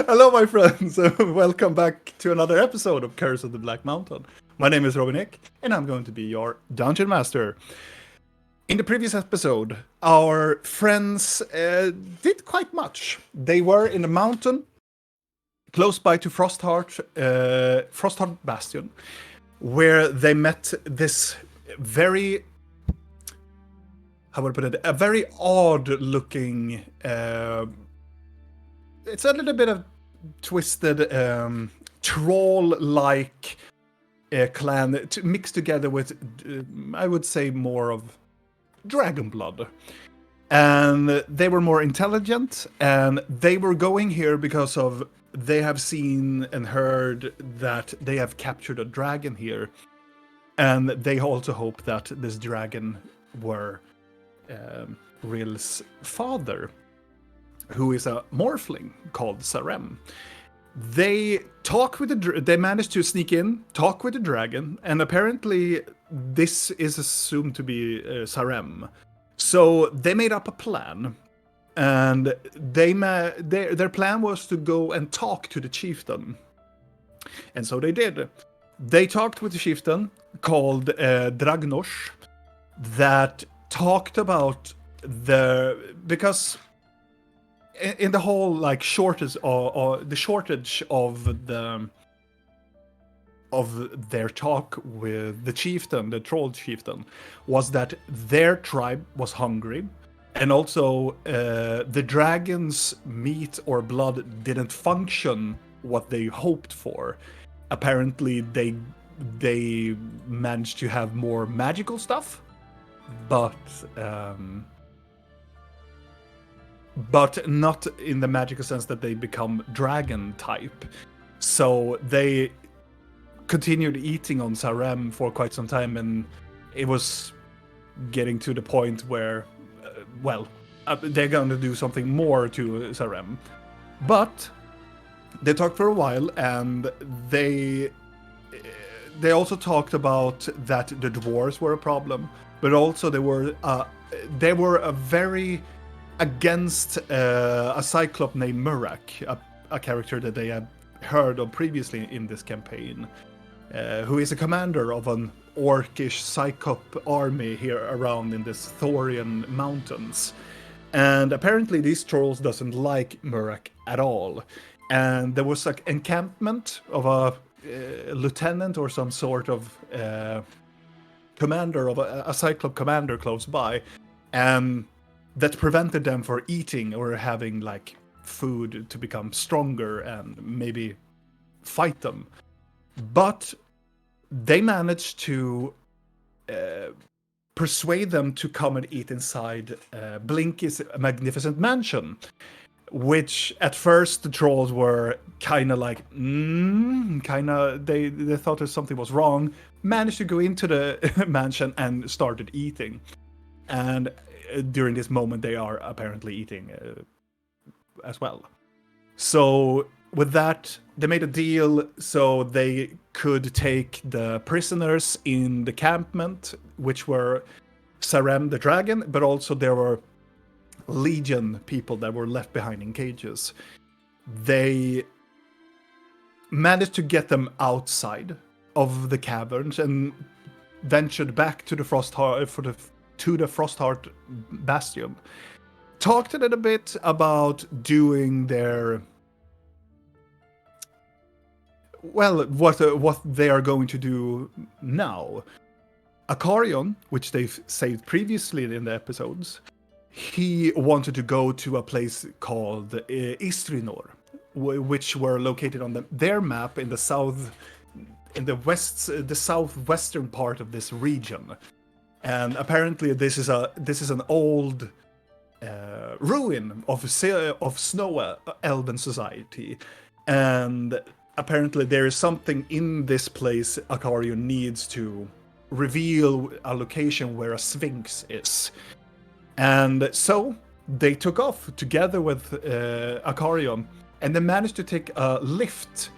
Hello, my friends. Welcome back to another episode of Curse of the Black Mountain. My name is Robin Eck, and I'm going to be your Dungeon Master. In the previous episode, our friends did quite much. They were in a mountain close by to Frostheart Bastion, where they met this very, how would I put it, a very odd-looking. It's a little bit of twisted troll-like clan mixed together with, I would say, more of dragon blood. And they were more intelligent, and they were going here because of they have seen and heard that they have captured a dragon here, and they also hope that this dragon were Ril's father, who is a morphling called Sarem. They talk with they managed to sneak in, talk with the dragon, and apparently this is assumed to be Sarem. So they made up a plan, and their plan was to go and talk to the chieftain. And so they did. They talked with the chieftain called Dragnosh, that talked about because in the whole like shortage or the shortage of their talk with the chieftain, the troll chieftain, was that their tribe was hungry, and also the dragon's meat or blood didn't function what they hoped for. Apparently they managed to have more magical stuff, but not in the magical sense that they become dragon type. So they continued eating on Sarem for quite some time, and it was getting to the point where, they're going to do something more to Sarem. But they talked for a while, and they also talked about that the dwarves were a problem, but also they were a very against a cyclop named Murak, a character that they had heard of previously in this campaign, who is a commander of an orcish cyclop army here around in this Thorian mountains. And apparently these trolls doesn't like Murak at all. And there was an encampment of a lieutenant or some sort of commander of a cyclop commander close by, and that prevented them from eating or having like food to become stronger and maybe fight them. But they managed to persuade them to come and eat inside Blinky's magnificent mansion, which at first the trolls were kind of like, they thought that something was wrong, managed to go into the mansion and started eating. And during this moment, they are apparently eating as well. So with that, they made a deal so they could take the prisoners in the campment, which were Sarem the dragon, but also there were Legion people that were left behind in cages. They managed to get them outside of the caverns and ventured back to the Frostheart Bastion. Talked a little bit about doing their what they are going to do now. Acarion, which they've saved previously in the episodes, he wanted to go to a place called Istri-nur, which were located on their map in the southwestern part of this region. And apparently this is an old ruin of Snow Elven society, and apparently there is something in this place Acarion needs to reveal a location where a sphinx is. And so they took off together with Acarion, and they managed to take a lift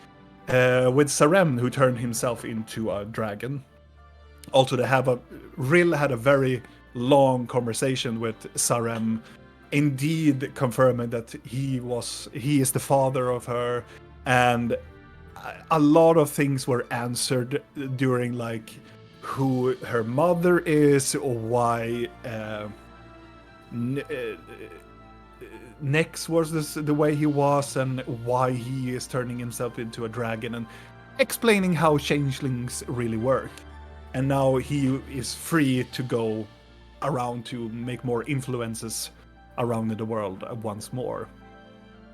with Sarem, who turned himself into a dragon. Also, Rill had a very long conversation with Sarem indeed confirming that he is the father of her, and a lot of things were answered during like who her mother is or why Nex was the way he was and why he is turning himself into a dragon and explaining how changelings really work. And now he is free to go around to make more influences around the world once more.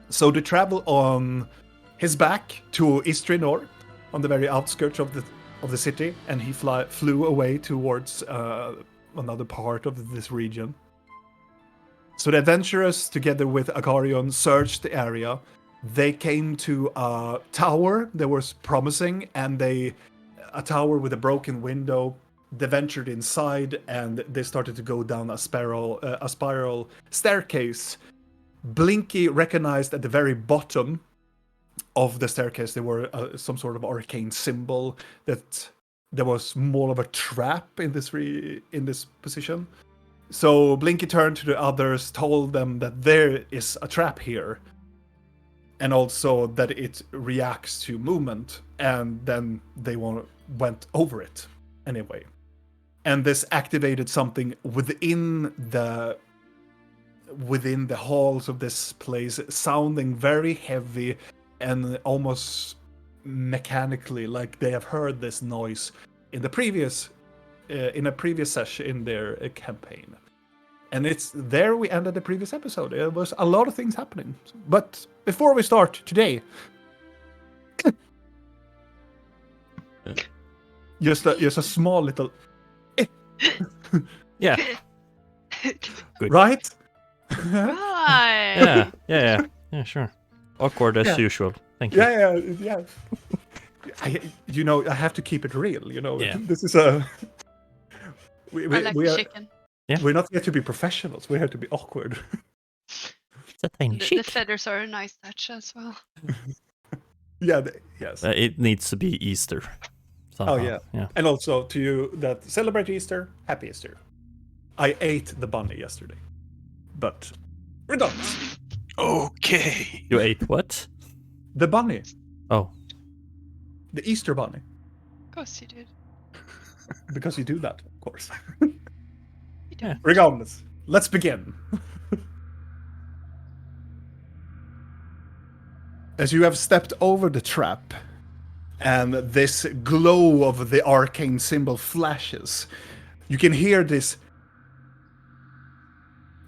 So they travel on his back to Istri-nur, on the very outskirts of the city, and he flew away towards another part of this region. So the adventurers, together with Agarion, searched the area. They came to a tower that was promising, and a tower with a broken window. They ventured inside, and they started to go down a spiral staircase. Blinky recognized at the very bottom of the staircase there were some sort of arcane symbol that there was more of a trap in this position. So Blinky turned to the others, told them that there is a trap here, and also that it reacts to movement, and then they went over it anyway. And this activated something within the halls of this place, sounding very heavy and almost mechanically, like they have heard this noise in a previous session in their campaign. And it's there we ended the previous episode. There was a lot of things happening. But before we start today, just a small little Yeah. Good. Right? Right. Yeah, sure. Awkward as usual. Thank you. Yeah. I have to keep it real, Yeah. This is a... I like the chicken. Yeah. We're not here to be professionals. We're here to be awkward. It's a tiny The sheep. feathers are a nice touch as well. Yes. It needs to be Easter. Somehow. Oh, yeah. And also to you that celebrate Easter, happy Easter. I ate the bunny yesterday. But we're done. Okay. You ate what? The bunny. Oh. The Easter bunny. Of course you did. Because you do that, of course. You do. Yeah. Regardless, let's begin. As you have stepped over the trap, and this glow of the arcane symbol flashes, you can hear this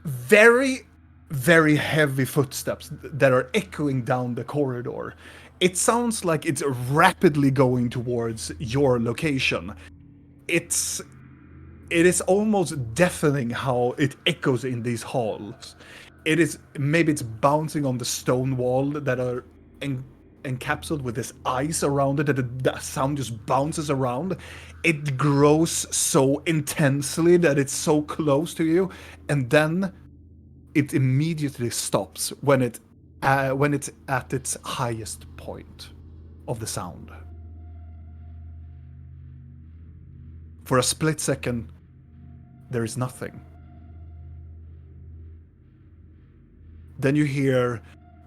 very, very heavy footsteps that are echoing down the corridor. It sounds like it's rapidly going towards your location. It is almost deafening how it echoes in these halls. Maybe it's bouncing on the stone wall that are encapsulated with this ice around it, that the sound just bounces around. It grows so intensely that it's so close to you, and then it immediately stops when it's at its highest point of the sound. For a split second, there is nothing. Then you hear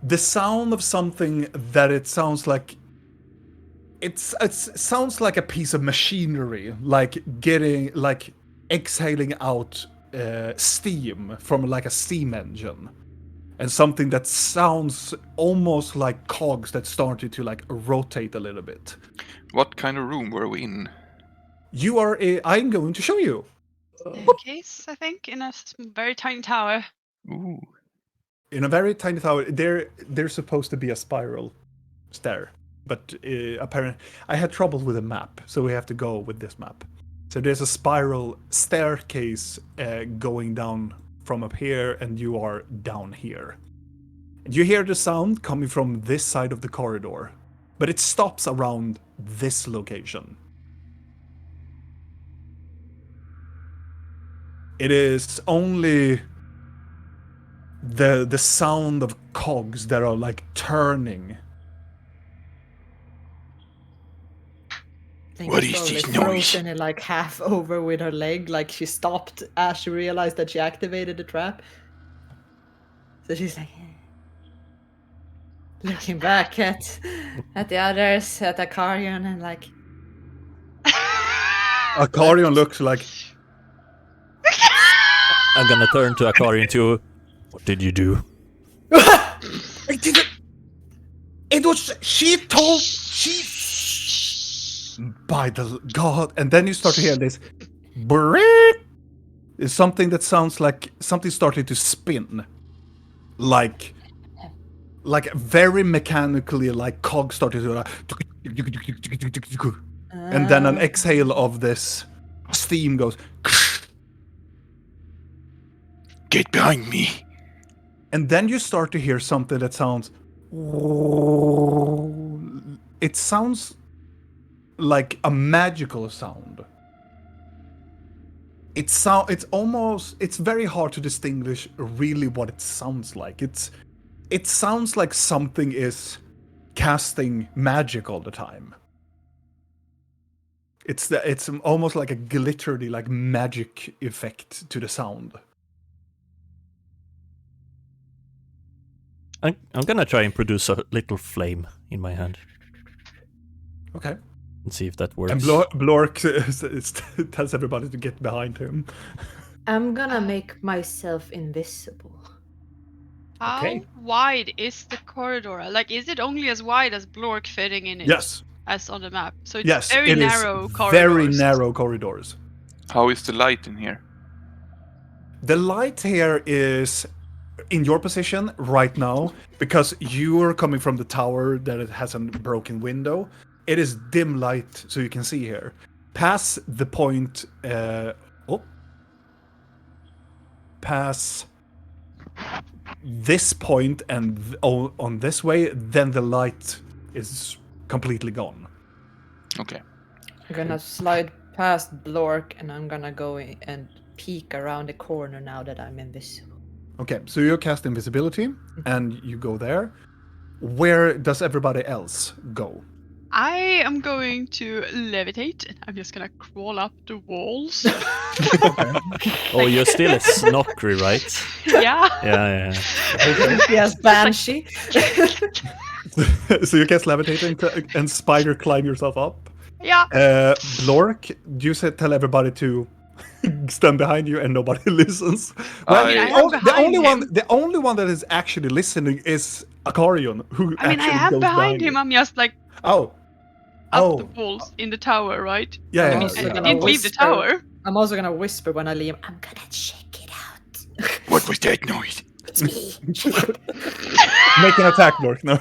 the sound of something that it sounds like it sounds like a piece of machinery, like exhaling out steam from like a steam engine, and something that sounds almost like cogs that started to like rotate a little bit. What kind of room were we in? I'm going to show you. Staircase, I think, in a very tiny tower. Ooh. In a very tiny tower, there's supposed to be a spiral stair, but apparently I had trouble with the map, so we have to go with this map. So there's a spiral staircase going down from up here, and you are down here. And you hear the sound coming from this side of the corridor, but it stops around this location. It is only the sound of cogs that are like turning. What is this noise? Frozen and like half over with her leg, like she stopped as she realized that she activated the trap. So she's like looking back at the others, at Akarion, and like, Akarion looks like, I'm gonna turn to Akarian too. What did you do? I didn't. It was she. By the god! And then you start to hear this. It's something that sounds like something started to spin, like very mechanically, like cogs started to, and then an exhale of this steam goes. Get behind me. And then you start to hear something that sounds. It sounds like a magical sound. It's very hard to distinguish really what it sounds like. It sounds like something is casting magic all the time. It's almost like a glittery, like magic effect to the sound. I'm gonna try and produce a little flame in my hand Okay. and see if that works. And Blork tells everybody to get behind him. I'm gonna make myself invisible. How Okay. wide is the corridor? Like, is it only as wide as Blork fitting in it? Yes. As on the map. So it's Yes. very It narrow is corridors. very narrow corridors. How is the light in here? The light here is in your position right now because you are coming from the tower that it has a broken window. It is dim light, so you can see here. Pass the point. Pass this point and on this way, then the light is completely gone. Okay. I'm gonna slide past Blork, and I'm gonna go in and peek around the corner now that I'm invisible. Okay, so you cast invisibility and you go there. Where does everybody else go? I am going to levitate. I'm just gonna crawl up the walls. Oh, you're still a Snokri, right? Yeah. Yeah. Yes, Banshee. So you cast levitating and spider climb yourself up. Yeah. Blork, you said tell everybody to stand behind you and nobody listens. Well, I am the behind only one that is actually listening is Akarion, who I mean, I actually am goes behind him. you. I'm just like Oh. up the walls in the tower, right? Yeah, I'm yeah, also I yeah. gonna didn't leave the whisper. tower. I'm also gonna whisper when I leave. I'm gonna check it out. What was that noise? It's me. Make an attack, Blork. No.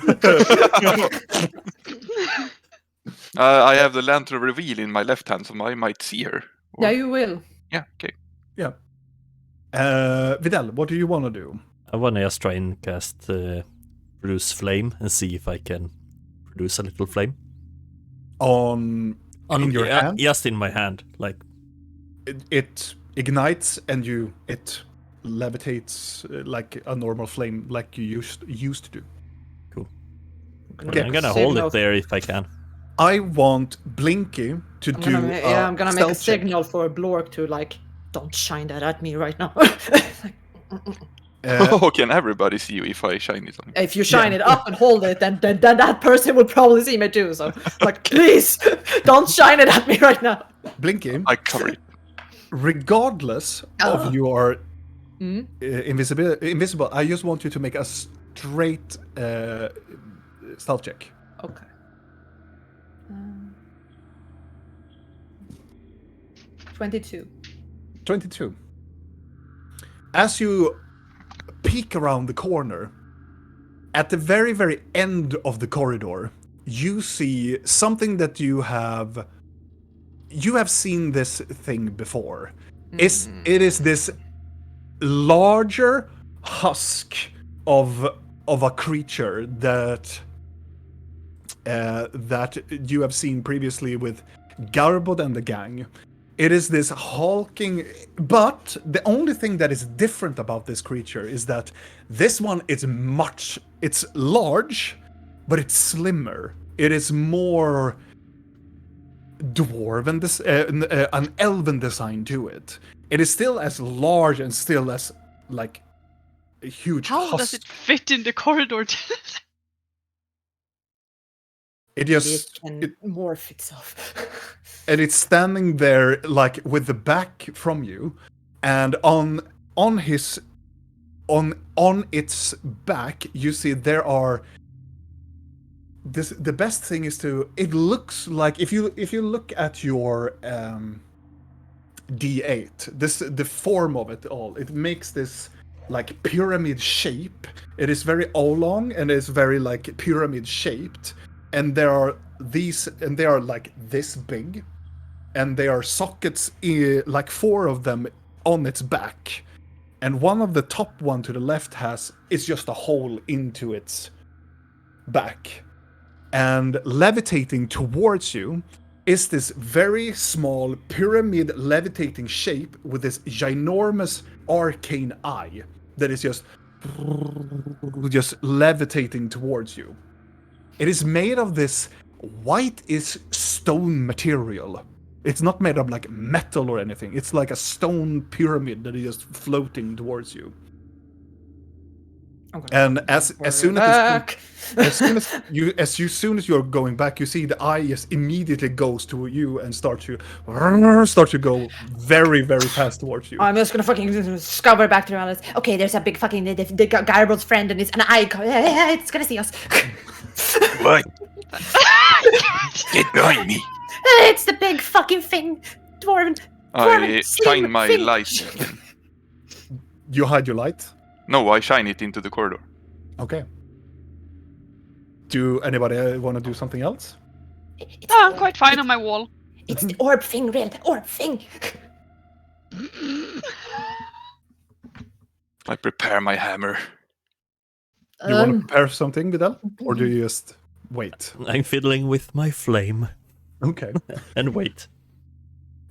I have the lantern reveal in my left hand, so I might see her. Or- Yeah, you will. Yeah, okay. Yeah. Vidal, what do you want to do? I wanna just try and cast produce flame and see if I can produce a little flame. In your hand? Just in my hand, like. It ignites and it levitates like a normal flame, like you used to do. Cool. Okay. I'm gonna hold Signal. it there if I can. I want Blinky to I'm do. gonna, I'm gonna make a stealth check. signal for Blork to like, don't shine that at me right now. Oh, can everybody see you if I shine it on you? If you shine it up and hold it, then that person would probably see me too. So, like, please, don't shine it at me right now. Blinky, I cover it. regardless of your Hmm? invisible, I just want you to make a straight stealth check. Okay. 22. 22. As you peek around the corner, at the very, very end of the corridor, you see something that you have seen this thing before. It is this larger husk of a creature that you have seen previously with Garbod and the gang. It is this hulking, but the only thing that is different about this creature is that this one is it's large, but it's slimmer. It is more dwarven, an elven design to it. It is still as large and still as like a huge How husk. does it fit in the corridor? It It just can morph itself. and it's standing there like with the back from you, and on its back you see there are the best thing is to it looks like if you look at your D8, the form of it all, it makes this like pyramid shape. It is very oblong and it's very like pyramid shaped, and there are these, and they are like this big, and there are sockets, like 4 of them on its back, and one of the top one to the left is just a hole into its back, and levitating towards you is this very small pyramid levitating shape with this ginormous arcane eye that is just levitating towards you. It is made of this white-ish stone material. It's not made of like metal or anything. It's like a stone pyramid that is just floating towards you. And as soon as you're going back, you see the eye just immediately goes to you and start to go very, very fast towards you. I'm just gonna fucking scurry back to the island. Okay, there's a big fucking the Garibald's friend, and it's an eye. It's gonna see us. What? Get behind me! It's the big fucking thing, dwarven. I shine my thing. light. You hide your light. No, I shine it into the corridor. Okay. Do anybody want to do something else? I'm quite fine on my wall. It's the orb thing, real the orb thing. I prepare my hammer. You want to prepare something, Vidal? Or do you just wait? I'm fiddling with my flame. Okay. And wait.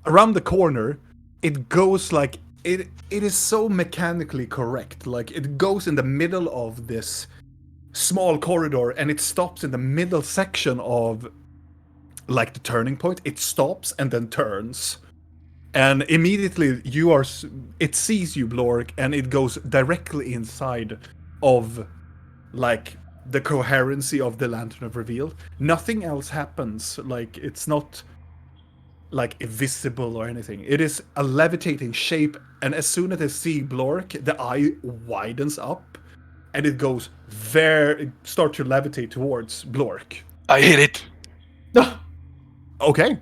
Around the corner, it goes like it is so mechanically correct. Like it goes in the middle of this small corridor and it stops in the middle section of like the turning point. It stops and then turns. And immediately it sees you, Blork, and it goes directly inside of like the coherency of the Lantern of Reveal. Nothing else happens. Like it's not like invisible or anything. It is a levitating shape, and as soon as they see Blork, the eye widens up and it goes start to levitate towards Blork. I hit it. Okay.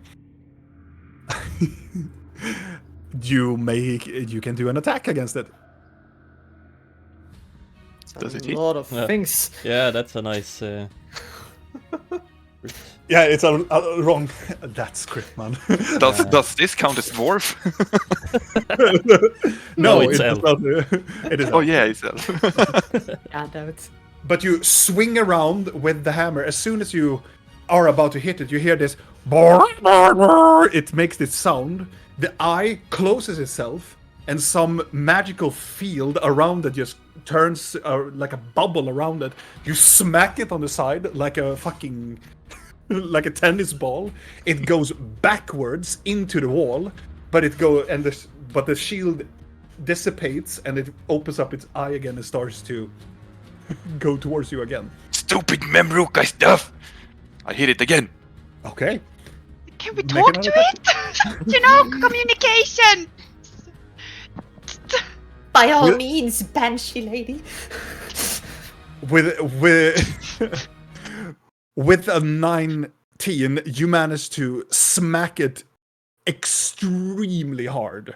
You can do an attack against it. Does it A hit? lot of things. Yeah, that's a nice... Yeah, it's a wrong. That's crit, man. Does this count as dwarf? No, it's it's elf. not. It is. Oh elf. yeah, it's elf. Yeah, that's. But you swing around with the hammer. As soon as you are about to hit it, you hear this. It makes this sound. The eye closes itself, and some magical field around it just turns like a bubble around it. You smack it on the side like a fucking. Like a tennis ball. It goes backwards into the wall, but the shield dissipates and it opens up its eye again and starts to go towards you again. Stupid Memruka stuff! I hit it again. Okay. Can we Make talk another to it? Communication! By all Will- means, Banshee lady. With a 19, you manage to smack it extremely hard.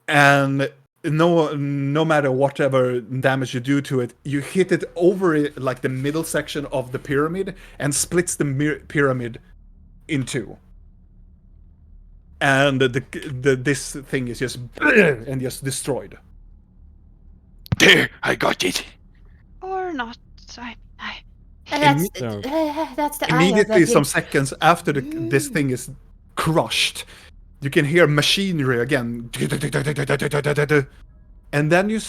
And no matter whatever damage you do to it, you hit it over like the middle section of the pyramid and splits the pyramid in 2. And this thing is just and just destroyed. There, I got it. Or not. That's the Immediately, eye some seconds after this thing is crushed, you can hear machinery again. And then you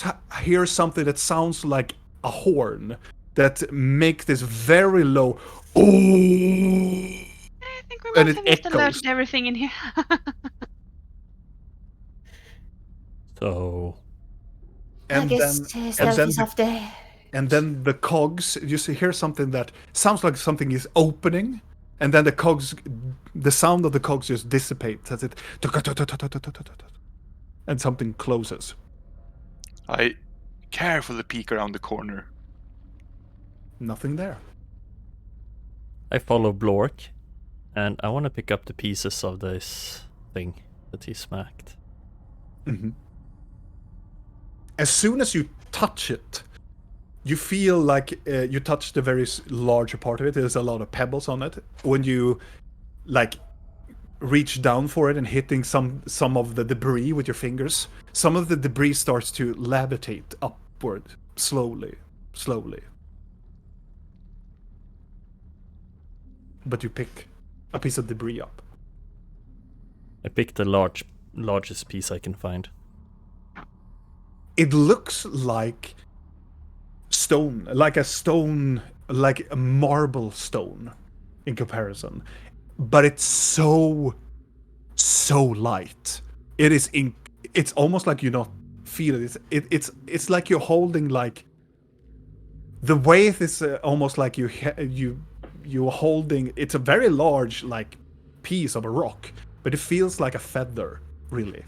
hear something that sounds like a horn that makes this very low. Oh! I think we And must it have just echoes. alerted everything in here. So... And then the cogs, you hear something that sounds like something is opening, and then the sound of the cogs just dissipates as it, and something closes. I carefully peek around the corner. Nothing there. I follow Blork, and I want to pick up the pieces of this thing that he smacked. Mm-hmm. As soon as you touch it, you feel like you touched a very large part of it. There's a lot of pebbles on it. When you reach down for it and hitting some of the debris with your fingers, some of the debris starts to levitate upward slowly. But you pick a piece of debris up. I picked the largest piece I can find. It looks like stone, like a marble stone in comparison. But it's so light. It's almost like you not feel it. It's like you're holding like the weight is almost like you're holding. It's a very large like piece of a rock, but it feels like a feather, really.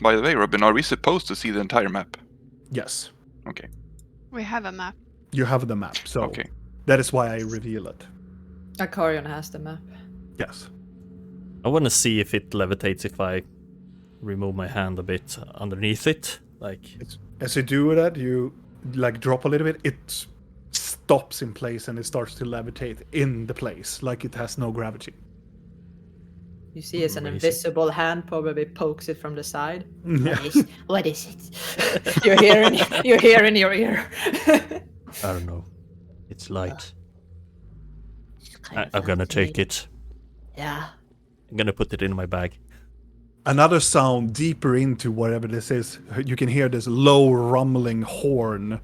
By the way, Robin, are we supposed to see the entire map? Yes, Okay. We have a map. you have the map, so Okay. that is why I reveal it. Akarion has the map. Yes. I want to see if it levitates if I remove my hand a bit underneath it. Like, As you do that, you like drop a little bit. It stops in place and it starts to levitate in the place, like it has no gravity. You see, it's an Amazing. invisible hand probably pokes it from the side. Yeah. What is it? You're here in your ear. I don't know. It's light. It's kind of I'm gonna take fascinating. it. Yeah. I'm gonna put it in my bag. Another sound deeper into whatever this is. You can hear this low rumbling horn.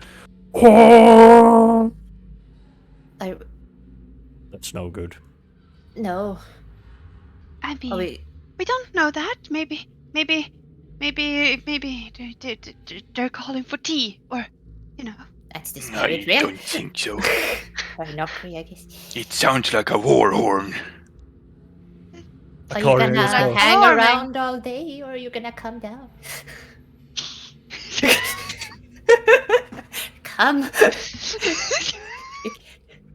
That's no good. No. I mean, Oh, wait. we don't know that. Maybe they're calling for tea, or, you know. That's the I spirit realm. don't think so. Binocular, I guess. It sounds like a war horn. Are you Akarion gonna is like, hang Warming. around all day, or are you gonna come down? Come.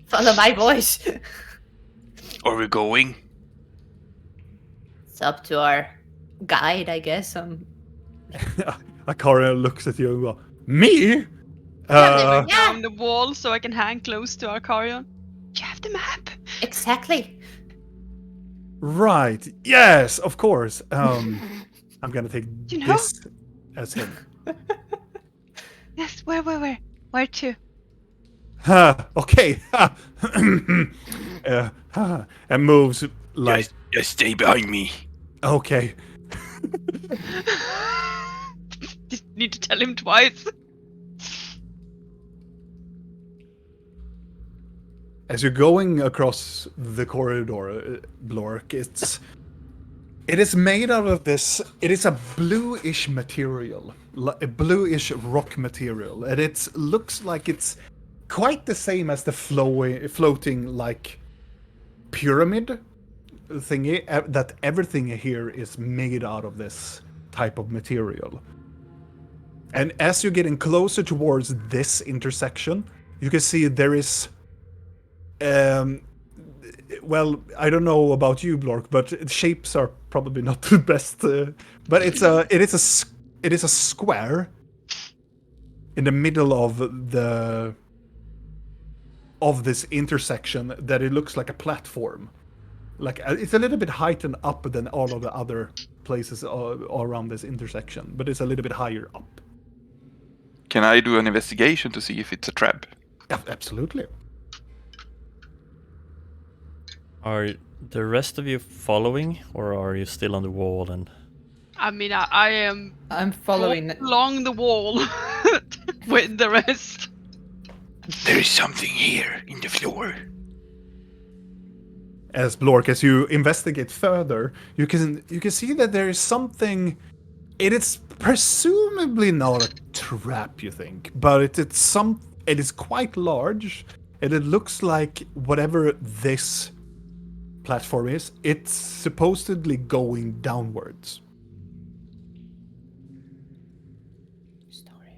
Follow my voice. Are we going? It's up to our guide, I guess. Akarion looks at you and goes, "Me? Down the wall so I can hang close to Akarion. You have the map. Exactly. Right. Yes, of course. I'm gonna take You know? this as him." Yes, where to? Okay. And moves like, Just stay behind me. okay. Just need to tell him twice. As you're going across the corridor, Blork, it is made out of this. It is a bluish material, a bluish rock material, and it looks like it's quite the same as the floating like pyramid thingy. That everything here is made out of this type of material. And as you're getting closer towards this intersection, you can see there is. Well, I don't know about you, Blork, but shapes are probably not the best. But it is a square in the middle of this intersection that it looks like a platform. Like it's a little bit heightened up than all of the other places all around this intersection, but it's a little bit higher up. Can I do an investigation to see if it's a trap? Absolutely. Are the rest of you following, or are you still on the wall and... I mean, I am I'm following. along the wall with the rest. There is something here in the floor. As Blork, as you investigate further, you can see that there is something It is presumably not a trap, you think, but it is quite large, and it looks like whatever this platform is, it's supposedly going downwards. Story.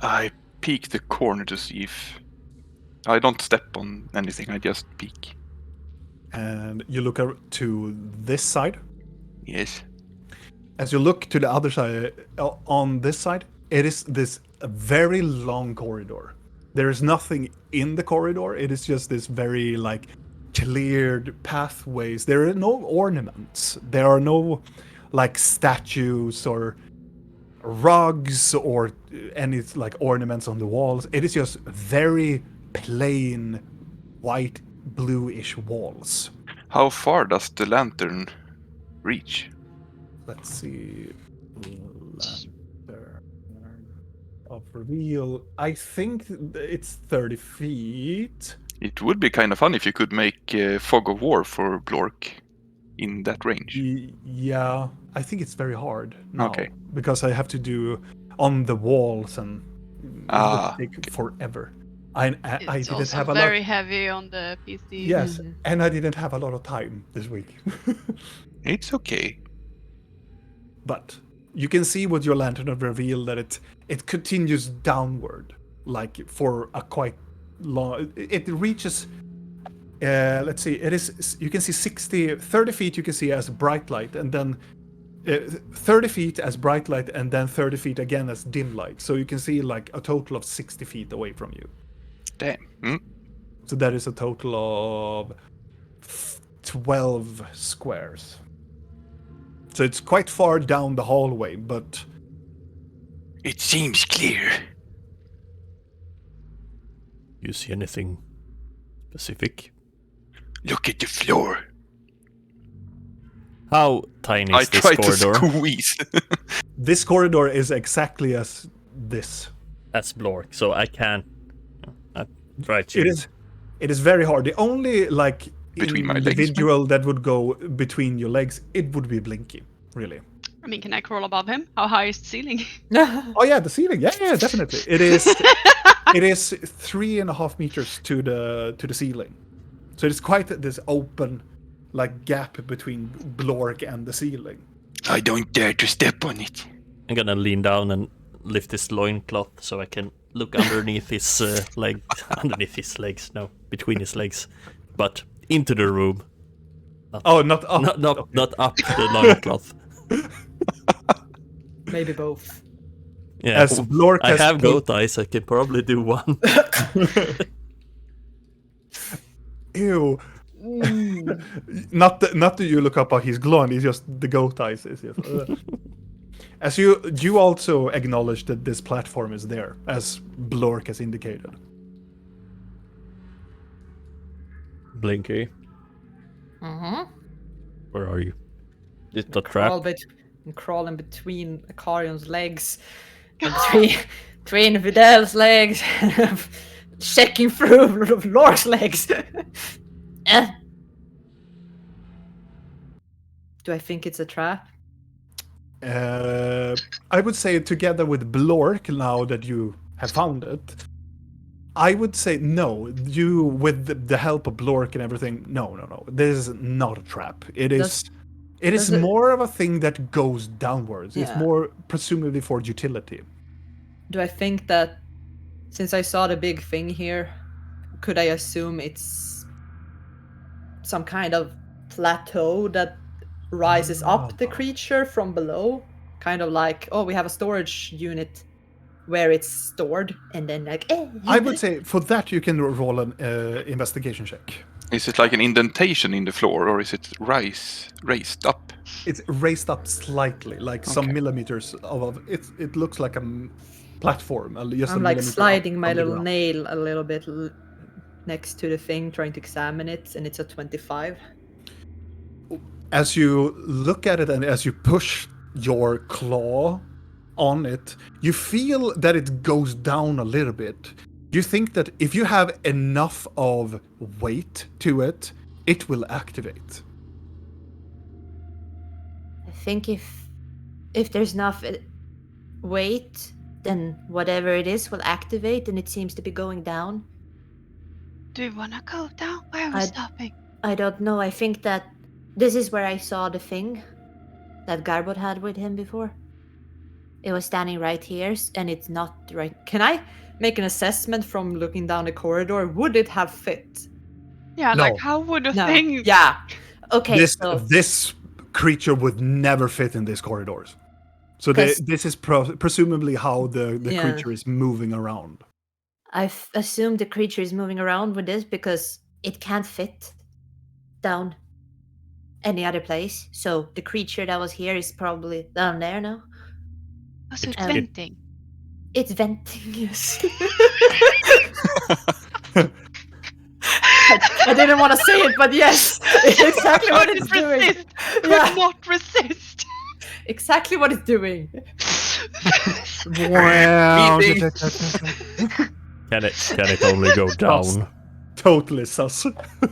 I peek the corner to see if I don't step on anything. I just peek. And you look to this side. Yes. As you look to the other side, on this side, it is this very long corridor. There is nothing in the corridor. It is just this very cleared pathways. There are no ornaments. There are no statues or rugs or any ornaments on the walls. It is just very plain white bluish walls. How far does the lantern reach? Let's see. Lantern of reveal. I think it's 30 feet. It would be kind of fun if you could make fog of war for Blork in that range. Yeah, I think it's very hard now. Okay. Because I have to do on the walls and it would take forever. I It's didn't also have a very lot. heavy on the PC. Yes, and I didn't have a lot of time this week. It's okay. But you can see with your lantern of reveal that it continues downward, for a quite long. It reaches. Let's see. It is. You can see 30 feet. You can see as bright light, and then 30 feet as bright light, and then 30 feet again as dim light. So you can see a total of 60 feet away from you. Damn. So that is a total of 12 squares. So it's quite far down the hallway, but It seems clear. You see anything specific? Look at the floor. How tiny I is this tried corridor? to squeeze. this corridor is exactly as this. That's Blork, so I can't. I try to. It is very hard. The only Between my legs, individual that would go between your legs, it would be Blinky, really. I mean, can I crawl above him? How high is the ceiling? Oh yeah, the ceiling. Yeah, definitely. It is. It is 3.5 meters to the ceiling, so it's quite this open, gap between Blork and the ceiling. I don't dare to step on it. I'm gonna lean down and lift his loincloth so I can look underneath his leg, underneath his legs. No, between his legs, but into the room. Not up. Not up the loincloth. Maybe both. Yeah, As Blork I has have goat eyes. I can probably do one. Ew. Not that you look up how he's glowing. It's just the goat eyes. Is just, As you also acknowledge that this platform is there, as Blork has indicated. Blinky, where are you? Is the Crawl trap? I'm crawling between Akarion's legs, and between Fidel's legs, checking through Lork's legs. Do I think it's a trap? I would say together with Blork, now that you have found it, I would say no. You, with the help of Blork and everything, no. This is not a trap. It is more of a thing that goes downwards. It's Yeah. more presumably for utility. Do I think that since I saw the big thing here, could I assume it's some kind of plateau that rises up the creature from below? Kind of we have a storage unit where it's stored, and then I would say for that you can roll an investigation check. Is it like an indentation in the floor, or is it raised up? It's raised up slightly, some millimeters above. It looks like a platform. Just I'm a millimeter sliding up my from the little ground. nail a little bit next to the thing, trying to examine it, and it's a 25. As you look at it and as you push your claw on it, you feel that it goes down a little bit. You think that if you have enough of weight to it, it will activate. think if there's enough weight, then whatever it is will activate, and it seems to be going down. Do you wanna go down? Why are we stopping? I don't know. I think that this is where I saw the thing that Garbot had with him before. It was standing right here, and it's not right. Can I make an assessment from looking down the corridor? Would it have fit? Yeah, No. like how would a thing? Yeah. Okay. This creature would never fit in these corridors. So this is presumably how the creature is moving around. I've assumed the creature is moving around with this because it can't fit down any other place. So the creature that was here is probably down there now. Oh, so it's venting. It's venting, yes. I didn't want to say it, but yes, it's exactly what it's doing. Could not resist. Exactly what it's doing. Wow. Can it only go down? Totally sus.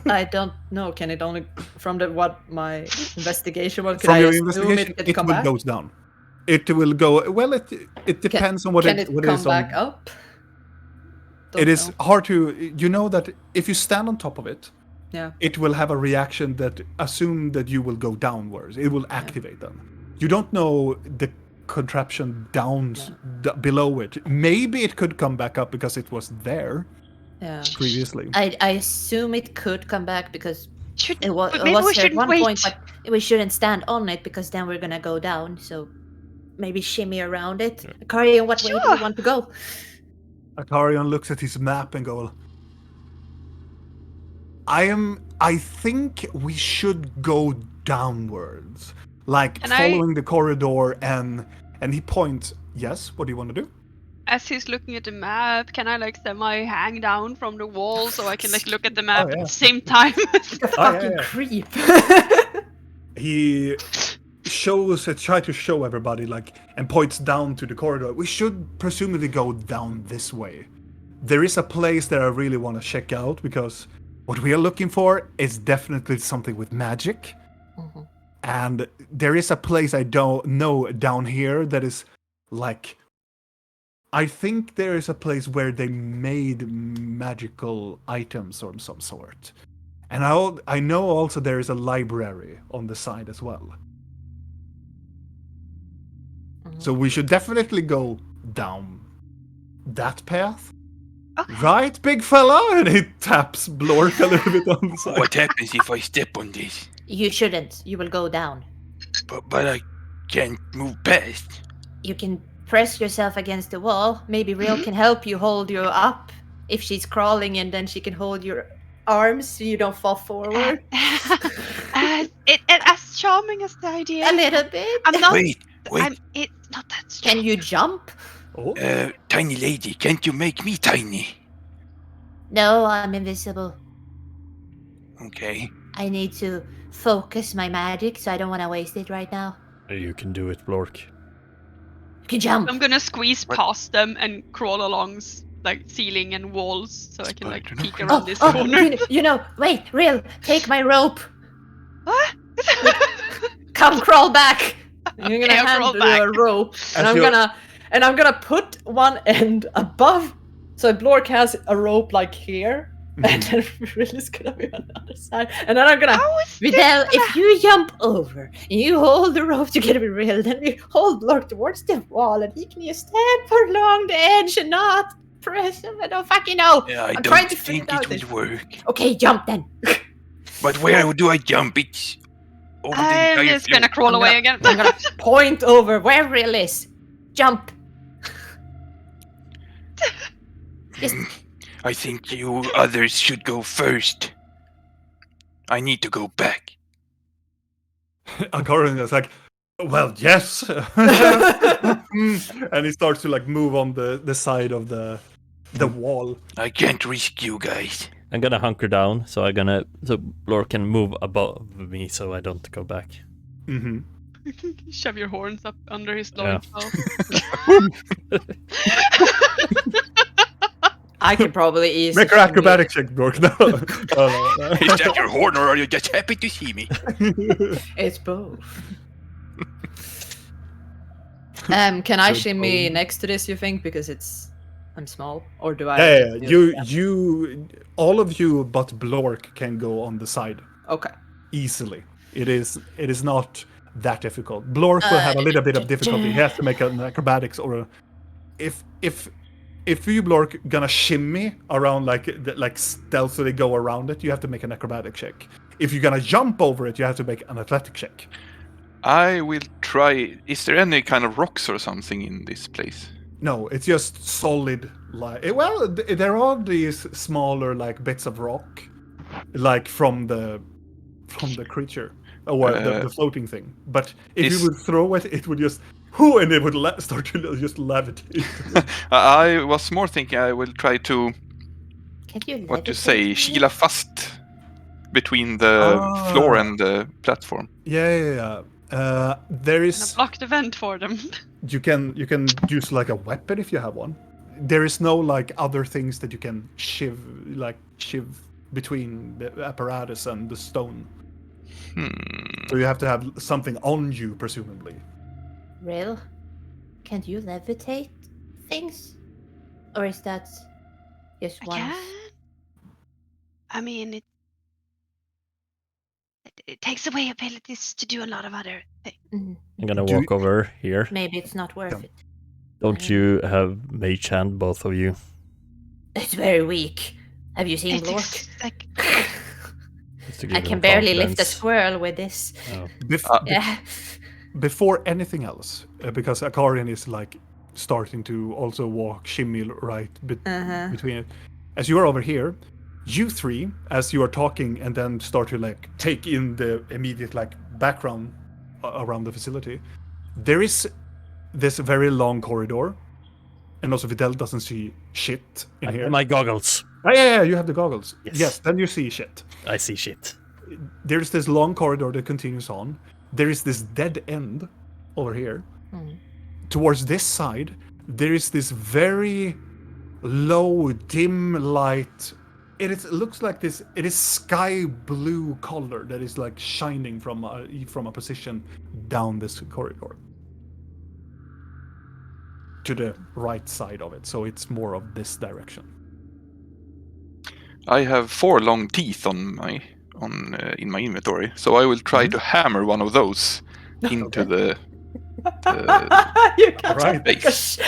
I don't know. Can it only from what my investigation was? From your investigation, it will go down. It will go. Well, it depends on what it is. Can it come back up? It is hard to. You know that if you stand on top of it, it will have a reaction that assume that you will go downwards. It will activate them. You don't know the contraption down below it. Maybe it could come back up because it was there previously. I assume it could come back because it was there at one point, but we shouldn't stand on it because then we're gonna go down. So maybe shimmy around it. Akarian, what way do you want to go? Akarian looks at his map and goes, I think we should go downwards. Like following the corridor and he points, yes, what do you want to do? As he's looking at the map, can I like hang down from the wall so I can like look at the map at the same time? Fucking creep. He try to show everybody and points down to the corridor. We should presumably go down this way. There is a place that I really want to check out because what we are looking for is definitely something with magic. Mm-hmm. And there is a place I don't know down here that is I think there is a place where they made magical items of some sort. And I know also there is a library on the side as well. Mm-hmm. So we should definitely go down that path. Okay. Right, big fella? And he taps Blork a little bit on the side. What happens if I step on this? You shouldn't. You will go down. But I can't move past. You can press yourself against the wall. Maybe Real can help you hold you up if she's crawling, and then she can hold your arms so you don't fall forward. As charming as the idea. A little bit. I'm not. Wait. It's not that strong. Can you jump? Oh. Tiny lady, can't you make me tiny? No, I'm invisible. Okay. I need to focus my magic, so I don't want to waste it right now. You can do it, Blork. You can jump. I'm gonna squeeze past them and crawl along ceiling and walls so I can peek around this corner. Wait, Real, take my rope. What? Come crawl back. You're gonna hand crawl you back. a rope, and I'm gonna put one end above. So Blork has a rope here, and then Real is gonna be on the other side, and then I'm gonna. Vidal, if you jump over and you hold the rope together with Real, then we hold Blork towards the wall, and he can just step along the edge and not press him. I don't fucking know. Yeah, I I'm don't trying to think figure it will work. Okay, jump then. But where do I jump? It's over the I'm entire just gonna floor. crawl away again. I'm gonna point over where Real is. Jump. I think you others should go first. I need to go back. Akarian is well, yes. And he starts to move on the side of the wall. I can't risk you guys. I'm gonna hunker down, so Blork can move above me, so I don't go back. Mm-hmm. Shove your horns up under his loincloth. I can probably easily. Make her acrobatic check, Blork. No. Is that your horn, or are you just happy to see me? It's both. Can I Good shimmy bone. next to this, you think? Because I'm small? Or do I... Yeah, do- you, all of you but Blork can go on the side Okay. easily. It is not that difficult. Blork will have a little bit of difficulty. He has to make an acrobatics or if you Blork gonna shimmy around like stealthily go around it, you have to make an acrobatic check. If you're gonna jump over it, you have to make an athletic check. I will try. Is there any kind of rocks or something in this place? No, it's just solid. Well, there are these smaller like bits of rock, like from the creature or the floating thing. But if you would throw it, it would just and it would start to just levitate. I was more thinking I will try to Can you what you levitate say, me? kila fast between the floor and the platform. Yeah. There Gonna is block the vent for them. you can use like a weapon if you have one. There is no like other things that you can shiv between the apparatus and the stone. So you have to have something on you, presumably. Rill, can you levitate things? Or is that just I one? can. I mean, it takes away abilities to do a lot of other things. I'm gonna walk over here. Maybe it's not worth it. Don't you have mage hand, both of you? It's very weak. Have you seen It's Blork? like Just to give I him can barely lift a confidence. squirrel with this. Oh. Yeah. Before anything else, because Akarian is like starting to also walk shimmy right between it. As you are over here, you three, as you are talking and then start to like take in the immediate like background around the facility, there is this very long corridor, and also Videl doesn't see shit in here. My goggles. Oh, yeah, you have the goggles. Yes. Yes, then you see shit. I see shit. There's this long corridor that continues on. There is this dead end over here. Towards this side, there is this very low, dim light. It looks like this. It is sky blue color that is like shining from a position down this corridor to the right side of it. So it's more of this direction. I have 4 long teeth in my inventory, so I will try to hammer one of those into the You can't Right. base.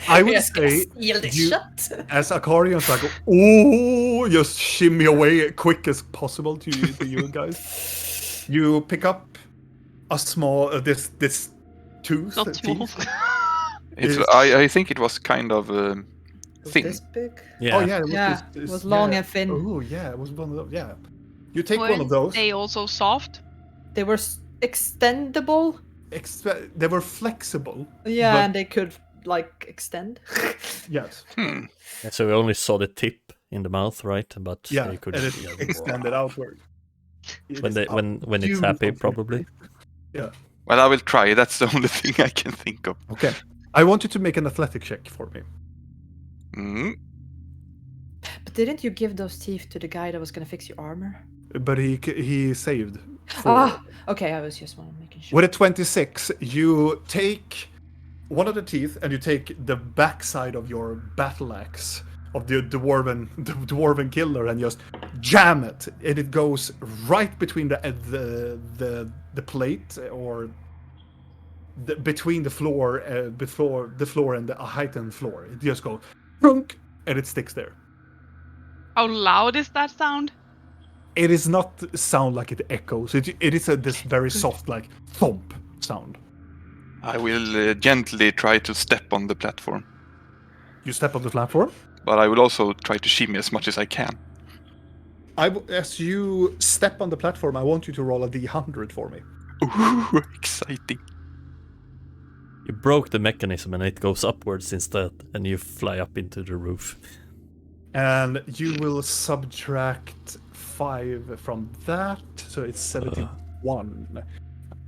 I would Yes, say steal this you- shot. as Akarian's like, oh, just shimmy away as quick as possible to you guys. You pick up a small this tooth. not small. teeth. I think it was kind of thin. This big? Yeah. Oh yeah, it was, Yeah, it was long and thin. Oh yeah, it was one of those. Yeah, you take one of Weren't those. they also soft? They were extendable. They were flexible. Yeah, But- and they could like extend. Yes. Yeah, so we only saw the tip in the mouth, right? But Yeah, they could and it extended outward. It when is they up when it's to happy, something. probably. Yeah. Well, I will try. That's the only thing I can think of. Okay. I want you to make an athletic check for me. But didn't you give those teeth to the guy that was gonna fix your armor? But he saved. Okay, I was just making sure. With a 26, you take one of the teeth and you take the backside of your battle axe of the dwarven killer and just jam it, and it goes right between the plate or between the floor before the floor and the heightened floor. It just goes thunk, and it sticks there. How loud is that sound? It does not sound like it echoes. It is this very soft, like thump sound. I will gently try to step on the platform, You step on the platform. but I will also try to shimmy as much as I can. As you step on the platform, I want you to roll a d100 for me. Ooh, exciting. You broke the mechanism and it goes upwards instead, and you fly up into the roof. And you will subtract 5 from that, so it's 71. I'm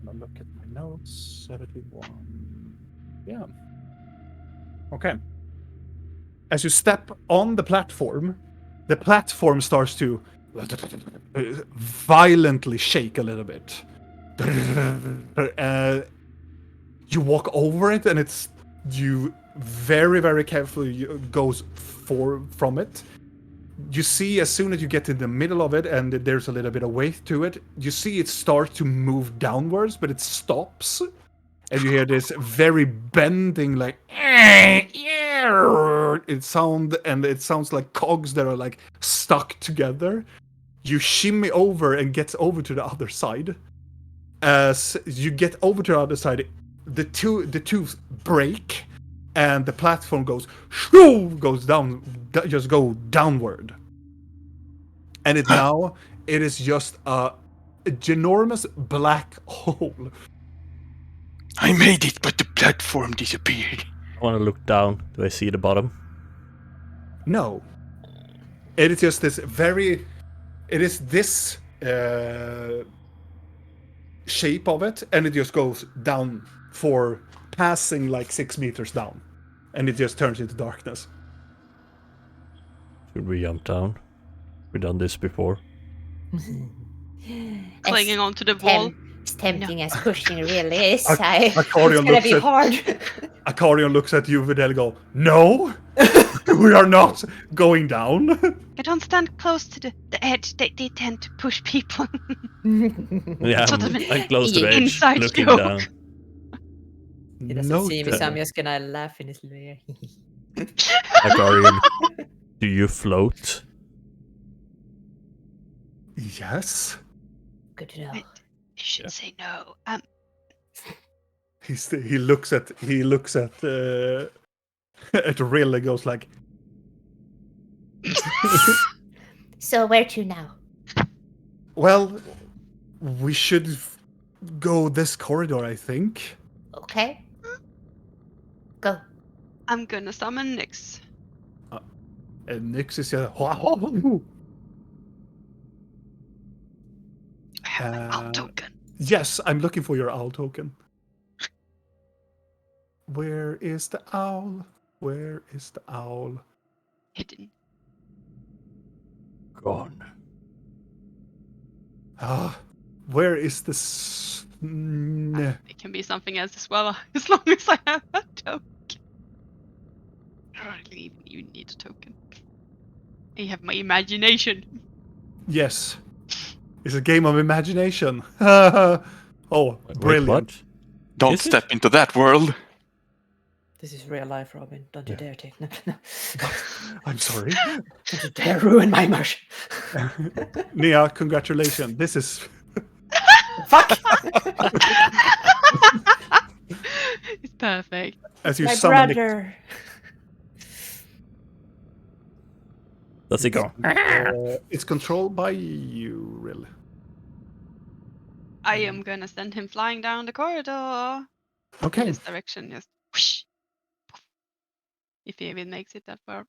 gonna look at my notes. 71. Yeah. Okay. As you step on the platform starts to violently shake a little bit. You walk over it, and you very, very carefully goes from it. You see, as soon as you get in the middle of it, and there's a little bit of weight to it, you see it start to move downwards, but it stops. And you hear this very bending, like it sounds like cogs that are like stuck together. You shimmy over and get over to the other side. As you get over to the other side, the two break, and the platform goes down, just go downward. And it is just a ginormous black hole. I made it, but the platform disappeared. I want to look down. Do I see the bottom? No. It is just this shape of it, and it just goes down for passing like 6 meters down. And it just turns into darkness. Should we jump down? We've done this before. Clinging onto the wall. As tempting as pushing really is. Accordion It's gonna looks be at- hard. Accordion looks at you, Videl, go, no! We are not going down. I don't stand close to the edge. They tend to push people. Yeah, Sort of an I'm close to the edge, inside looking joke. down. He doesn't see me, so I'm just gonna laugh in his little ear. Accordion, do you float? Yes. Good to know. Wait, you should say no. He looks at at Rill and goes like, So where to now? well, we should go this corridor, I think. Okay. Go. I'm gonna summon Nyx. And Nyx is just, I have an owl token. yes, I'm looking for your owl token. Where is the owl? Where is the owl? Hidden. Gone. Where is the It can be something else as well, as long as I have a token. I don't even need a token. I have my imagination. Yes. It's a game of imagination. Oh, Wait, brilliant. what? Don't Is it? step into that world. This is real life, Robin. Don't you dare take no. I'm sorry. Don't you dare ruin my immersion. Nia, congratulations. This is Fuck! It's perfect. as you My summon it. brother. Does it go? It's controlled by you, really. I am gonna send him flying down the corridor. In Okay. this direction, just whoosh. If he even makes it that far.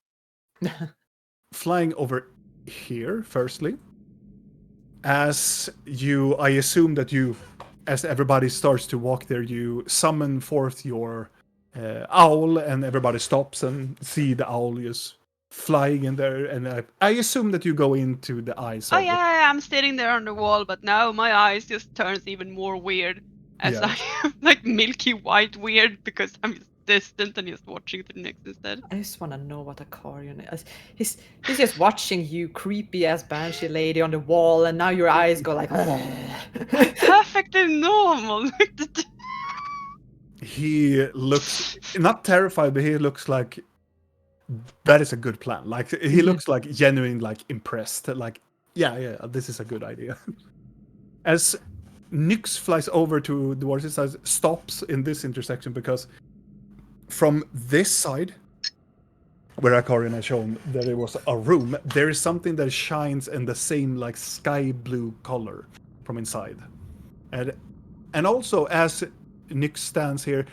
Flying over here, firstly. As I assume that as everybody starts to walk there, you summon forth your owl, and everybody stops and see the owl just flying in there. And I assume that you go into the eyes Oh of it. yeah, I'm sitting there on the wall, but now my eyes just turns even more weird. As Yeah. I am like milky white weird because I'm just distant and just watching the next instead. I just want to know what Accordion is. He's just watching you, creepy ass banshee lady on the wall, and now your eyes go like. Perfectly normal. He looks not terrified, but he looks like that is a good plan. Like he looks like genuine, like impressed. Like yeah, this is a good idea. As Nyx flies over to the water side, stops in this intersection because from this side, where Accordion has shown that there was a room, there is something that shines in the same like sky blue color from inside, and also as Nyx stands here,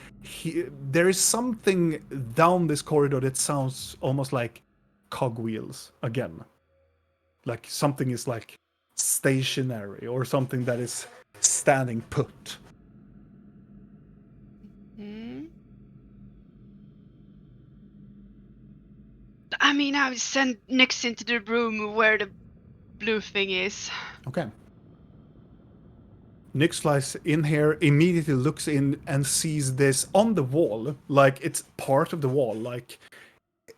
there is something down this corridor that sounds almost like cogwheels again, like something is like stationary or something that is standing put. Hmm. I mean, I would send Nyx into the room where the blue thing is. Okay. Nyx flies in here, immediately looks in and sees this on the wall, like it's part of the wall. Like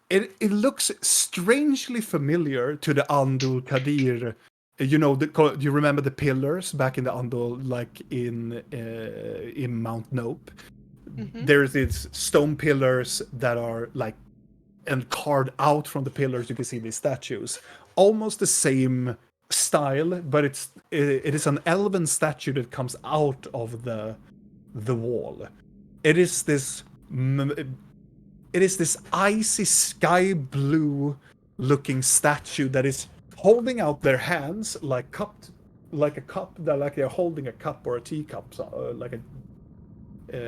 it looks strangely familiar to the Andul Kadir. You know, you remember the pillars back in the Andul, like in Mount Nope. There's these stone pillars that are like, and carved out from the pillars you can see these statues. Almost the same style, but it is an elven statue that comes out of the wall. It is this icy sky blue looking statue that is holding out their hands like a cup, that like they're holding a cup or a teacup,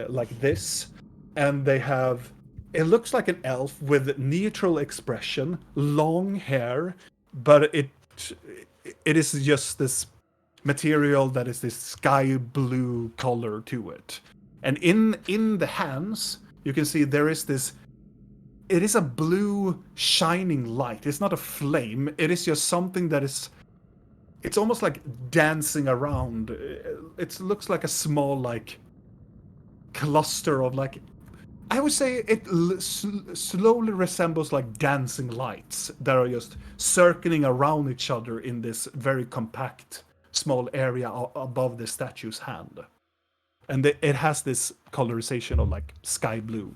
like this, and they have. It looks like an elf with neutral expression, long hair, but it is just this material that is this sky blue color to it. And in the hands, you can see there is this. It is a blue shining light. It's not a flame. It is just something that is. It's almost like dancing around. It looks like a small like cluster of like. I would say it slowly resembles like dancing lights that are just circling around each other in this very compact small area above the statue's hand. And it has this colorization of like sky blue.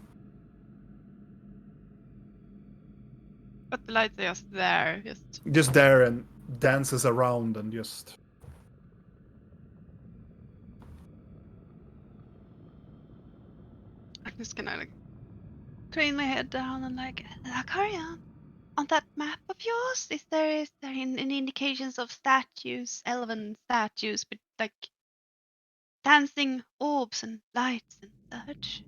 But the lights are just there, Just there and dances around and just. I'm just gonna like crane my head down and like, Lakarian, on that map of yours, is there any indications of statues, elven statues, with like dancing orbs and lights and such?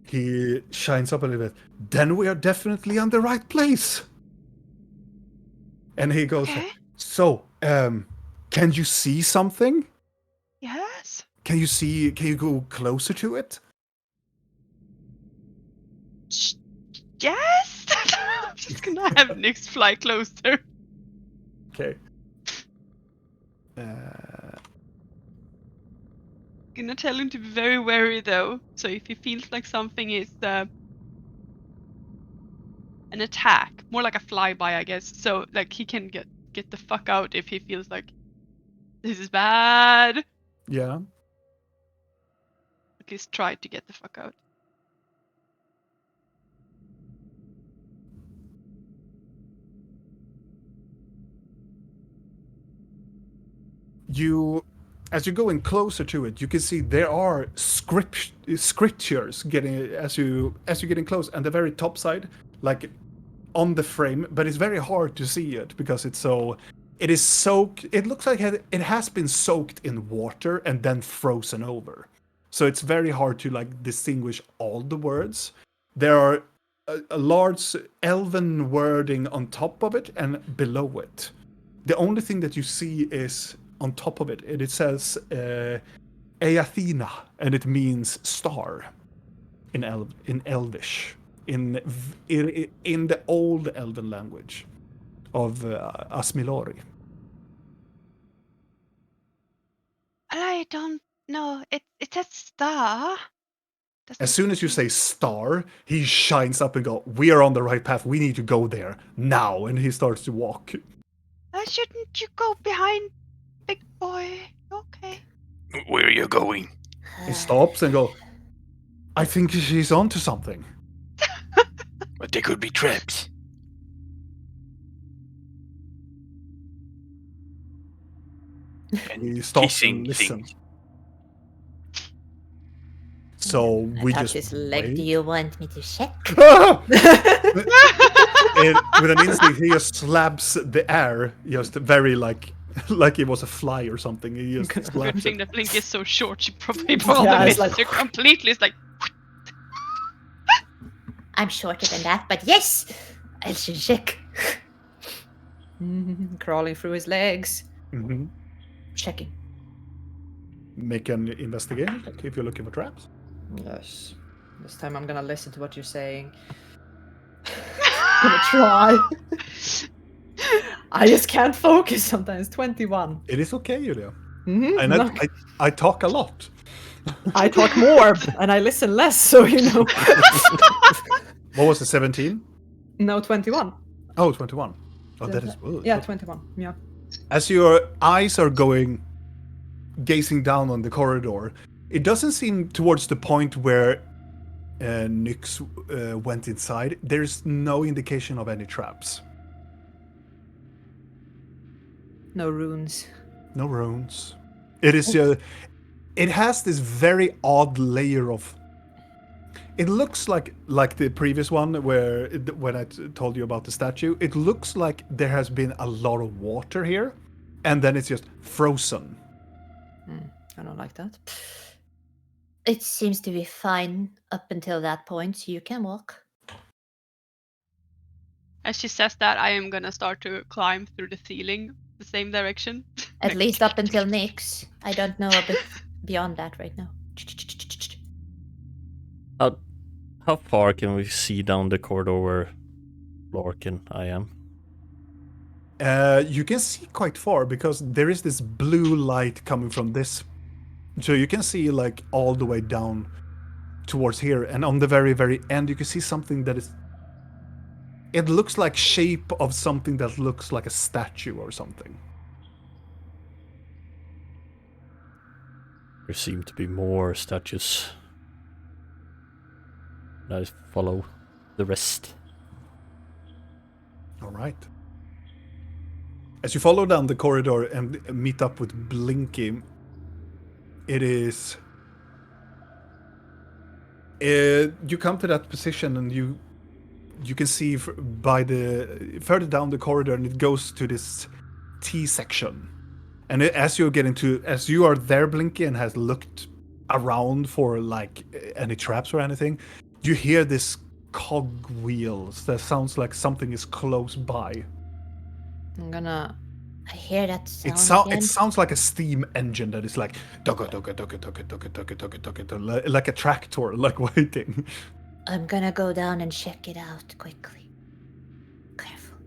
He shines up a little bit. Then we are definitely on the right place. And he goes, Okay. So, can you see something? Yes. Can you go closer to it? Yes. I'm just gonna have Nyx fly closer. Okay. Gonna tell him to be very wary though. So if he feels like something is an attack, more like a flyby, I guess. So like he can get the fuck out if he feels like this is bad. Yeah. At least try to get the fuck out. As you're going closer to it, you can see there are scriptures getting as you're getting close, and the very top side, like on the frame, but it's very hard to see it because it is soaked. It looks like it has been soaked in water and then frozen over, so it's very hard to like distinguish all the words. There are a large elven wording on top of it and below it. The only thing that you see is on top of it, it says Eathena, and it means star in Elvish, in the old Elven language of Asmilori. I don't know. It says star. As soon as you say star, he shines up and go, "We are on the right path. We need to go there now." And he starts to walk. Shouldn't you go behind, big boy? Okay. Where are you going? He stops and go, "I think she's onto something." But they could be traps. He stops Hissing and listens. things. So we Touch just his leg. wait. Do you want me to check? With an instinct, he just slaps the air, just very like it was a fly or something. He just Good slaps thing it. that Blink is so short. She probably Yeah, it's missed like- her completely. It's like I'm shorter than that, but yes, I should check. Crawling through his legs. Mhm. Checking. Make an investigation check if you're looking for traps. Yes. This time I'm gonna listen to what you're saying. Gonna try. I just can't focus sometimes. 21. It is okay, Julia. Mhm, And no. I talk a lot. I talk more and I listen less, so you know. What was it, 17? No, 21. Oh, 21. Oh, that is good. Yeah, 21. Yeah. As your eyes are gazing down on the corridor, it doesn't seem towards the point where Nyx went inside. There's no indication of any traps. No runes. No runes. It is. It has this very odd layer of. It looks like the previous one where when I told you about the statue. It looks like there has been a lot of water here, and then it's just frozen. I don't like that. It seems to be fine up until that point, so you can walk. As she says that, I am gonna start to climb through the ceiling the same direction. At least up until Nyx. I don't know a bit beyond that right now. How far can we see down the corridor where Lork and I am? You can see quite far because there is this blue light coming from this. So you can see like all the way down towards here. And on the very, very end, you can see something that is... It looks like shape of something that looks like a statue or something. There seem to be more statues. I follow the rest. All right. As you follow down the corridor and meet up with Blinky, it is... you come to that position and you can see by the further down the corridor, and it goes to this T section. And as you are there, Blinky, and has looked around for like any traps or anything, you hear this cog wheels. That sounds like something is close by. I'm gonna. I hear that sound again. It sounds like a steam engine that is like like a tractor, like waiting. I'm gonna go down and check it out quickly. Careful.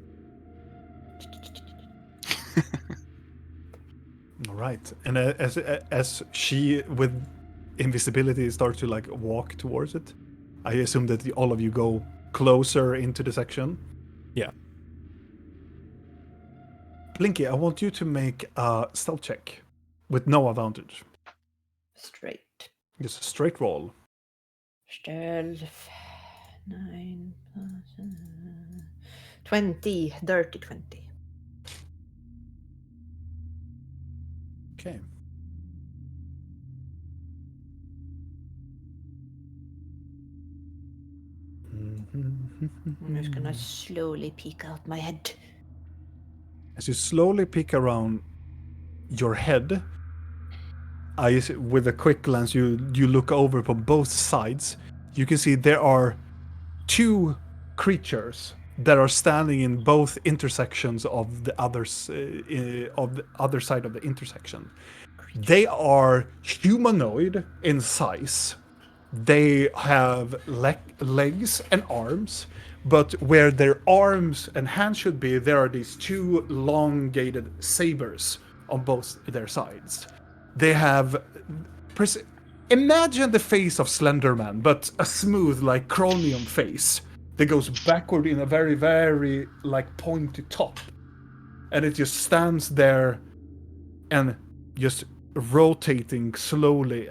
All right, and as she with invisibility starts to like walk towards it, I assume that all of you go closer into the section. Yeah. Blinky, I want you to make a stealth check with no advantage. Straight. Just a straight roll. Stealth. 9 plus 20. Dirty 20. Okay. I'm just gonna Slowly peek out my head. As you slowly peek around your head, with a quick glance, you look over from both sides. You can see there are two creatures that are standing in both intersections of the other side of the intersection. They are humanoid in size. They have legs and arms, but where their arms and hands should be, there are these two elongated sabers on both their sides. They have... Imagine the face of Slenderman, but a smooth, like, chromium face that goes backward in a very, very, like, pointy top. And it just stands there and just rotating slowly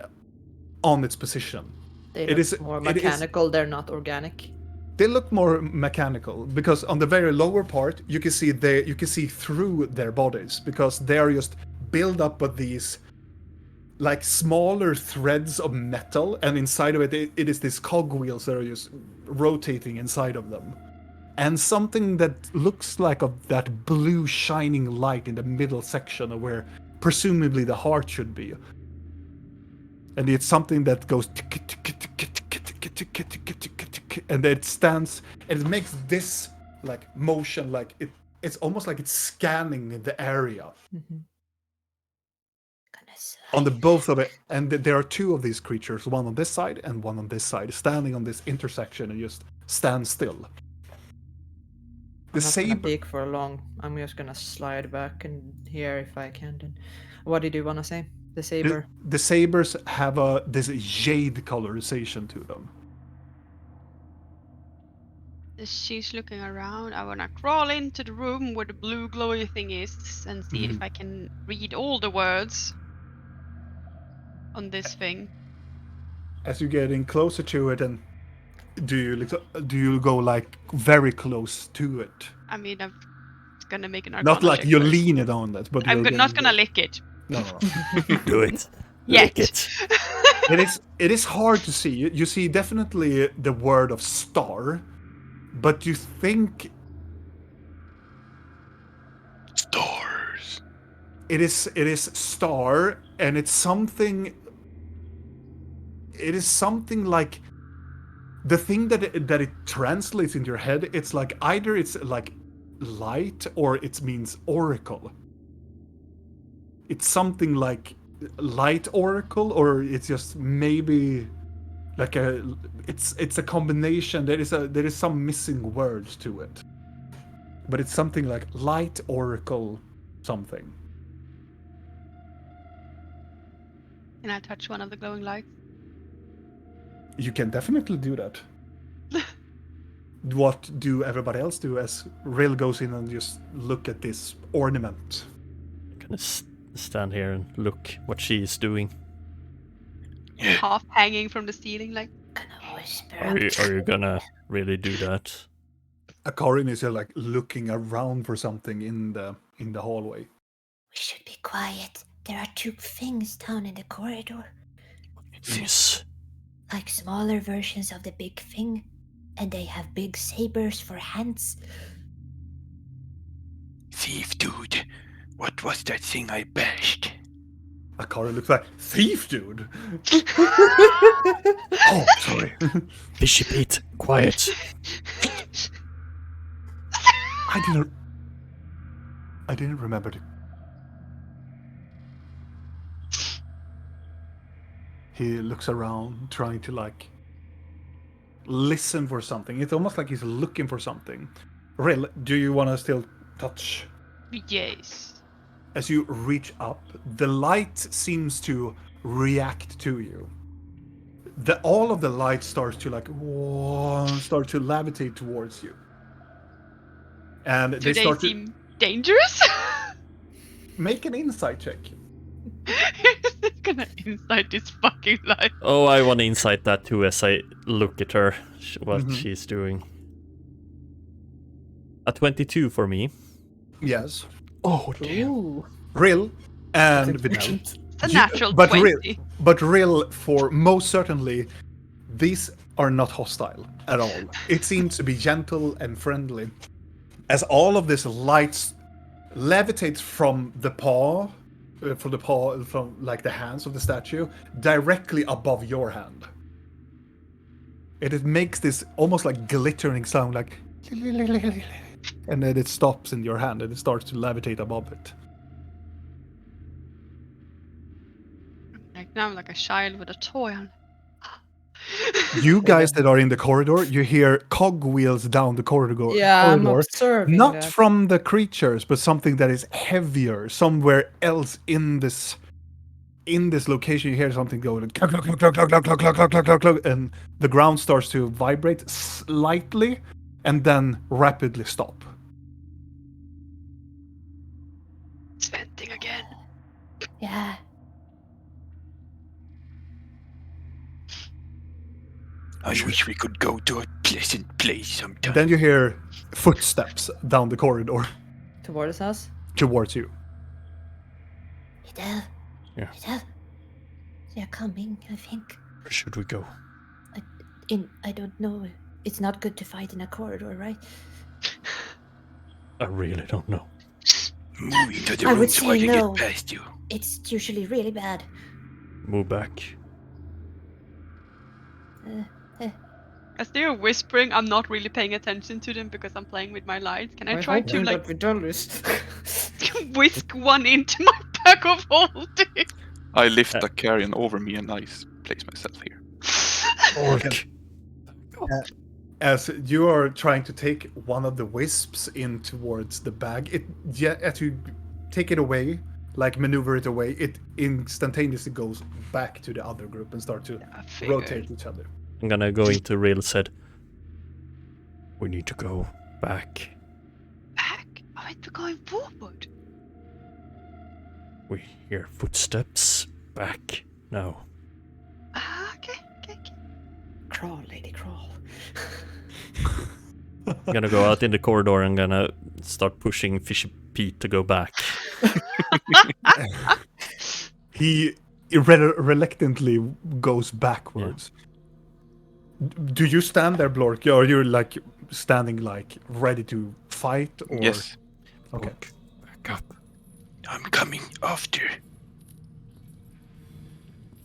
on its position. They look more mechanical, they're not organic. They look more mechanical because on the very lower part you can see through their bodies because they are just built up of these like smaller threads of metal, and inside of it is these cogwheels that are just rotating inside of them. And something that looks like of that blue shining light in the middle section of where presumably the heart should be. And it's something that goes and it stands and it makes this like motion, like it's almost like it's scanning the area. Mm-hmm. On the both of it, and there are two of these creatures, one on this side and one on this side, standing on this intersection and just stand still. I'm not gonna peek for long. I'm just gonna slide back and here if I can. Then What did you want to say? The saber. The sabers have this jade colorization to them. As she's looking around, I wanna crawl into the room where the blue glowy thing is and see if I can read all the words on this thing. As you're getting closer to it, and do you go like very close to it? I mean, I'm gonna make an arcana Not like check you first. lean it on that, but I'm you're not gonna getting- lick it. No. Do it. Yet. Lick it. It is hard to see. You see definitely the word of star, but you think Stars. it is star, and it's something. It is something like the thing that it translates in your head. It's like either it's like light or it means oracle. It's something like light oracle, or it's just maybe like it's a combination. There is some missing words to it, but it's something like light oracle something. Can I touch one of the glowing lights? You can definitely do that. What do everybody else do as Rill goes in and just look at this ornament? I'm gonna stand here and look what she is doing. Half hanging from the ceiling, like. Gonna whisper. Are you gonna really do that? Akarin is like looking around for something in the hallway. We should be quiet. There are 2 things down in the corridor. This. Like smaller versions of the big thing. And they have big sabers for hands. Thief dude. What was that thing I bashed? Akarin looks like, thief, dude! Oh, sorry. Fishy Pete, quiet. I didn't remember to... He looks around, trying to like listen for something. It's almost like he's looking for something. Rill, do you want to still touch? Yes. As you reach up, the light seems to react to you. All of the light starts to like start to levitate towards you, and Do they they start seem dangerous? to make an insight check. Gonna inside this fucking light. Oh, I want to insight that too as I look at her, what Mhm. she's doing. A 22 for me. Yes, Oh, damn. Ooh. Rill and That's Vidal. important. It's a You- natural but 20. But Rill, for most certainly, these are not hostile at all. It seems to be gentle and friendly. As all of this light levitates from the paw, from like the hands of the statue, directly above your hand. It makes this almost like glittering sound, like, and then it stops in your hand and it starts to levitate above it. Like now I'm like a child with a toy on. You guys that are in the corridor, you hear cogwheels down the corridor. Yeah, I'm corridor. observing Not that. from the creatures, but something that is heavier somewhere else in this location. You hear something going, cluck, cluck, cluck, cluck, cluck, cluck, cluck, cluck, cluck, cluck, cluck, and the ground starts to vibrate slightly and then rapidly stop. It's venting again. Yeah. I wish we could go to a pleasant place sometime. Then you hear footsteps down the corridor Towards us? towards you. Vidal. Yeah. Vidal. They're coming, I think. Where should we go? I don't know. It's not good to fight in a corridor, right? I really don't know. Move into the I room would so I say can no. get past you. It's usually really bad. Move back. As they're whispering, I'm not really paying attention to them because I'm playing with my lights. Can I try to hoping like that Vidal is... whisk one into my bag of holding? I lift the carrion over me and I place myself here. Orc. As you are trying to take one of the wisps in towards the bag, as you take it away, like maneuver it away, it instantaneously goes back to the other group and start to I figured. rotate each other. I'm gonna go into Real's head. We need to go back. Back? Aren't we going forward? We hear footsteps. Back. No. Okay. Crawl, lady, crawl. I'm gonna go out in the corridor and gonna start pushing Fishy Pete to go back. He reluctantly goes backwards. Do you stand there, Blork? Or you're like standing like ready to fight? Or... Yes. Okay. Walk back up. I'm coming after.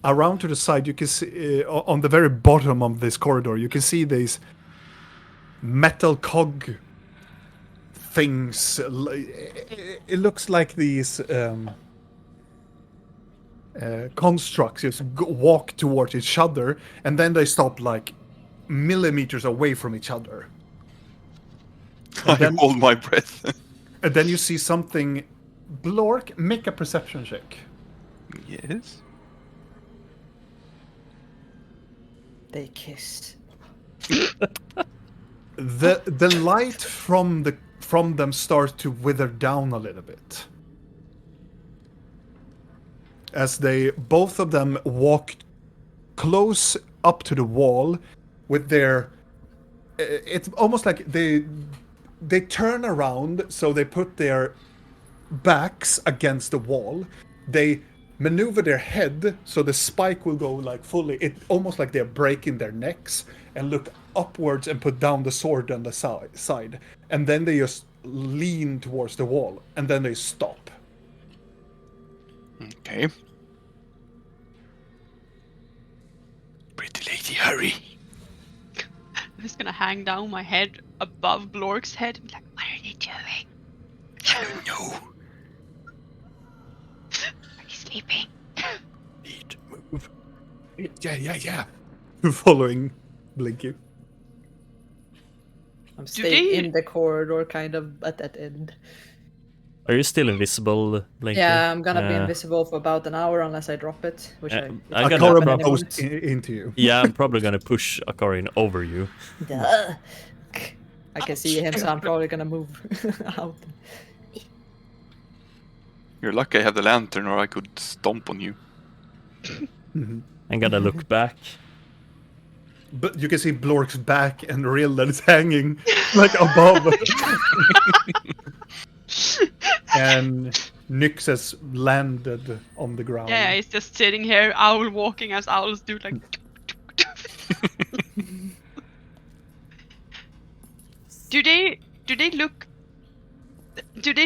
Around to the side, you can see on the very bottom of this corridor, you can see these metal cog things. It looks like these constructs just walk towards each other, and then they stop like millimeters away from each other. I then- hold my breath. And then you see something. Blork, make a perception check. Yes. They kiss. The light from them starts to wither down a little bit as both of them walk close up to the wall with their. It's almost like they turn around, so they put their backs against the wall. They maneuver their head so the spike will go like fully. It almost like they're breaking their necks and look upwards and put down the sword on the side. And then they just lean towards the wall and then they stop. Okay. Pretty lady, hurry. I'm just gonna hang down my head above Blork's head and be like, what are they doing? No. Are you sleeping? Need to move. Yeah. Following Blinky. I'm Do staying they- in the corridor, kind of at that end. Are you still invisible, Blinky? Yeah, I'm gonna be invisible for about an hour unless I drop it, which I'm I gonna Akara prob- goes into you. Yeah, I'm probably gonna push Akarin over you. Duh. I can see him, so I'm probably gonna move out. You're lucky I have the lantern, or I could stomp on you. I'm gonna look back. But you can see Blork's back and Rill that is hanging like above. And Nyx has landed on the ground. Yeah, he's just sitting here, owl walking as owls do, like. Do they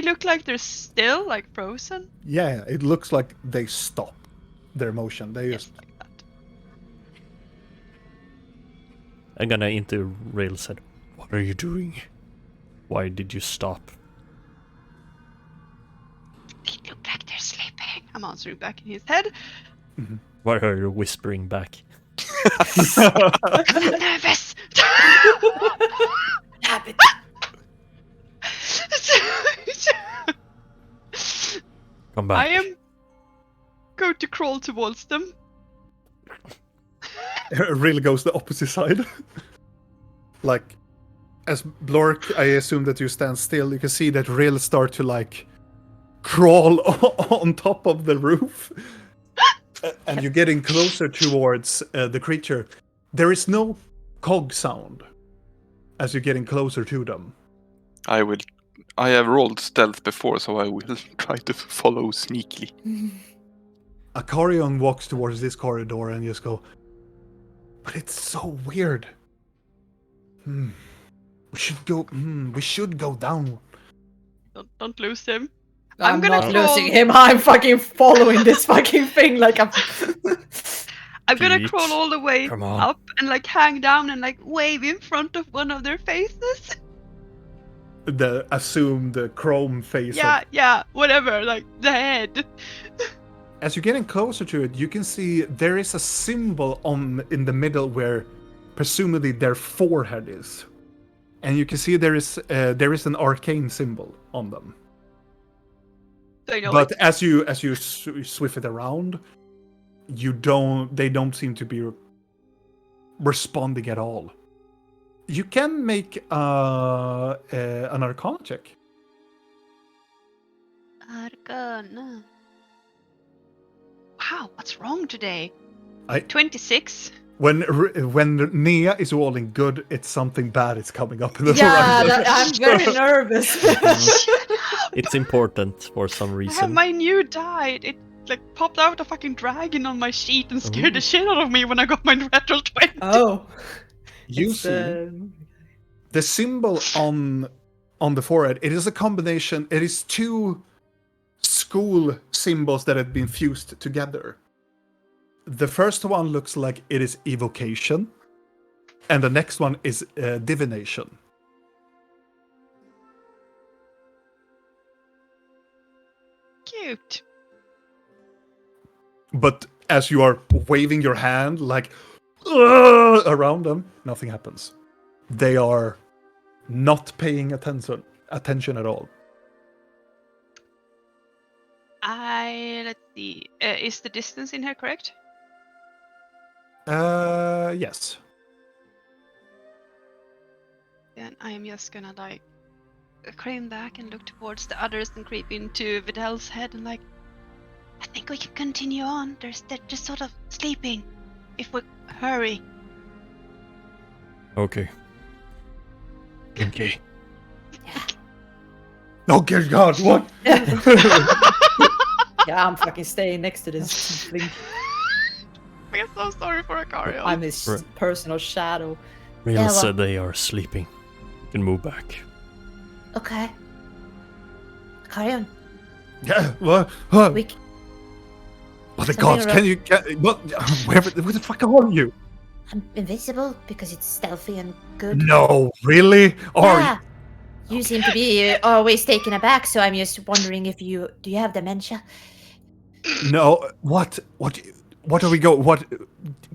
look like they're still like frozen? Yeah, it looks like they stop their motion. They Yes, just like that. I'm gonna into Rail's head. What are you doing? Why did you stop? They look like they're sleeping. I'm answering back in his head. Why are you whispering back? I'm nervous. Habit. Come back. I am going to crawl towards them. Rill goes the opposite side. Like, as Blork, I assume that you stand still. You can see that Rill start to like crawl on top of the roof. And you're getting closer towards the creature. There is no cog sound as you're getting closer to them. I have rolled stealth before, so I will try to follow sneakily. Akarion walks towards this corridor and just go, but it's so weird. We should go. We should go down. Don't lose him. I'm gonna not crawl- losing him. I'm fucking following this fucking thing like I'm. I'm gonna Peach, crawl all the way come on. up and like hang down and like wave in front of one of their faces. The assumed chrome face. Yeah, whatever, like the head. As you're getting closer to it, you can see there is a symbol in the middle where presumably their forehead is, and you can see there is an arcane symbol on them. So I know, But as you swift it around, they don't seem to be responding at all. You can make an Arcana check. Arcana. Wow, what's wrong today? I- 26. When Nia is rolling good, it's something bad is coming up in the Yeah, horizon. I'm very nervous. It's important for some I have reason. my new die. It like popped out a fucking dragon on my sheet and scared the shit out of me when I got my natural 20. Oh. You It's, see the symbol on the forehead. It is a combination. It is two school symbols that have been fused together. The first one looks like it is evocation, and the next one is divination. Cute. But as you are waving your hand like around them, nothing happens. They are not paying attention at all. Let's see. Is the distance in here correct? Yes. Then I'm just gonna like crane back and look towards the others and creep into Vidal's head and like, I think we can continue on. They're just sort of sleeping. If we hurry. Okay. Okay. Oh, good God, what? Yeah, I'm fucking staying next to this thing. I'm so sorry for Akario. I'm his Right. personal shadow. Real Yeah, well- said they are sleeping. You can move back. Okay. Carry on. Yeah, We what the Something gods? wrong. What? Where the fuck are you? I'm invisible because it's stealthy and good. No, really? Or Yeah. You seem to be always taken aback, so I'm just wondering if do you have dementia? no? What are we go? What?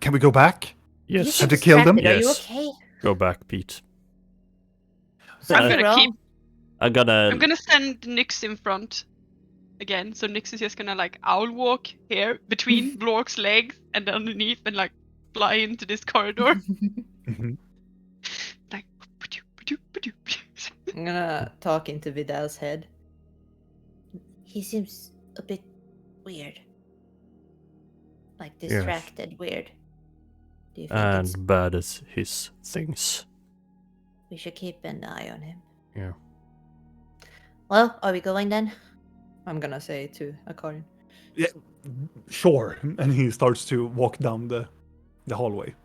Can we go back? You Yes. seem Have to kill them? distracted. Are you Yes. okay? Go back, Pete. I'm Something gonna wrong? keep. I'm gonna. I'm gonna send Nyx in front again. So Nyx is just gonna like owl walk here between Blork's legs and underneath and like fly into this corridor. Mhm. Like. I'm gonna talk into Vidal's head. He seems a bit weird. Like distracted, weird. Do you think it's, And bad as his things. we should keep an eye on him? Yeah. Well, are we going then? I'm gonna say to Akarian. Sure. And he starts to walk down the hallway.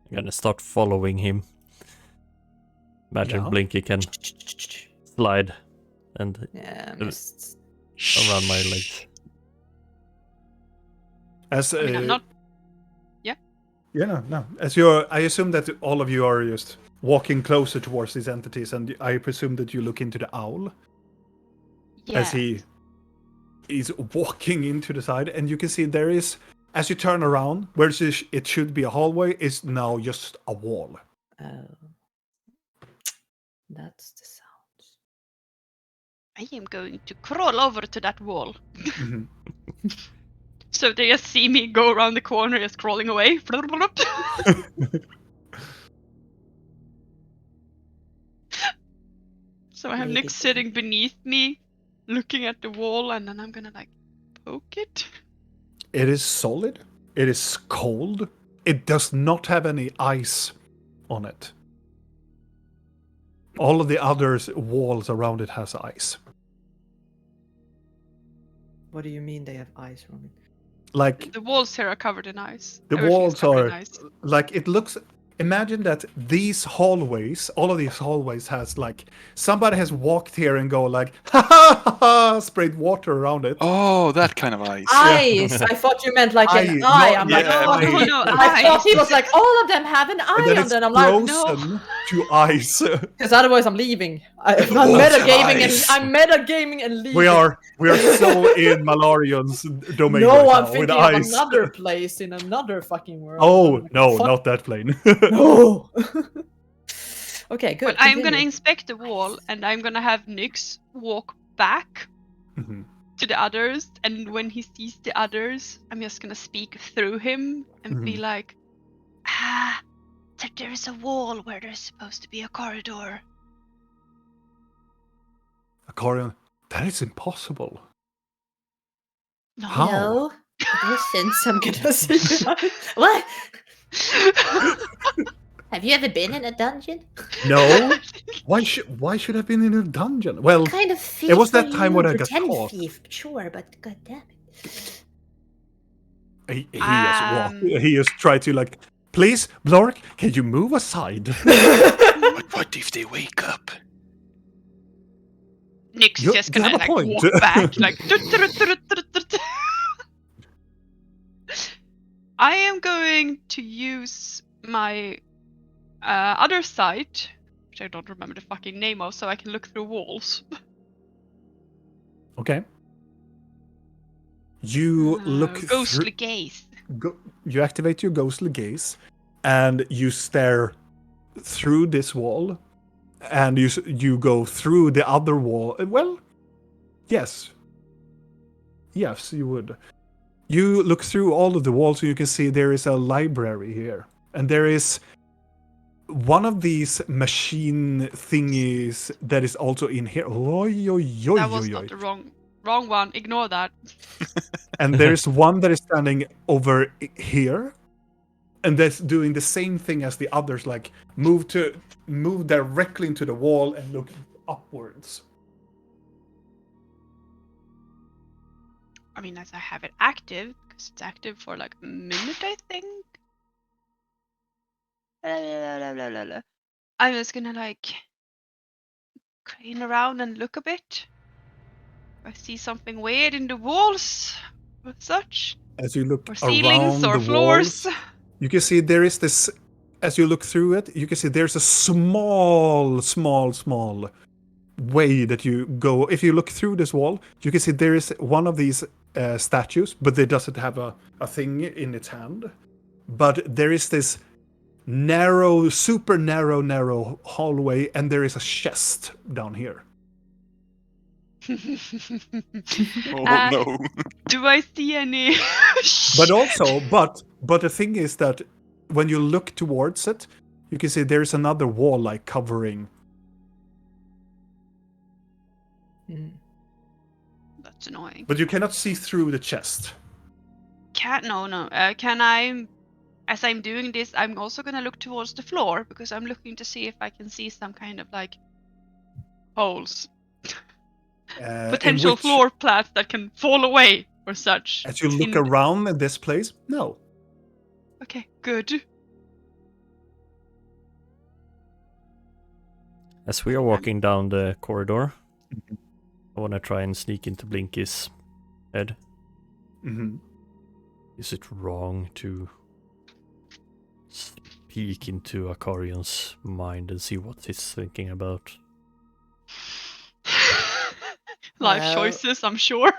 I'm gonna start following him. Imagine Yeah. Blinky can slide and Yeah, Uh, just around my legs. As I mean, I'm not. Yeah, no. I assume that all of you are just walking closer towards these entities, and I presume that you look into the owl Yeah. as he's walking into the side, and you can see there is, as you turn around, where it should be a hallway, is now just a wall. oh, that's the sound. I am going to crawl over to that wall. Mhm. So they just see me go around the corner, just crawling away. So I have Maybe Nyx sitting beneath me, looking at the wall, and then I'm gonna like poke it. It is solid. It is cold. It does not have any ice on it. All of the other walls around it has ice. What do you mean they have eyes from it? Like The walls here are covered in ice. the Everything is walls covered are in ice. like, it looks, imagine that these hallways, all of these hallways has like, somebody has walked here and go like, ha ha ha ha, sprayed water around it. Oh, that kind of ice. Eyes! I thought you meant like an Eye, eye. not- I'm like, yeah, oh, eye. no, I thought ice. he was like, all of them have an And eye then on it's them. I'm like, frozen no. to ice. Because otherwise I'm leaving. I'm Oh, metagaming and ice. I'm metagaming and leaving. we are so in Malarian's domain No, right I'm now with thinking of ice. another place in another fucking world. Oh I'm like, no, fuck not that plane. no. Okay, good. But I'm gonna continue. inspect the wall, and I'm gonna have Nyx walk back Mhm. to the others, and when he sees the others, I'm just gonna speak through him and be like, there is a wall where there's supposed to be a corridor. Akarian, that is impossible. No. How? No, it isn't. I'm gonna say behind. What? Have you ever been in a dungeon? No. Why should I have been in a dungeon? Well, Kind of feel it was for that time you, when I got pretend caught. thief, sure, but god damn it. He just tried to like, please, Blork, can you move aside? But what if they wake up? Nyx You- just you gonna have a like point. walk back, like. I am going to use my other sight, which I don't remember the fucking name of, so I can look through walls. Okay. You look Ghostly through. gaze. You activate your ghostly gaze, and you stare through this wall, and you go through the other wall. Well, yes, you would. You look through all of the walls, so you can see there is a library here, and there is one of these machine thingies that is also in here. That was not the wrong one. Ignore that. And there's one that is standing over here, and that's doing the same thing as the others, like move directly into the wall and look upwards. I mean, as I have it active, because it's active for like a minute, I think. I'm just gonna like crane around and look a bit. I see something weird in the walls or such, As you look or ceilings, around or the floors. walls, you can see there is this. As you look through it, you can see there's a small way that you go. If you look through this wall, you can see there is one of these statues, but it doesn't have a thing in its hand. But there is this super narrow hallway, and there is a chest down here. Oh no. Do I see any? But also, but the thing is that when you look towards it, you can see there's another wall like covering. That's annoying. But you cannot see through the chest. No. Can I? As I'm doing this, I'm also gonna look towards the floor because I'm looking to see if I can see some kind of like holes, potential floor plats that can fall away or such. As you look around in this place, no. Okay, good. As we are walking down the corridor, I want to try and sneak into Blinky's head. Mm-hmm. Is it wrong to peek into Akarian's mind and see what he's thinking about? Life Well- choices, I'm sure.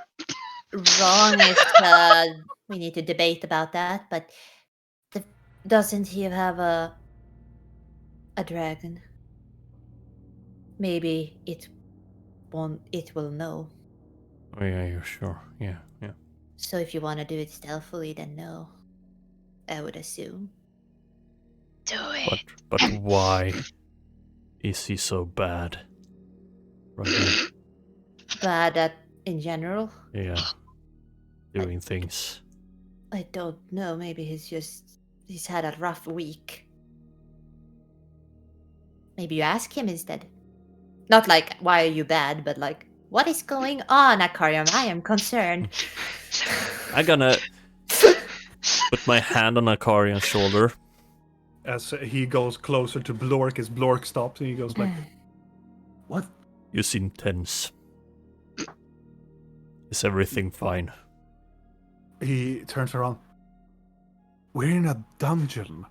Wrong if we need to debate about that, but doesn't he have a dragon? Maybe it will know. Oh yeah, you're sure. Yeah. So if you want to do it stealthily, then no. I would assume. Do it. But why is he so bad? Right now? Bad at in general? Yeah. Doing things. I don't know. Maybe he's had a rough week. Maybe you ask him instead. Not like, why are you bad, but like, what is going on, Akarian? I am concerned. I'm gonna put my hand on Akarian's shoulder. As he goes closer to Blork, as Blork stops, and he goes like, "What?" You seem tense. Is everything fine? He turns around. We're in a dungeon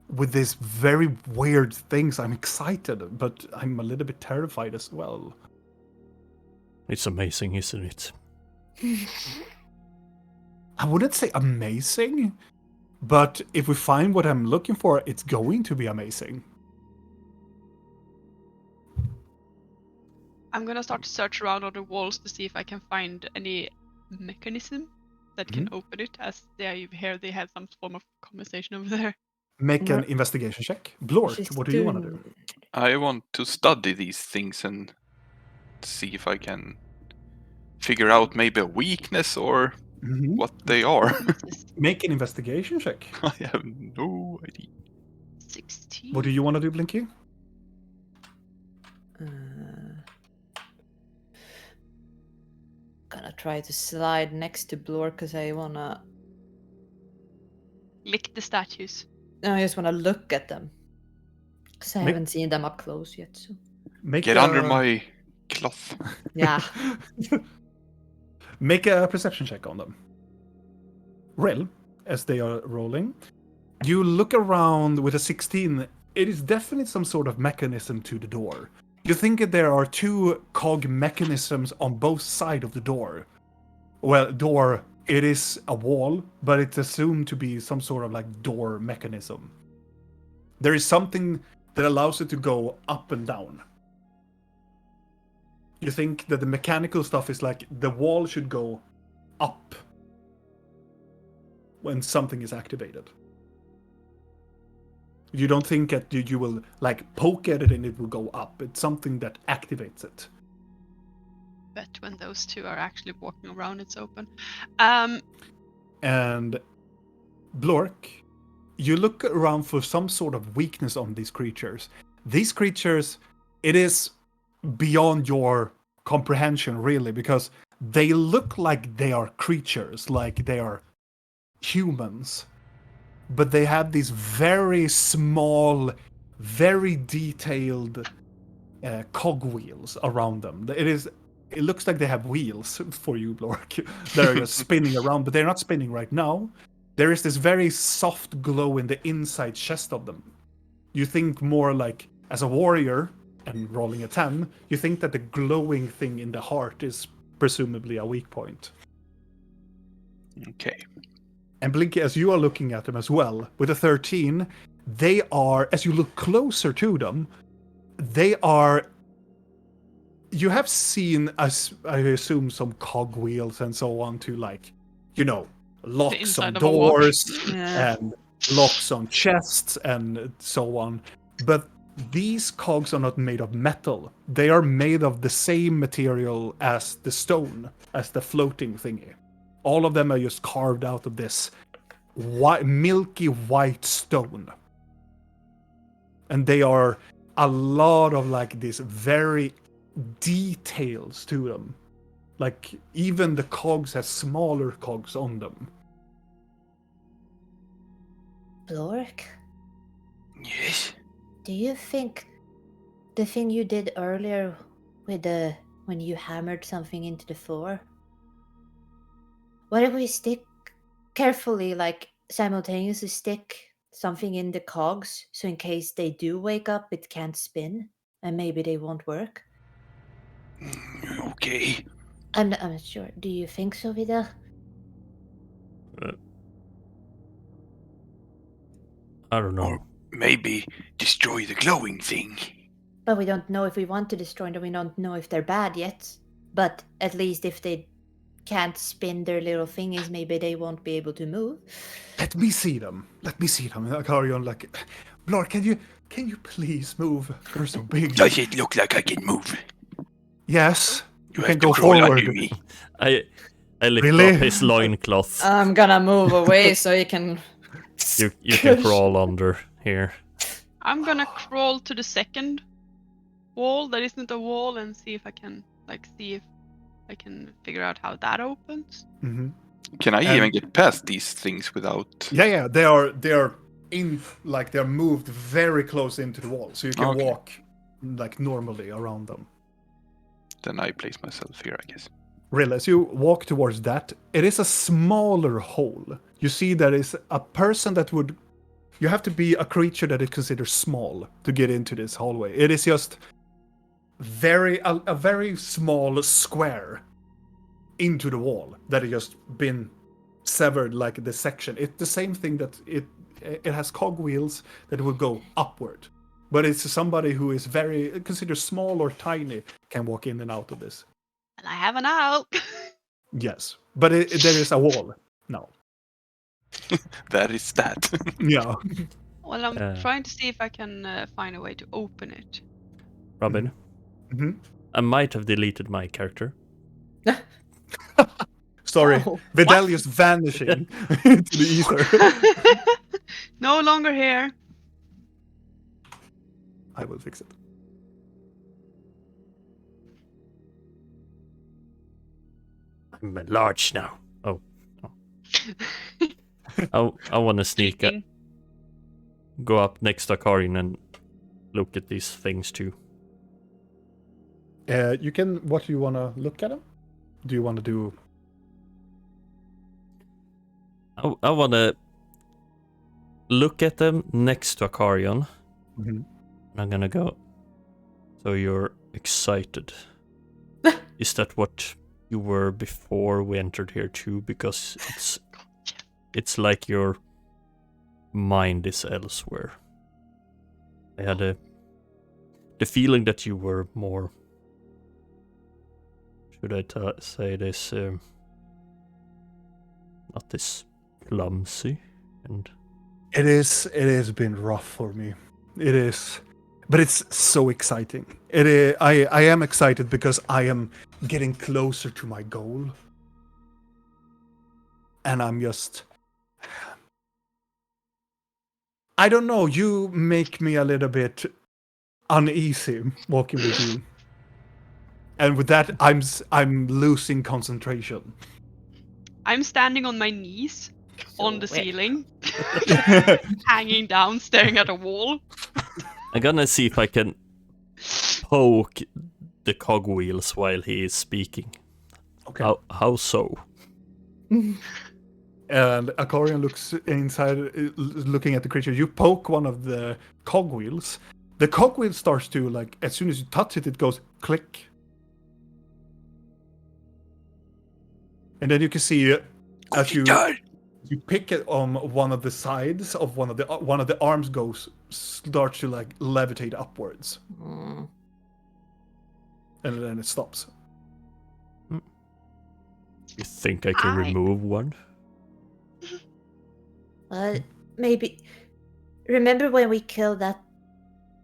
with these very weird things. I'm excited, but I'm a little bit terrified as well. It's amazing, isn't it? I wouldn't say amazing, but if we find what I'm looking for, it's going to be amazing. I'm gonna start to search around on the walls to see if I can find any mechanism that can open it, as they have some form of conversation over there. Make an Mer- investigation check. Blort, She's what do you want to do? I want to study these things and see if I can figure out maybe a weakness or Mhm. what they are. This is Make an investigation check. I have no idea. 16. What do you want to do, Blinky? Gonna try to slide next to Blor because I wanna. Lick the statues. I just wanna look at them. Because I Make- haven't seen them up close yet. So Make Get a, under my cloth. yeah. Make a perception check on them. Rel, as they are rolling, you look around with a 16. It is definitely some sort of mechanism to the door. You think that there are 2 cog mechanisms on both sides of the door. Well, door, it is a wall, but it's assumed to be some sort of like door mechanism. There is something that allows it to go up and down. You think that the mechanical stuff is like the wall should go up when something is activated. You don't think that you will like poke at it and it will go up. It's something that activates it. Bet when those 2 are actually walking around, it's open. And Blork, you look around for some sort of weakness on these creatures. These creatures, it is beyond your comprehension, really, because they look like they are creatures, like they are humans. But they have these very small, very detailed cogwheels around them. It looks like they have wheels for you, Blork. They're just spinning around, but they're not spinning right now. There is this very soft glow in the inside chest of them. You think more like, as a warrior, and rolling a 10, you think that the glowing thing in the heart is presumably a weak point. Okay. And Blinky, as you are looking at them as well, with a 13, they are, as you look closer to them, they are... You have seen, as I assume, some cogwheels and so on to, like, you know, locks on inside of a watch. doors Yeah. and locks on chests and so on. But these cogs are not made of metal. They are made of the same material as the stone, as the floating thingy. All of them are just carved out of this milky white stone. And they are a lot of like these very details to them. Like even the cogs have smaller cogs on them. Blork, Yes. do you think the thing you did earlier with when you hammered something into the floor? What if we stick carefully, like simultaneously stick something in the cogs, so in case they do wake up, it can't spin, and maybe they won't work? Okay. I'm not sure. Do you think so, Vidal? I don't know. Or maybe destroy the glowing thing. But we don't know if we want to destroy them. We don't know if they're bad yet. But at least if they can't spin their little thingies, maybe they won't be able to move. Let me see them. Akarion, like, Blor, can you please move? You're so big. Does it look like I can move? Yes, You you have can to go crawl forward. under me. I lift Really? up his loincloth. I'm gonna move away so you can. You can crawl under here. I'm gonna crawl to the second wall that isn't a wall and see if I can figure out how that opens. Mm-hmm. Can I even get past these things without? Yeah, they are in, like, they're moved very close into the wall, so you can Okay. walk like normally around them. Then I place myself here, I guess. Really, as you walk towards that, it is a smaller hole. You see that is a person that would... You have to be a creature that is considered small to get into this hallway. It is just a very small square into the wall that has just been severed, like the section. It's the same thing that it has cogwheels that will go upward. but it's somebody who is very considered small or tiny can walk in and out of this. And I have an owl. Yes, but there is a wall now. That is that. Yeah. Well, I'm trying to see if I can find a way to open it. Robin, Mhm. I might have deleted my character. Sorry, Oh, Vidal is vanishing into the ether. No longer here. I will fix it. I'm large now. Oh. I want to sneak Sleeping. go up next to Karin and look at these things too. You can. What do you want to look at them? Do you want to do? I want to look at them next to Akarion. Mhm. And I'm gonna go. So you're excited. Is that what you were before we entered here too? Because it's like your mind is elsewhere. I had the feeling that you were more. Should I say this? Not this clumsy and. It is. It has been rough for me. It is, but it's so exciting. It is. I am excited because I am getting closer to my goal, and I'm just. I don't know. You make me a little bit uneasy walking with you, and with that, I'm losing concentration. I'm standing on my knees on the weird. ceiling, hanging down, staring at a wall. I'm gonna see if I can poke the cogwheels while he is speaking. Okay. How so? And Akarion looks inside, looking at the creature. You poke one of the cogwheels. The cogwheel starts to, like, as soon as you touch it, it goes click. And then you can see as you pick it on one of the sides of one of the arms starts to like levitate upwards, Mm. and then it stops. You think I can remove one? Well, maybe. Remember when we killed that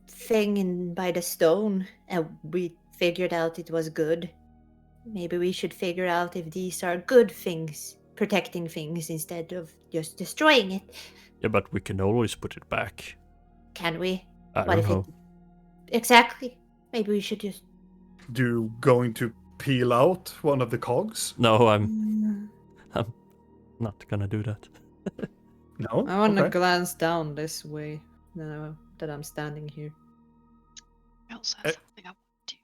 thing by the stone and we figured out it was good? Maybe we should figure out if these are good things, protecting things instead of just destroying it. Yeah, but we can always put it back. Can we? I What don't if know. Exactly. Maybe we should just. You going to peel out one of the cogs? No, I'm Mm. not gonna do that. No. I want to Okay. glance down this way now that I'm standing here. I also have something I want to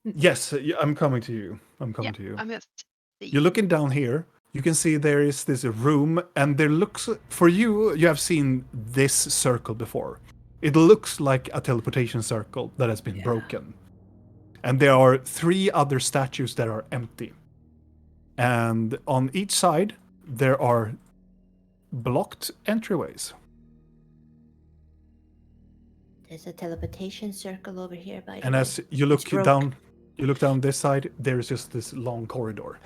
do. Yes, I'm coming to you. I'm coming to you. I'm just. You're looking down here. You can see there is this room, and there looks for you. You have seen this circle before. It looks like a teleportation circle that has been broken, and there are 3 other statues that are empty. And on each side there are blocked entryways. There's a teleportation circle over here, by the And way. as you look broke. down, this side. There is just this long corridor.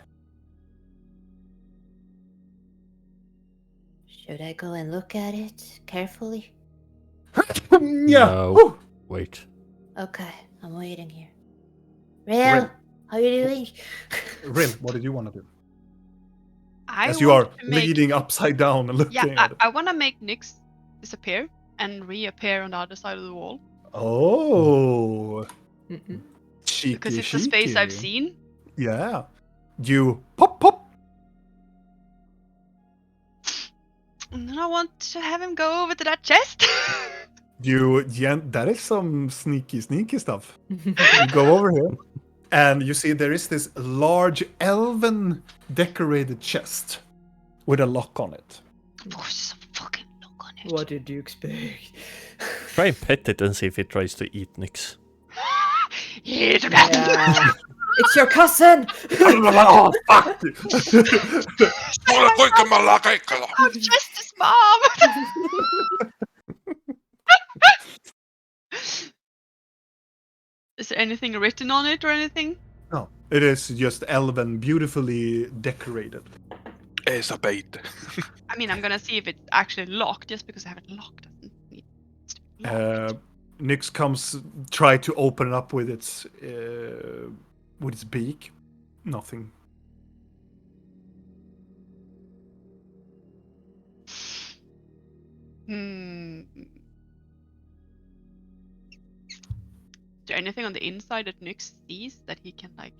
Should I go and look at it carefully? Yeah. No. Whew. Wait. Okay, I'm waiting here. Real, how you doing? Rin, what did you want to do? I As you are want to make, leaning upside down and looking yeah, at it. I want to make Nyx disappear and reappear on the other side of the wall Oh, Mm-mm. cheeky, because it's the space I've seen. Yeah. You pop. And then I want to have him go over to that chest. That is some sneaky stuff. You go over here, and you see there is this large elven decorated chest with a lock on it. Oh, there's a fucking look on it. What did you expect? Try and pet it and see if it tries to eat Nyx. Eat it. Yeah. It's your cousin! Oh, fuck! Oh, Chester's mom. Is there anything written on it or anything? No, it is just elven, beautifully decorated. It's a bait. I mean, I'm gonna see if it's actually locked. Just because I have it locked doesn't mean it's to be locked. Nyx comes, try to open it up with its beak. Nothing. Is there anything on the inside that Nyx sees that he can like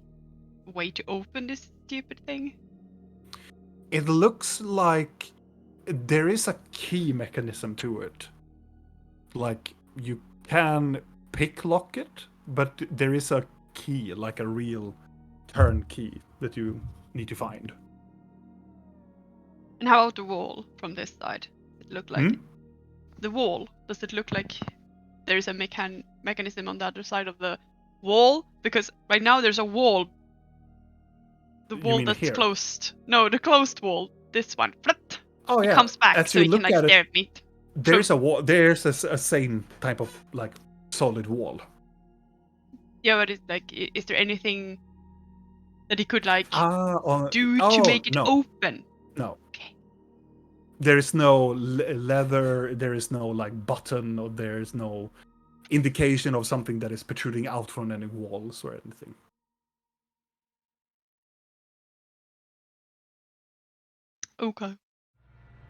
way to open this stupid thing? It looks like there is a key mechanism to it. Like you can pick lock it, but there is a key, like a real turn key that you need to find. And how about the wall from this side? Does it look like the wall? Does it look like there is a mechanism on the other side of the wall? Because right now there's a wall. The You wall mean that's here? closed. No, the closed wall. This one. Flip. Oh It yeah. comes back As so you he can look like at it, stare at me. there's a wall. There's a same type of like solid wall. Yeah, but it's like, is there anything that he could like do to oh, make it no. open? No. Okay. There is no leather. There is no like button, or there is no indication of something that is protruding out from any walls or anything. Okay.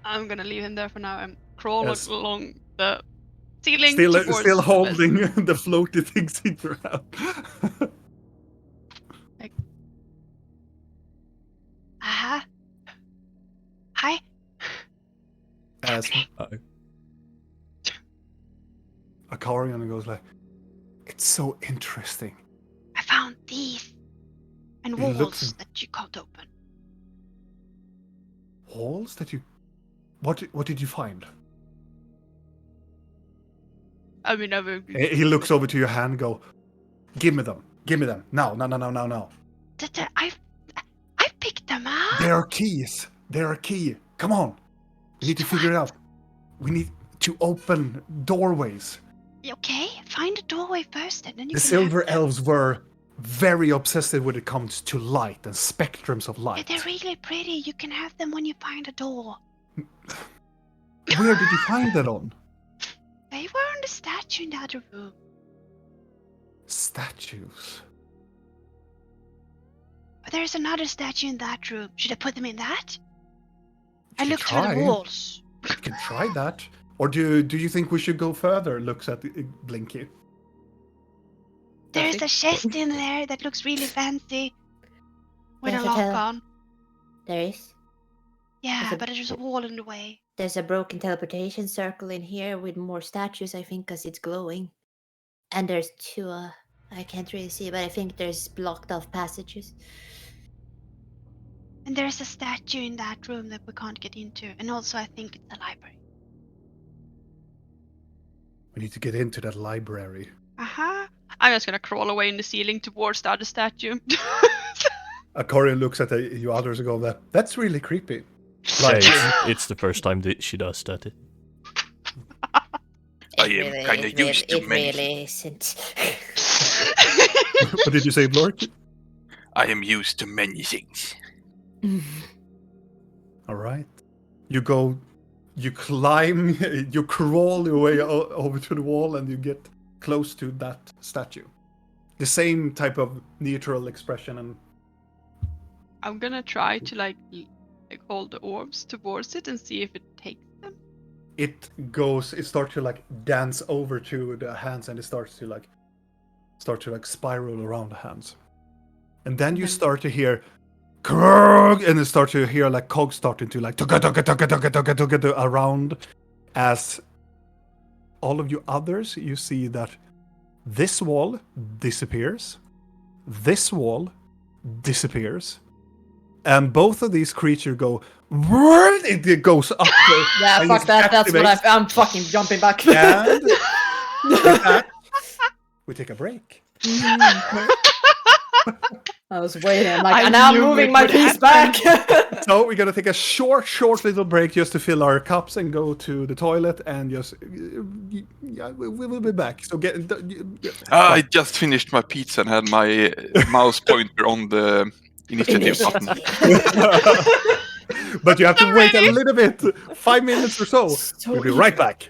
I'm gonna leave him there for now and crawl Yes. along the ceiling Still towards the holding the floaty things in your hand. Aha. Hi. As Uh-oh. Akarian goes like, "It's so interesting." I found these. And It walls looks- that you can't open. Walls that you. What did you find? I mean, I will... He looks over to your hand. And go, give me them. Give me them now. No. I picked them up. There are keys. There are key. Come on. We need to figure it out. We need to open doorways. Okay, find a doorway first, and then you The can silver have them. elves were very obsessive when it comes to light and spectrums of Yeah, light. they're really pretty. You can have them when you find a door. Where did you find that on? They were on the statue in the other room. Statues. But there's another statue in that room. Should I put them in that? I You looked can through the try. walls. You can try that. Or do you think we should go further? Looks at Blinky. There's a chest in there that looks really fancy. With Yes, a I lock tell. on. There is. Yeah, There's a- but there's a wall in the way. There's a broken teleportation circle in here with more statues, I think, because it's glowing. And there's two, I can't really see, but I think there's blocked off passages. And there's a statue in that room that we can't get into. And also, I think it's a library. We need to get into that library. Uh-huh. I'm just gonna crawl away in the ceiling towards the other statue. Akarian looks at you others and go, that's really creepy. Yeah, Like, it's the first time that she does that. I am kinda used to it many really isn't. what did you say, Blork? I am used to many things. All right. You go, you climb, you crawl your way over to the wall, and you get close to that statue. The same type of neutral expression, and I'm gonna try to like hold the orbs towards it and see if it takes them. it starts to like dance over to the hands, and it starts to like spiral around the hands. And then you start to hear Krog, and you start to hear like cogs starting to like tugga around, as all of you others, you see that this wall disappears, this wall disappears, and both of these creatures go, it goes up. Yeah, and fuck it that. That's what activates. I'm fucking jumping back. And with that, we take a break. I was waiting. I'm like, I and now I'm knew moving it my would piece happen. back. So we're gonna take a short little break just to fill our cups and go to the toilet and just Yeah, we will be back. So I just finished my pizza and had my mouse pointer on the initiative button. But you have to Not wait a ready. little bit, 5 minutes or so. So We'll be right eager. back.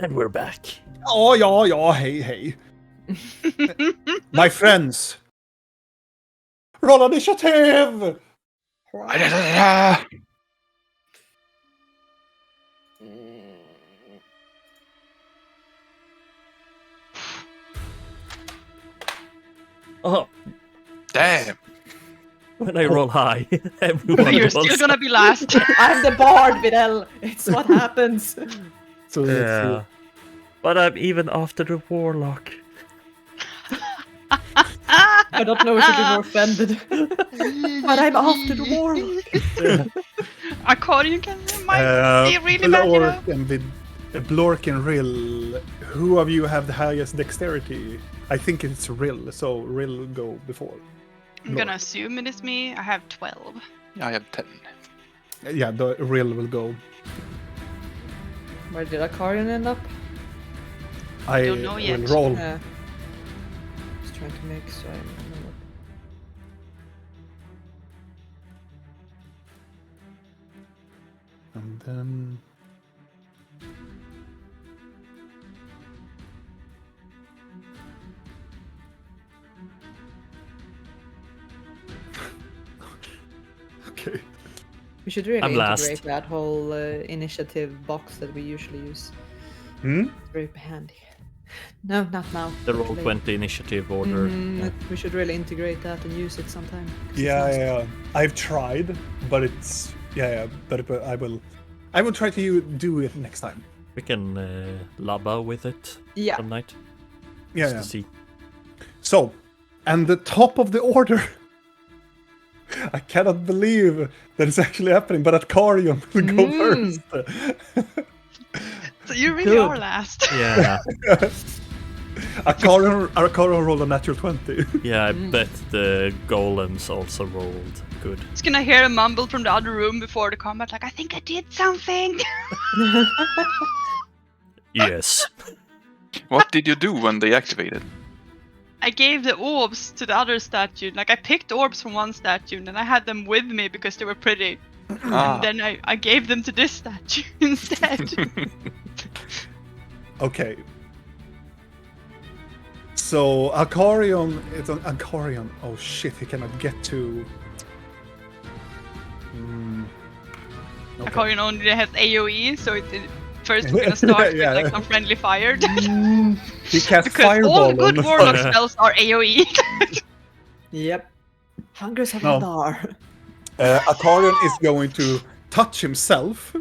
And we're back. Oh, ja, hey. My friends. Roll initiative! Oh, Damn. when I roll high, everyone You're rolls still gonna be last. I'm the bard, Videl. It's what happens. So let's Yeah. But I'm even after the warlock. I don't know if you're more offended. But I'm after the warlock. Accordion might be really bad, you know. Blork and Rill. Who of you have the highest dexterity? I think it's Rill, so Rill will go before. I'm gonna assume it is me. I have 12. I have 10. Yeah, the Rill will go. Where did Acarian end up? I don't know yet. will roll. Yeah. Just trying to make so I remember. And then... Okay. We should really I'm integrate last. that whole initiative box that we usually use. Hmm? It's very handy. No, not now. The roll actually. 20 initiative order. We should really integrate that and use it sometime. 'cause it's Yeah, nice. yeah. I've tried, but it's but I will try to do it next time. We can labba with it Yeah. some night. Yeah, Just yeah. to see. So, and the top of the order. I cannot believe that it's actually happening, but Acarion will go first. So you really Good. are last. Yeah, Acarion rolled a natural 20. yeah. I bet the golems also rolled good. Just gonna hear a mumble from the other room before the combat, like, I think I did something. Yes. What did you do when they activated? I gave the orbs to the other statue. Like, I picked orbs from one statue and then I had them with me because they were pretty. Ah. And then I gave them to this statue instead. Okay. So Acarion, it's an Acarion. Oh shit, he cannot get to. Okay. Accordion only has AoE, so first we're gonna start Yeah. with like some friendly fire. He cast Because fireball all on good the warlock fire. spells are AoE. Yep. Hunger's have No. a bar. Acarion is going to touch himself,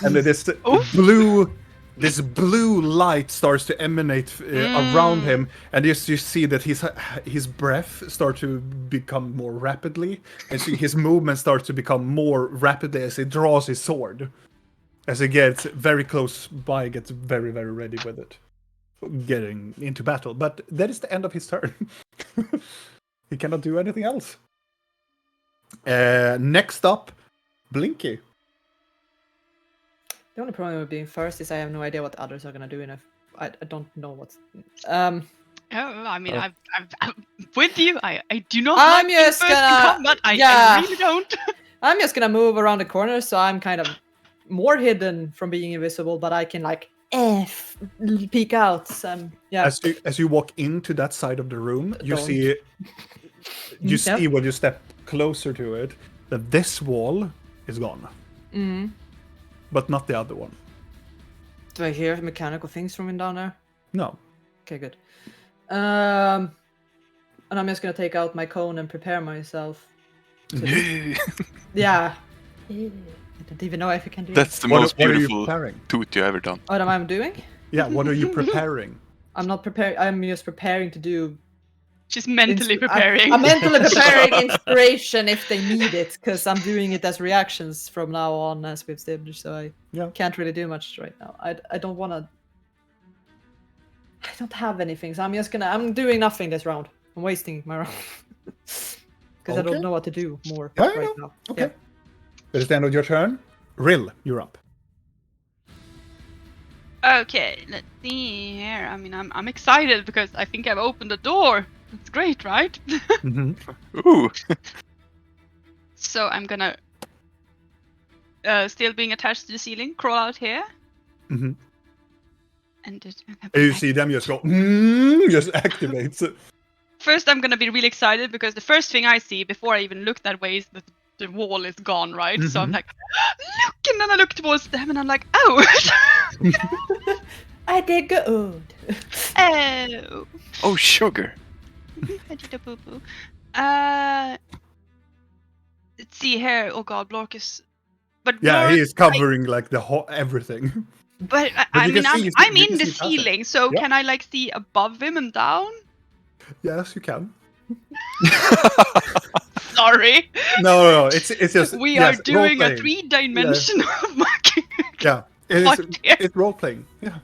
and this Oof. blue light starts to emanate around him, and you see that his breath starts to become more rapidly, and so his movement starts to become more rapidly as he draws his sword. As he gets very close by, gets very, very ready with it, getting into battle. But that is the end of his turn. He cannot do anything else. Next up, Blinky. The only problem with being first is I have no idea what the others are gonna do, and I don't know what's. Oh, I mean, I'm with you. I do not I'm like being just first in gonna- combat. I yeah. really don't. I'm just gonna move around the corner, so I'm kind of more hidden from being invisible, but I can like peek out. So, yeah. As you walk into that side of the room, you Don't. see Yep. when you step closer to it that this wall is gone, but not the other one. Do I hear mechanical things from down there? No. Okay, good. And I'm just gonna take out my cone and prepare myself. Yeah. I don't even know if I can do That's the What most are you beautiful preparing? toot you ever done. What am I doing? Yeah, what are you preparing? I'm not preparing. I'm just preparing to do. She's mentally preparing. I'm mentally preparing inspiration if they need it, because I'm doing it as reactions from now on, as we've established. So I can't really do much right now. I don't want to. I don't have anything, so I'm doing nothing this round. I'm wasting my round because I Okay. don't know what to do more Yeah, right yeah. now. Okay. Yeah. That is the end of your turn. Rill, you're up. Okay, let's see here. I mean, I'm excited because I think I've opened the door. It's great, right? Mm-hmm. Ooh. So I'm gonna, still being attached to the ceiling, crawl out here. Mm-hmm. And And you see them just go, just activates it. First, I'm gonna be really excited because the first thing I see before I even look that way is that the wall is gone, right? So I'm like, look, and then I look towards them, and I'm like, oh, I did good. oh, Oh, sugar. I did a boo boo. Let's see here. Oh God, Blork is. But Yeah, Blork, he is covering like the whole everything. But But I you mean, can see I'm you in can the see past it. ceiling, so Yeah. can I like see above him and down? Yes, you can. Sorry. No, it's just We yes, are doing a role-playing. 3-dimensional marking. Yeah, What, dear? it's role playing. Yeah,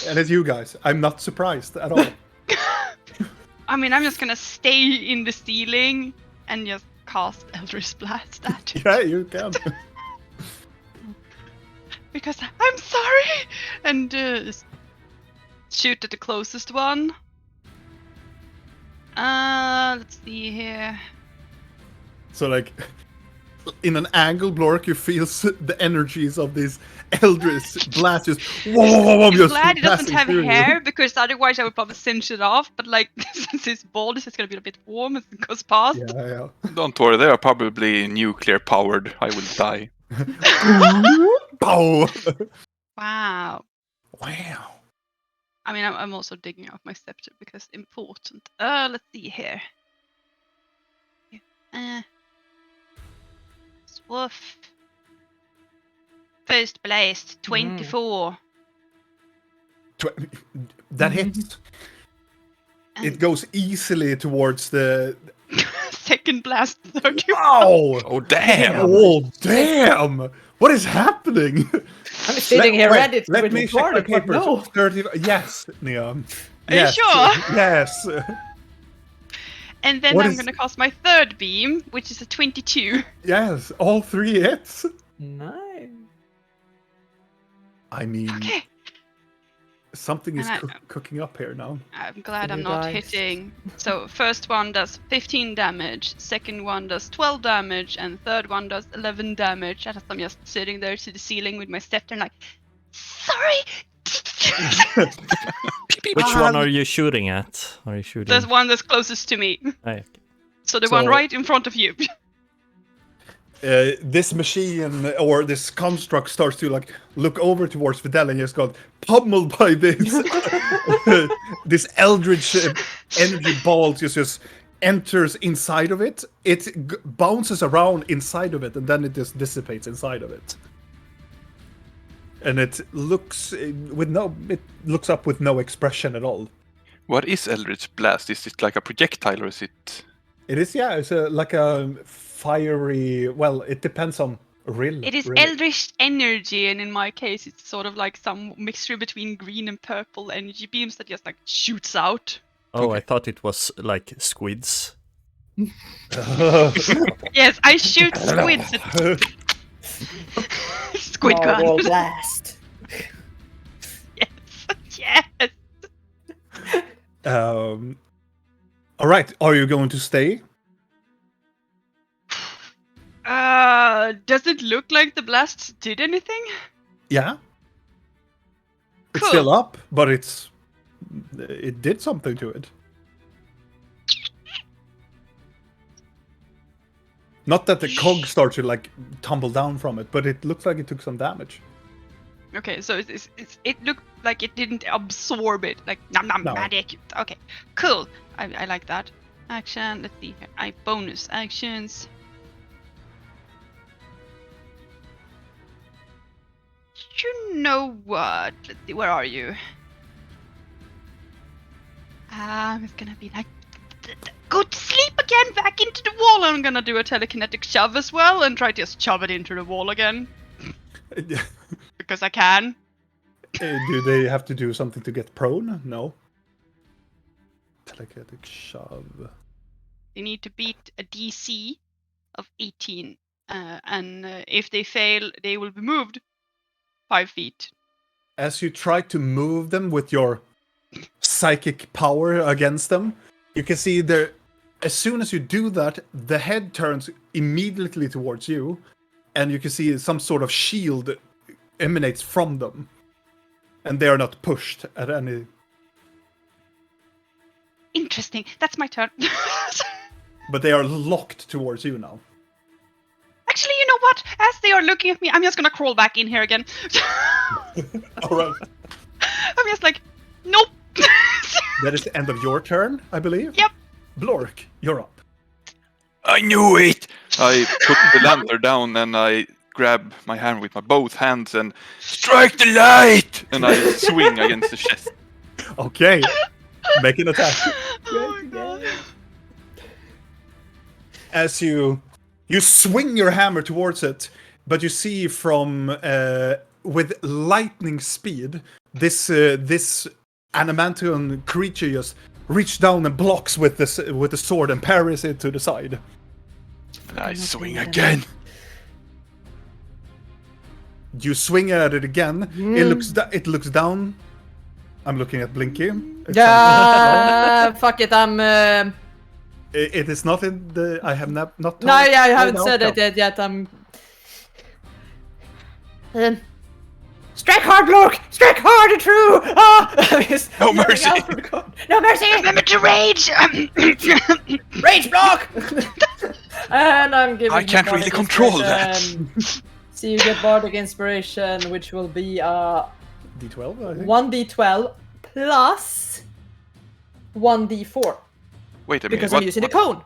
and it's you guys. I'm not surprised at all. I mean, I'm just gonna stay in the ceiling and just cast Eldritch Blast at it. Yeah, you can. Because I'm sorry! And just shoot at the closest one. Let's see here. So like, in an angle, Blork, you feel the energies of these eldritch blasts just. Whoa, I'm just glad he doesn't passing have through you. hair, because otherwise I would probably cinch it off. But like, since he's bald, it's gonna be a bit warm as it goes past. Yeah. Don't worry, they are probably nuclear powered. I will die. Pow! Wow. Wow. I mean, I'm also digging out my scepter because important. Let's see here. Swoof. First place, 24. That hits. It And goes easily towards the. second blast, 30. Wow! Oh, damn! Oh, damn! What is happening? I'm sitting here ready to Let with me the check my garlic, but papers. no. 30. Yes, Nia. Are you Yes. sure? Yes. And then What I'm is- gonna cast my third beam, which is a 22. Yes. All 3 hits. Nice. I mean, Okay. something is And cooking up here now. I'm glad New I'm not dice. hitting. So first one does 15 damage, second one does 12 damage, and third one does 11 damage. As I'm just sitting there to the ceiling with my scepter and like, sorry! Which one are you shooting at? Are you shooting? There's one that's closest to me. Ah, okay. So the one So- right in front of you. This machine or this construct starts to like look over towards Fidel and just got pummeled by this this eldritch energy ball just enters inside of it. It bounces around inside of it and then it just dissipates inside of it. And it looks up with no expression at all. What is Eldritch Blast? Is it like a projectile or is it? It is, yeah. It's like a fiery. Well, it depends on really. It is really. eldritch energy, and in my case, it's sort of like some mixture between green and purple energy beams that just like shoots out. Oh, I thought it was like squids. Yes, I shoot squids at squid Marble gun. blast. Yes. All right. Are you going to stay? Does it look like the blasts did anything? Yeah. It's Cool. still up, but it did something to it. Not that the cog starts to like tumble down from it, but it looks like it took some damage. Okay, so it looked like it didn't absorb it, like nom No. magic. Okay, cool. I like that. Action. Let's see here. I bonus actions. You know what? Let's see. Where are you? It's gonna be like, go to sleep again, back into the wall. I'm gonna do a telekinetic shove as well and try to just shove it into the wall again because I can. Do they have to do something to get prone? No. Telekinetic shove. They need to beat a DC of 18, and if they fail, they will be moved 5 feet. As you try to move them with your psychic power against them, you can see there. As soon as you do that, the head turns immediately towards you, and you can see some sort of shield emanates from them. and they are not pushed at any. Interesting. That's my turn. But they are locked towards you now. Actually, you know what? As they are looking at me, I'm just gonna crawl back in here again. All right. I'm just like, nope. That is the end of your turn, I believe. Yep. Blork, you're up. I knew it! I put the lantern down and I grab my hand with my both hands and Strike the light! and I swing against the chest. Okay. Make an attack. Oh my god. As you swing your hammer towards it, but you see from with lightning speed, this adamantium creature just reach down and blocks with the sword and parries it to the side. And I swing again. You swing at it again. It looks down. I'm looking at Blinky. Yeah, fuck it. I'm. It is not in the. I have not. Told No, yeah, I haven't no, said no. it yet. I'm. Strike hard, Blork! Strike hard and true! Ah! No mercy. No mercy! Remember to rage! Rage block! And I'm giving. I you can't Bardic really control that. Inspiration. So you get Bardic Inspiration, which will be D12, I think. 1d12 plus 1d4 Wait a minute. because I'm using the cone.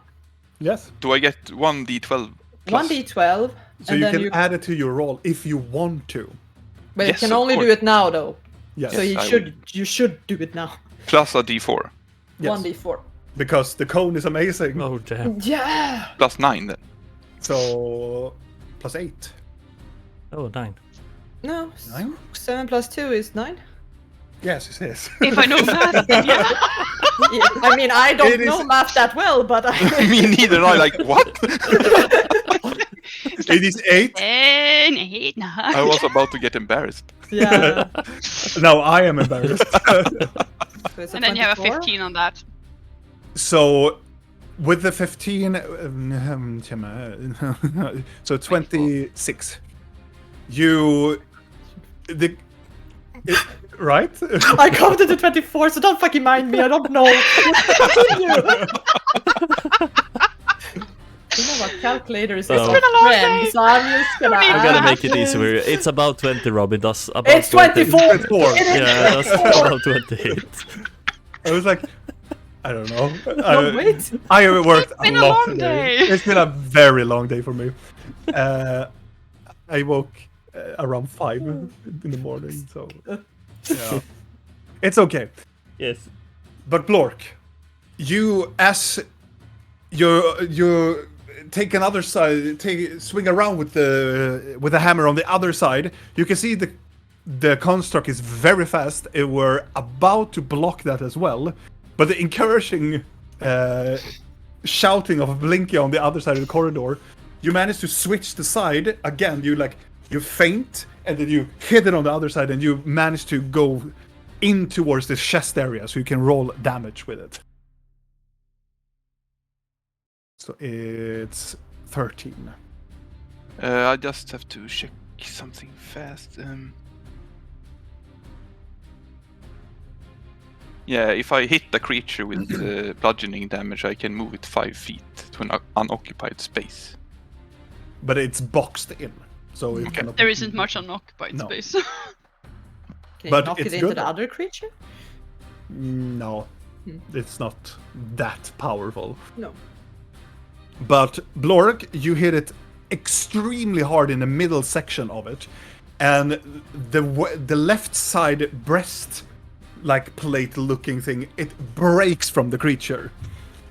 Yes. Do I get 1d12 plus? 1d12. So you can add it to your roll if you want to. But Yes, you can of only course. do it now, though. Yes. So Yes, you should do it now. Plus a d4. Yes. 1d4. Because the cone is amazing. Oh damn. Yeah. Plus 9 then. So plus 8. Oh 9. No. 9? 7 plus 2 is 9. Yes, it is. If I know math, then yeah. Yeah, I mean, I It don't is- know math that well, but I. Me neither. I like what? It is 8. 10, 8, 9. I was about to get embarrassed. Yeah. Now I am embarrassed. So it's And then you have a 24? 15 on that. So with the 15, so 26. Right? I counted to 24, so don't fucking mind me. I don't know. Continue. You know what? Calculator is It's our been a long friend, day. so I'm just gonna. We We add gotta make it this. easier. It's about 20, Robin. That's about It's 24. 24. It is Yeah, that's 24. about 28. I was like, I don't know. No, wait. I have worked been a a lot long today. day. It's been a very long day for me. I woke around 5 in the morning, so yeah. It's okay. Yes. But Blork, as you take another side, swing around with the hammer on the other side, you can see the construct is very fast. It were about to block that as well, but the encouraging shouting of Blinky on the other side of the corridor, you manage to switch the side again. You feint and then you hit it on the other side, and you manage to go in towards the chest area, so you can roll damage with it. So it's 13. I just have to check something fast. Yeah, if I hit the creature with bludgeoning damage, I can move it 5 feet to an unoccupied space. But it's boxed in, so it cannot. There isn't much unoccupied No. space. Can you But knock it's it into good. the other creature? No, it's not that powerful. No. But Blork, you hit it extremely hard in the middle section of it, and the left side breast, like plate-looking thing, it breaks from the creature,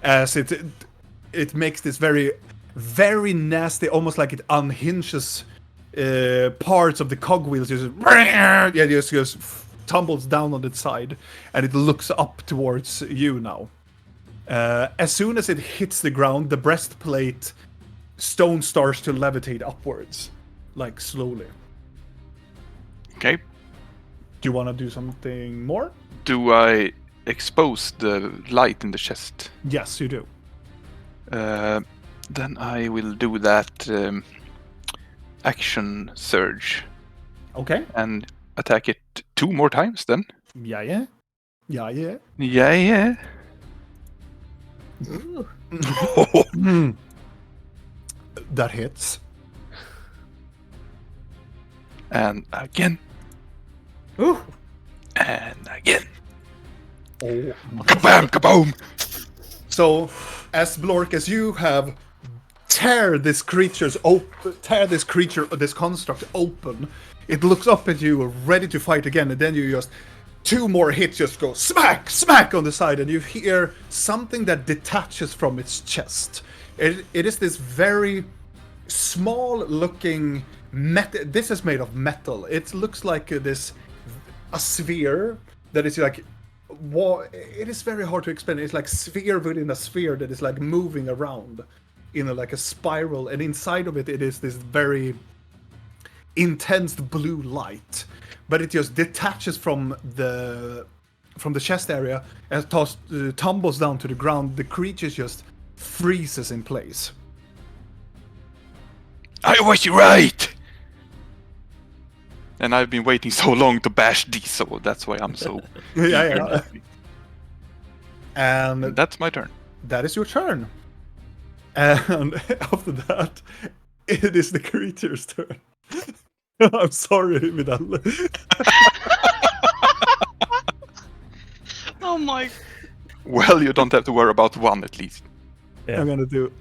as it makes this very, very nasty, almost like it unhinges parts of the cogwheels. Just tumbles down on its side, and it looks up towards you now. As soon as it hits the ground, the breastplate stone starts to levitate upwards, like slowly. Okay. Do you want to do something more? Do I expose the light in the chest? Yes, you do. Then I will do that action surge Okay. and attack it 2 more times then. Yeah. Yeah. Ooh. That hits. And again. Ooh. And again. Oh. Kabam, kaboom! So, as Blork, as you have tear this creature, this construct open, it looks up at you, ready to fight again, and then you just 2 more hits just go smack, smack on the side, and you hear something that detaches from its chest. It is this very small-looking metal. This is made of metal. It looks like a sphere that is like. It is very hard to explain. It's like sphere within a sphere that is like moving around in like a spiral, and inside of it is this very intense blue light. But it just detaches from the chest area and tumbles down to the ground. The creature just freezes in place. I was right! And I've been waiting so long to bash these, so that's why I'm so... Yeah. And that's my turn. that is your turn. And after that, it is the creature's turn. I'm sorry, Vidal. Oh my. Well, you don't have to worry about 1 at least. Yeah. I'm gonna do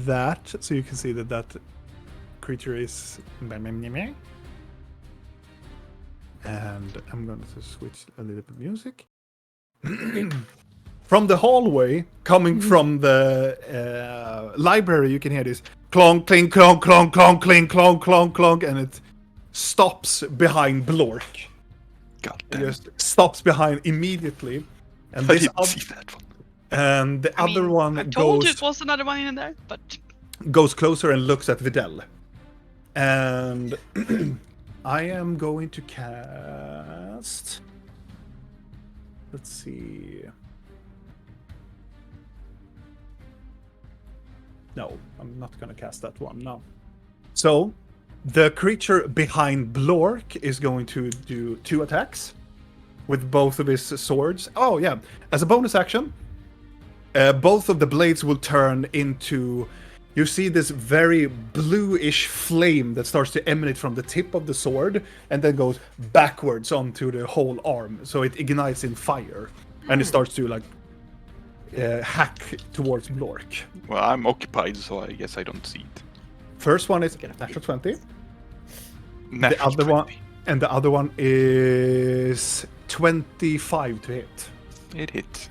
that, so you can see that creature is... And I'm going to switch a little bit of music. From the hallway, coming from the library, you can hear this clonk, clink, clonk, clonk, clonk, clink, clonk, clonk, clonk, and it stops behind Blork. God It damn. just stops behind immediately. And I this didn't see that one. and the other one I told you goes it was another one in there, but closer and looks at Vidal. And I am going to cast... Let's see... No, I'm not going to cast that one, no. So, the creature behind Blork is going to do 2 attacks with both of his swords. Oh, yeah. As a bonus action, both of the blades will turn into... You see this very bluish flame that starts to emanate from the tip of the sword and then goes backwards onto the whole arm. So it ignites in fire and it starts to like hack towards Blork. Well, I'm occupied, so I guess I don't see it. First one is natural 20. Natural the other 20. one, and the other one is 25 to hit. It hit.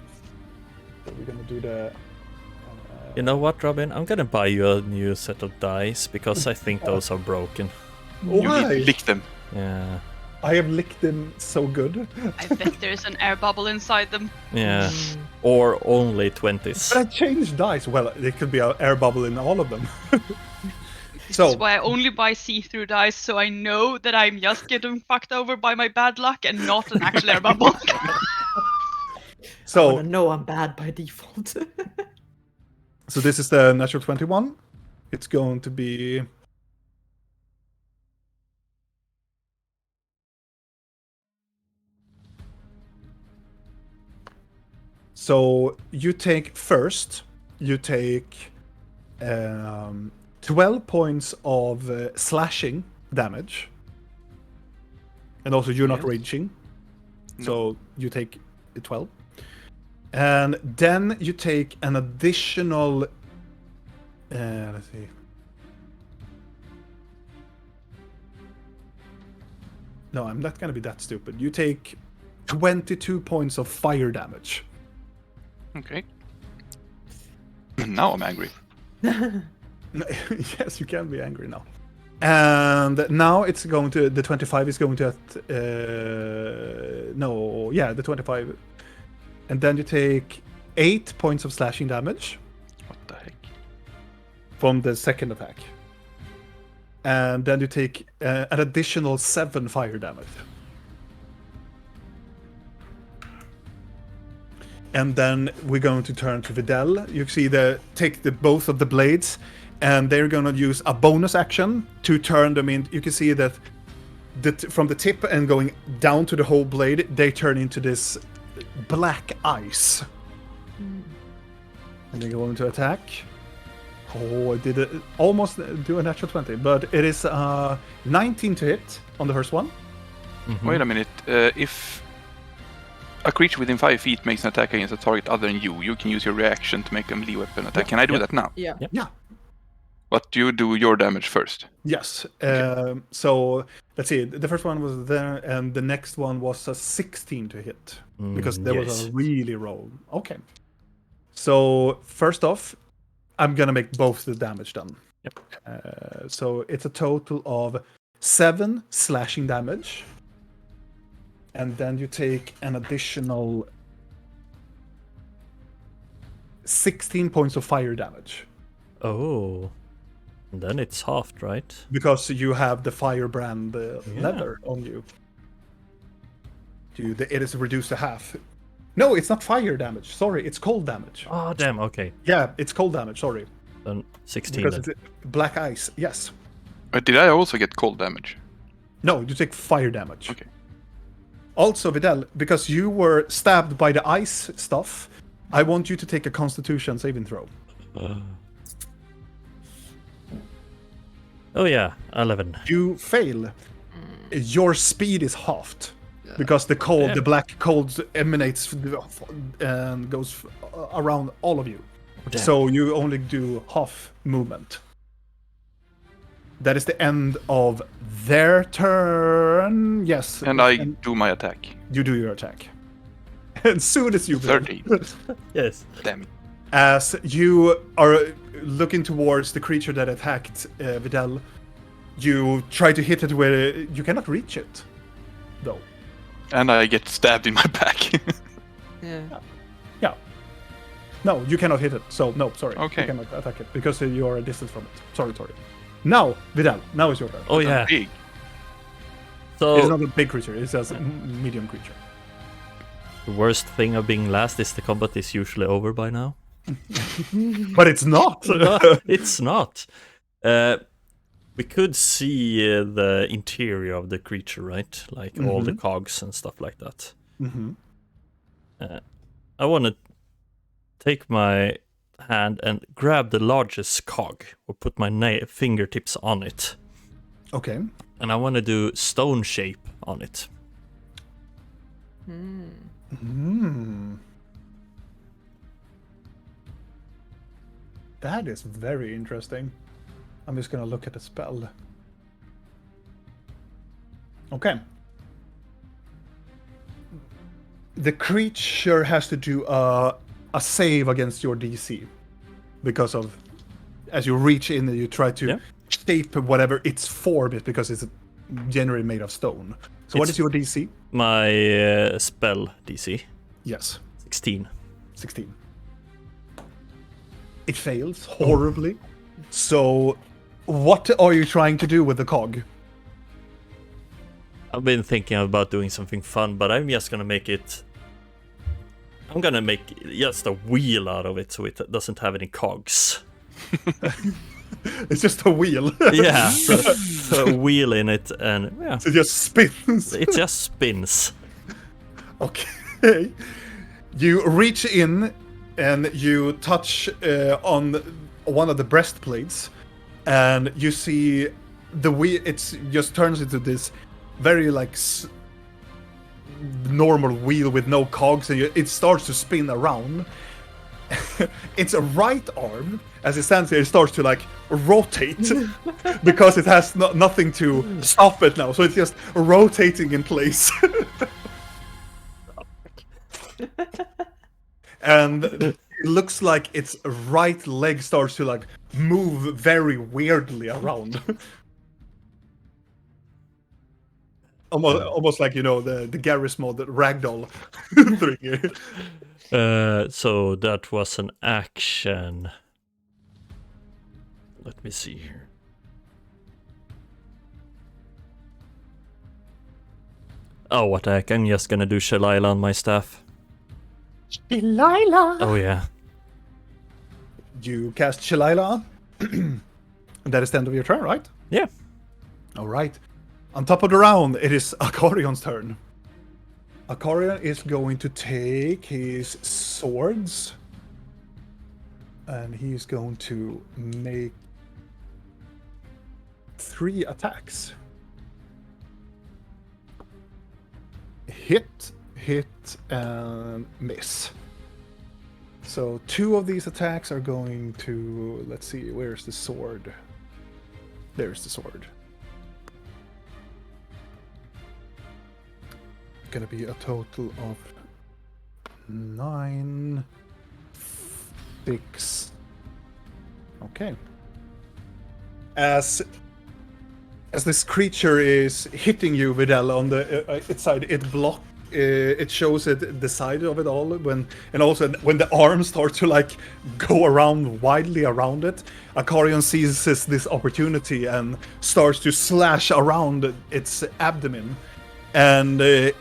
So we're gonna do the. You know what, Robin? I'm gonna buy you a new set of dice because I think those are broken. You Why? need to lick them. Yeah. I have licked them so good. I bet there's an air bubble inside them. Yeah. Or only 20s. But I changed dice. Well, there could be an air bubble in all of them. This So is why I only buy see-through dice, so I know that I'm just getting fucked over by my bad luck and not an actual air bubble. so No, I'm bad by default. so this is the natural 21. It's going to be. So you take 12 points of slashing damage. And also you're not raging. So you take 12. And then you take an additional... let's see. No, I'm not going to be that stupid. You take 22 points of fire damage. Okay. Now I'm angry. Yes, you can be angry now. And now it's going to... The 25 is going to... the 25. And then you take 8 points of slashing damage. What the heck? From the second attack. And then you take an additional 7 fire damage. And then we're going to turn to Vidal. You see both of the blades, and they're going to use a bonus action to turn them in. You can see that from the tip and going down to the whole blade, they turn into this black ice. And they go into attack. Oh, I did almost do a natural 20, but it is 19 to hit on the first one. Wait a minute. If a creature within 5 feet makes an attack against a target other than you, you can use your reaction to make a melee weapon attack. Can I do that now? Yeah. Yeah. But you do your damage first. Yes. So let's see. The first one was there, and the next one was a 16 to hit because there was a really roll. Okay. So first off, I'm gonna make both the damage then. Yep. So it's a total of 7 slashing damage, and then you take an additional 16 points of fire damage. Oh. And then it's halved, right? Because you have the firebrand leather on you. It is reduced to half. No, it's not fire damage. Sorry, it's cold damage. Oh, damn, okay. Yeah, it's cold damage. Sorry. Then 16 Because then. it's black ice. Yes. But did I also get cold damage? No, you take fire damage. Okay. Also, Vidal, because you were stabbed by the ice stuff, I want you to take a Constitution saving throw. Oh yeah, 11. You fail. Your speed is halved. Because the cold, the black cold emanates and goes around all of you. Damn. So you only do half movement. That is the end of their turn. Yes. And I do my attack. You do your attack. As soon as you 30. Yes. Damn it. As you are looking towards the creature that attacked Vidal, you try to hit it where you cannot reach it, though. And I get stabbed in my back. Yeah. Yeah. No, you cannot hit it. So, no, sorry. Okay. You cannot attack it because you are a distance from it. Sorry. Now, Vidal, now is your turn. Oh yeah. Big. So It's not a big creature, it's a medium creature. the worst thing of being last is the combat is usually over by now. But it's not! No, it's not. We could see the interior of the creature, right? Like all the cogs and stuff like that. Mm-hmm. I want to take my hand and grab the largest cog or put my fingertips on it. Okay. And I want to do stone shape on it. That is very interesting. I'm just gonna look at the spell. Okay. The creature has to do a save against your DC. Because of, as you reach in, you try to shape whatever its form is, because it's generally made of stone. So what is your DC? My spell DC. Yes. 16. 16. It fails horribly. So, what are you trying to do with the cog? I've been thinking about doing something fun, but I'm just gonna make it... I'm gonna make just a wheel out of it so it doesn't have any cogs. It's just a wheel. Yeah, so a wheel in it, and yeah, So it just spins. it just spins. Okay. You reach in and you touch on one of the breastplates, and you see the wheel. It just turns into this very like normal wheel with no cogs, and it starts to spin around. It's a right arm. As it stands here, it starts to like rotate because it has nothing to stop it now. So it's just rotating in place. And it looks like its right leg starts to like move very weirdly around. Almost like, you know, the Garry's mod ragdoll thing. So that was an action. Let me see here. Oh, what the heck? I'm just gonna do Shalila on my staff. Delilah. Oh yeah. You cast Shalila. And that is the end of your turn, right? Yeah. All right. On top of the round, it is Akarion's turn. Akarion is going to take his swords. And he's going to make 3 attacks. Hit, and miss. So 2 of these attacks are going to... Let's see, where's the sword? There's the sword. Gonna be a total of 9, 6. Okay. As this creature is hitting you, Vidal, on the its side, it shows it the side of it all and also when the arms start to like go around widely around it, Akarion seizes this opportunity and starts to slash around its abdomen, and it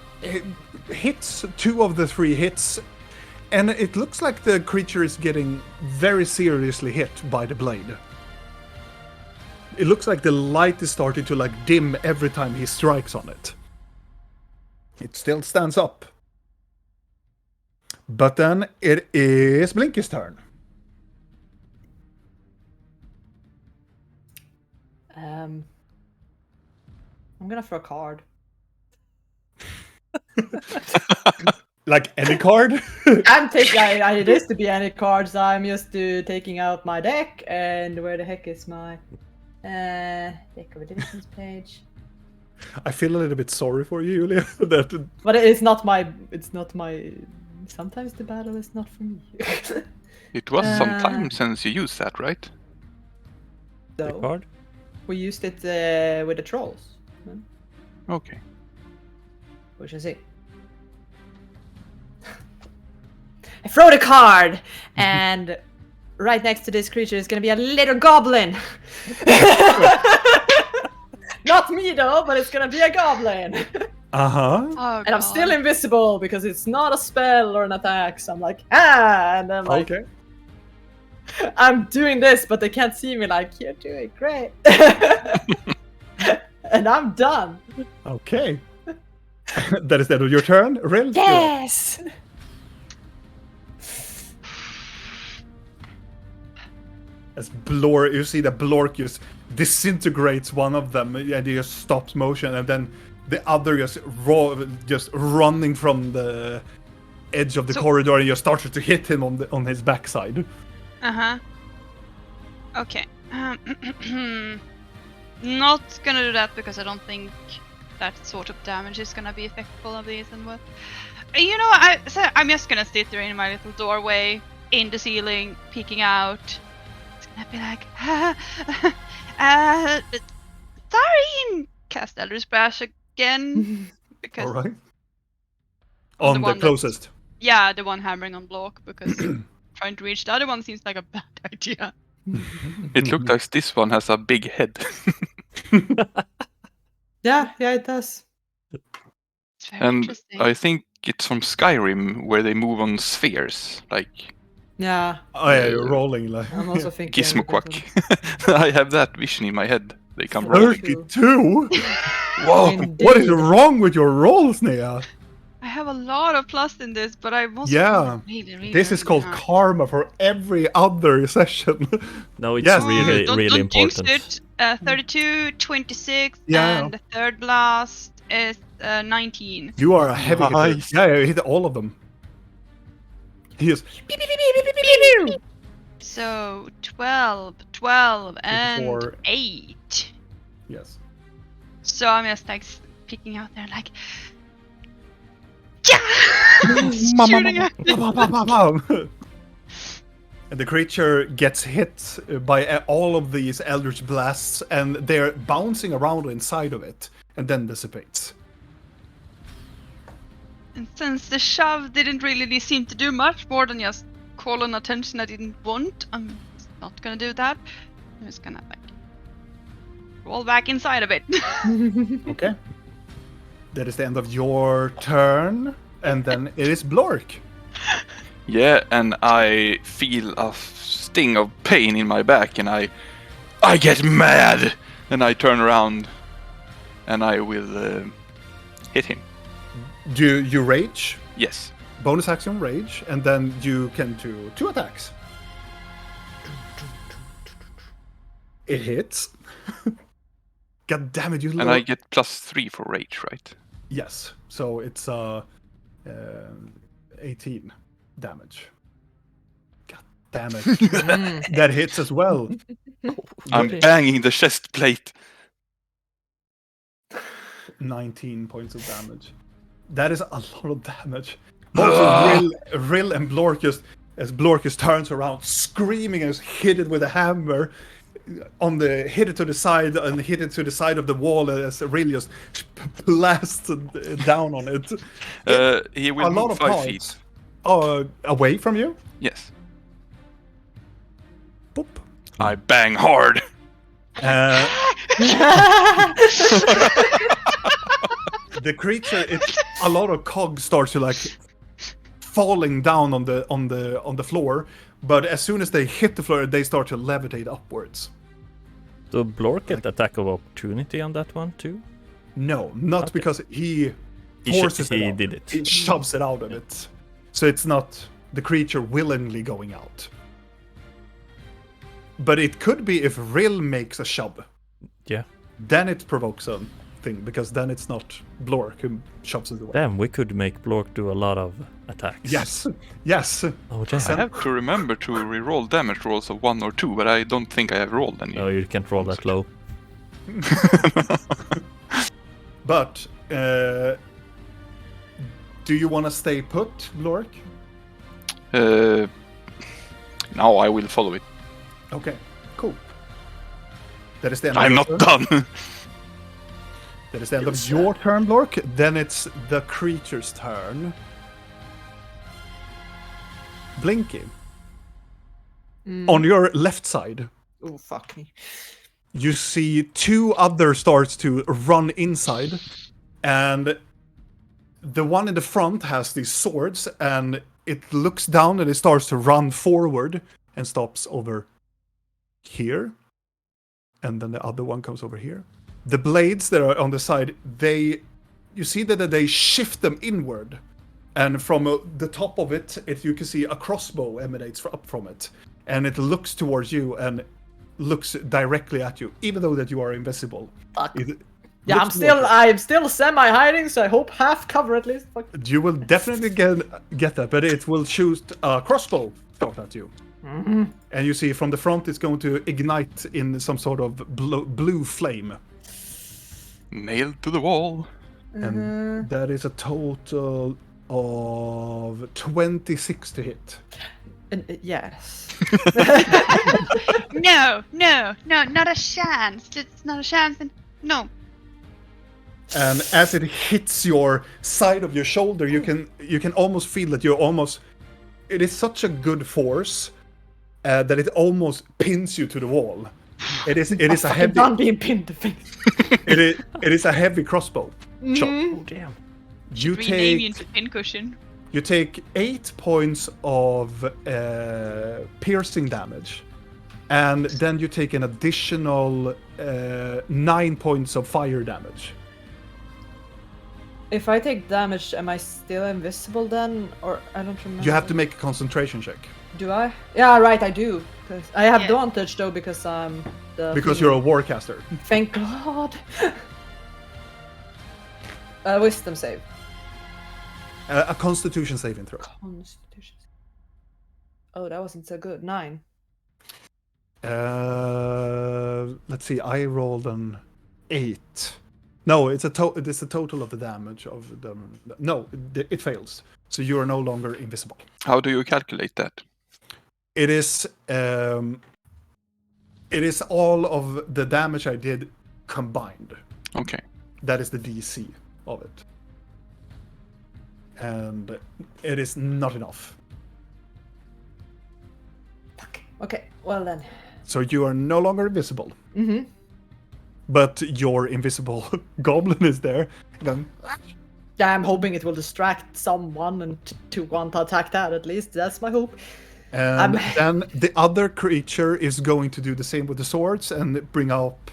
hits 2 of the 3 hits, and it looks like the creature is getting very seriously hit by the blade. It looks like the light is starting to like dim every time he strikes on it. It still stands up. But then it is Blinky's turn. I'm gonna throw a card. Like any card? I'm taking. It is to be any cards. I'm just taking out my deck, and where the heck is my deck of abilities page? I feel a little bit sorry for you, Julia. That... But it's not my. It's not my. Sometimes the battle is not for me. It was some time since you used that, right? The So card? we used it with the trolls. Okay. We shall see. I throw the card, and right next to this creature is gonna be a little goblin. Not me though, but it's gonna be a goblin. Uh-huh. Oh, And I'm still invisible because it's not a spell or an attack. So I'm like, and I'm like, Okay. I'm doing this, but they can't see me. Like, you're doing great. And I'm done. Okay. That is the end of your turn, Rill? Yes. As Blor, you see that Blork just disintegrates one of them, and he just stops motion, and then the other just running from the edge of the corridor, and just starts to hit him on his backside. Uh-huh. Okay. Not gonna do that because I don't think that sort of damage is gonna be effective on these and what. You know, I'm just gonna sit there in my little doorway in the ceiling, peeking out. It's gonna be like, sorry, and cast Elder Splash again because All right. On the On the one closest. yeah, the one hammering on block because trying to reach the other one seems like a bad idea. It looked like this one has a big head. Yeah, it does. It's very And interesting. I think it's from Skyrim where they move on spheres, like Yeah, Oh yeah, you're rolling like I'm also thinking. Gizmoquack. I have that vision in my head. They come rolling. 32. Whoa! Indeed. What is wrong with your rolls, Nea? I have a lot of plus in this, but I was Yeah. really This is called hard. karma for every other session. No, it's Yes, really, don't, really don't jinx important. it. 32, 26, Yeah. and the third blast is 19. You are a heavy hitter. Nice. Yeah, you hit all of them. He is So 12, and 24. 8. yes. So I'm just like picking out there like, yeah! Shooting at it. And the creature gets hit by all of these Eldritch Blasts, and they're bouncing around inside of it, and then dissipates. And since the shove didn't really seem to do much more than just call on attention I didn't want, I'm not gonna do that. I'm just gonna like roll back inside of it. Okay. That is the end of your turn, and then it is Blork. Yeah, and I feel a sting of pain in my back, and I get mad, and I turn around and I will hit him. Do you rage? Yes. Bonus action rage, and then you can do 2 attacks. It hits. God damn it, you And I get +3 for rage, right? Yes, so it's 18 damage. God damn it. That hits as well. I'm banging the chest plate. 19 points of damage. That is a lot of damage. Also, Rill and Blorkus, as Blorkus turns around, screaming and hit it with a hammer, hit it to the side and hit it to the side of the wall as Rill just blasted down on it. He will move 5 feet. Away from you? Yes. Boop. I bang hard. The creature, a lot of cogs starts to like falling down on the floor, but as soon as they hit the floor, they start to levitate upwards. Do Blork get attack of opportunity on that one too? No, not Okay. because he forces it out. did it. He shoves it out of it. So it's not the creature willingly going out. But it could be if Rill makes a shove. Yeah. Then it provokes a thing, because then it's not Blork who shoves it away. Damn, we could make Blork do a lot of attacks. Yes. Oh, damn. I have to remember to reroll damage rolls of 1 or 2, but I don't think I have rolled any. No, you can't roll that low. But do you want to stay put, Blork? Now I will follow it. Okay, cool. That is the end. I'm not done. That is the end of your turn, Blork. Then it's the creature's turn. Blinky. On your left side, Oh, fuck me. you see 2 others starts to run inside, and the one in the front has these swords, and it looks down and it starts to run forward and stops over here, and then the other one comes over here. The blades that are on the side, you see that they shift them inward, and from the top of it, you can see a crossbow emanates up from it, and it looks towards you and looks directly at you, even though that you are invisible. Fuck. It Yeah, looks I'm still semi-hiding, so I hope half cover at least. Fuck. You will definitely get that, but it will shoot a crossbow shot at you. Mm-hmm. And you see from the front, it's going to ignite in some sort of blue flame. Nailed to the wall. And that is a total of 26 to hit. Yes. No, not a chance. It's not a chance. No. And as it hits your side of your shoulder, you can almost feel that it is such a good force that it almost pins you to the wall. It is a heavy. Done being pinned to face. it is a heavy crossbow shot. Oh, damn. You Rename you take into pincushion. you take 8 points of piercing damage, and then you take an additional 9 points of fire damage. If I take damage, am I still invisible then? Or I don't remember. You have to make a concentration check Do I? Yeah, right, I do. 'Cause I have Yeah. advantage though because I'm the. because you're a warcaster. Thank God. Wisdom save. A Constitution saving throw. Constitution. Oh, that wasn't so good. 9. Let's see. I rolled an 8. No, it's a total of the damage of the. No, it fails. So you are no longer invisible. How do you calculate that? It is all of the damage I did combined. Okay. That is the DC of it. And it is not enough. Fuck. Okay, well then. So you are no longer invisible. Mm-hmm. But your invisible goblin is there. Then Yeah, I'm hoping it will distract someone and to want to attack that at least. That's my hope. and then the other creature is going to do the same with the swords and bring up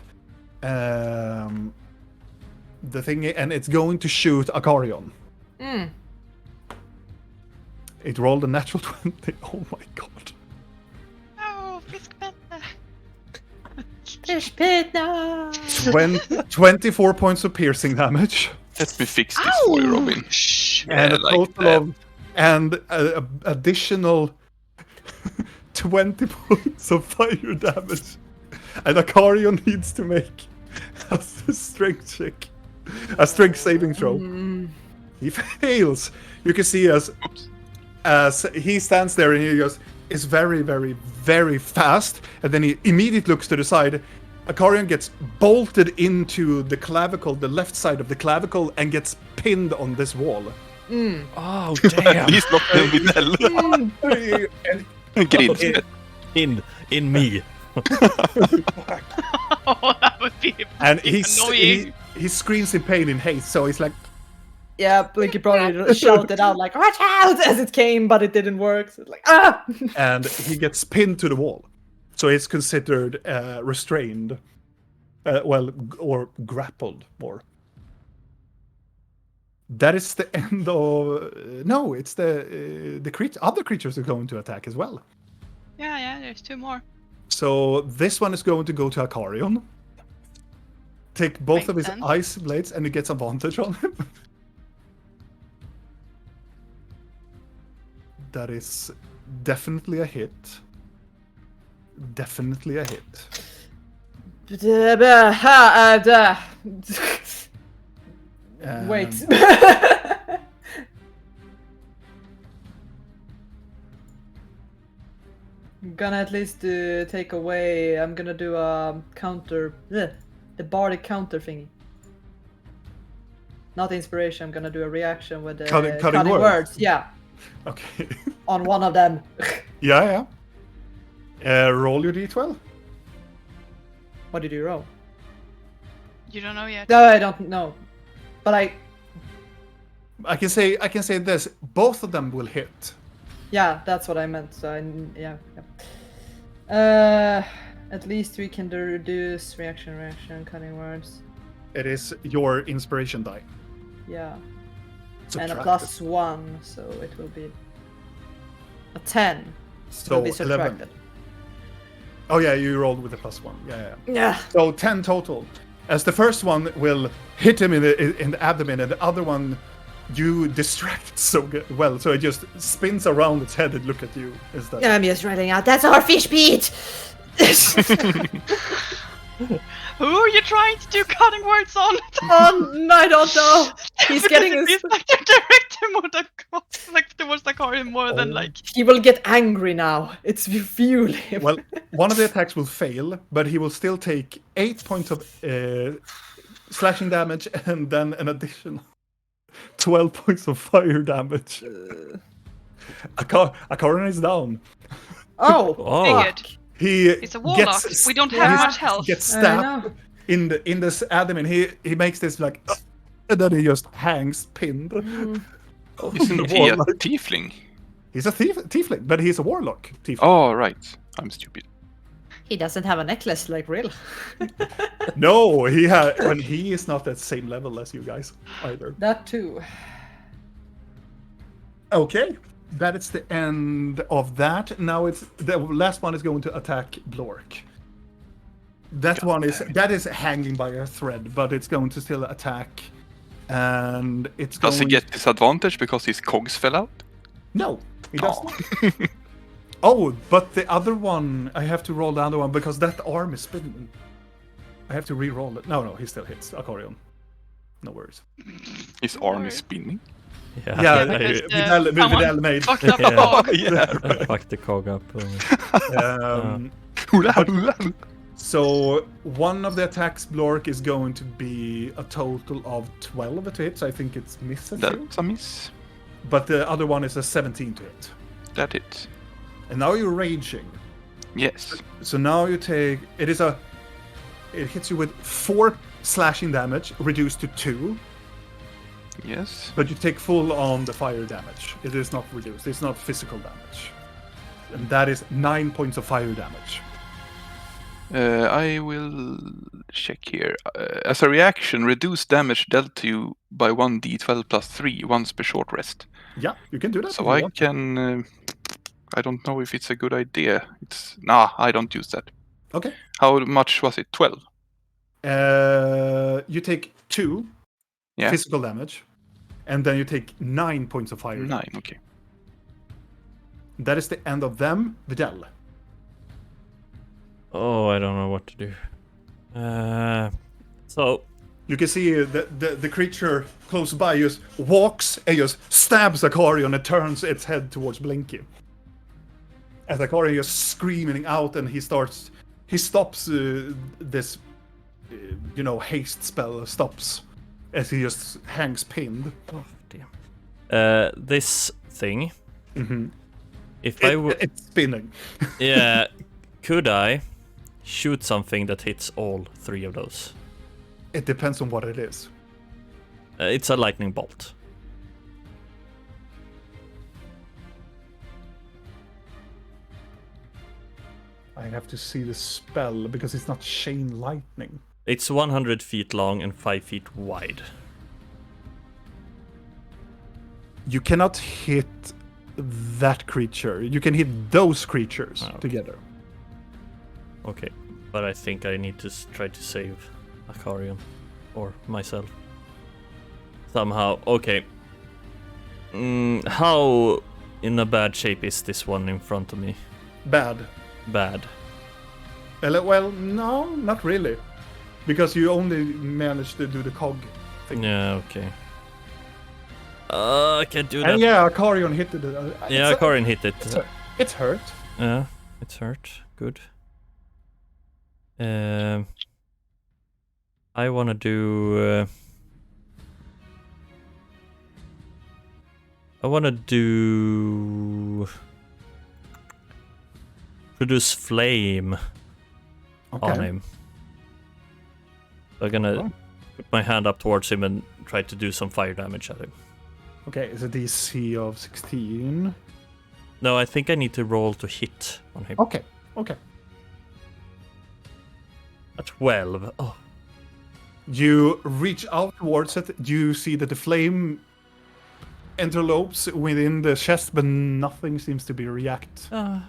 the thing, and it's going to shoot Akarion. Mm. It rolled a natural 20. Oh my god. Oh, fiskpenna. Fish pit, no. 24 points of piercing damage. Let me fix this for you, Robin. And Yeah, a like total that. of and additional 20 points of fire damage. And Akarion needs to make a strength check, a strength saving throw. He fails. You can see as he stands there and he goes, is very, very, very fast, and then he immediately looks to the side. Akarion gets bolted into the clavicle, the left side of the clavicle, and gets pinned on this wall. Oh, At damn. least not Nell. And Grills. In me. Oh, that would be and annoying. he screams in pain in haste, so he's like, Yeah, Blinky probably shouted out like "Watch out!" as it came, but it didn't work. So it's like ah. and he gets pinned to the wall. So it's considered restrained. Or grappled more. That is the end of... no, it's the other creatures are going to attack as well. Yeah, there's 2 more. So this one is going to go to Akarion. Take both of his Makes sense. ice blades and he gets advantage on him. That is definitely a hit. Definitely a hit. Wait. I'm gonna at least take away. I'm gonna do a counter. The bardic counter thingy. Not inspiration. I'm gonna do a reaction with the Cutting words. Yeah, Okay. on one of them. Yeah. Roll your d12. What did you roll? You don't know yet. No, I don't know. But I can say this. Both of them will hit. yeah, that's what I meant. So yeah. At least we can reduce reaction, cutting words. It is your inspiration die. Yeah. Subtract And a it. +1, so it will be a 10. So will be 11. subtracted. Oh yeah, you rolled with a +1. Yeah. Yeah. So 10 total. As the first one will hit him in the abdomen, and the other one you distract so well, so it just spins around its head and look at you instead. I'm just writing out, that's our fish beat! Who are you trying to do cutting words on? I don't know. He's getting his... He's like directed more than like towards the car more than like. He will get angry now. It's fuel him. Well, one of the attacks will fail, but he will still take 8 points of slashing damage and then an additional 12 points of fire damage. Akaran is down. Oh. Figured. It's a warlock. We don't have much health. Gets I stabbed know. in this abdomen. He makes this like, and then he just hangs pinned. Isn't he a tiefling? He's a tiefling, but he's a warlock tiefling. Oh, right. I'm stupid. He doesn't have a necklace like real. No, he is not at the same level as you guys either. That too. Okay, that is the end of that. Now it's the last one is going to attack Blork. That is hanging by a thread, but it's going to still attack, and it's Does he going... get disadvantage because his cogs fell out? No, he doesn't. Oh, but the other one, I have to roll the other one because that arm is spinning. I have to re-roll it. No, he still hits Akarion. No worries. His arm is spinning. Yeah, because, Vidal made. Fucked up a cog. Yeah, I fucked the cog up. So one of the attacks, Blork, is going to be a total of 12 to hit. So I think it's misses you. That's a miss. But the other one is a 17 to hit. That it. And now you're raging. Yes. So now you take... It hits you with 4 slashing damage, reduced to 2. Yes. But you take full on the fire damage. It is not reduced. It's not physical damage. And that is 9 points of fire damage. I will check here. As a reaction, reduce damage dealt to you by 1d12 plus 3 once per short rest. Yeah, you can do that. So if you I want. can. I don't know if it's a good idea. Nah, I don't use that. Okay. How much was it? 12? You take 2 Yeah. physical damage, and then you take 9 points of fire. 9, okay. That is the end of them. Vidal. Oh, I don't know what to do. So You can see the creature close by just walks and just stabs Akarion and turns its head towards Blinky. As Akarion is screaming out, and he stops this, haste spell stops as he just hangs pinned. oh damn. This thing. Mm-hmm. If I were, It's spinning. yeah, could I shoot something that hits all 3 of those? It depends on what it is. It's a lightning bolt. I have to see the spell because it's not chain lightning. It's 100 feet long and 5 feet wide. You cannot hit that creature. You can hit those creatures Okay. together. Okay, but I think I need to try to save Akarion or myself somehow. Okay. How in a bad shape is this one in front of me? Bad. Bad. Well, no, not really. Because you only managed to do the cog thing. Yeah, okay. I can't do that. And yeah, Akarion hit it. Yeah, Akarion hit it. It's hurt. Yeah, it's hurt. Good. I want to do. I want to do. Produce flame on him. So I'm gonna put my hand up towards him and try to do some fire damage at him. Okay, it's a DC of 16. No, I think I need to roll to hit on him. Okay. A 12. Oh. You reach out towards it. You see that the flame interlopes within the chest, but nothing seems to be react to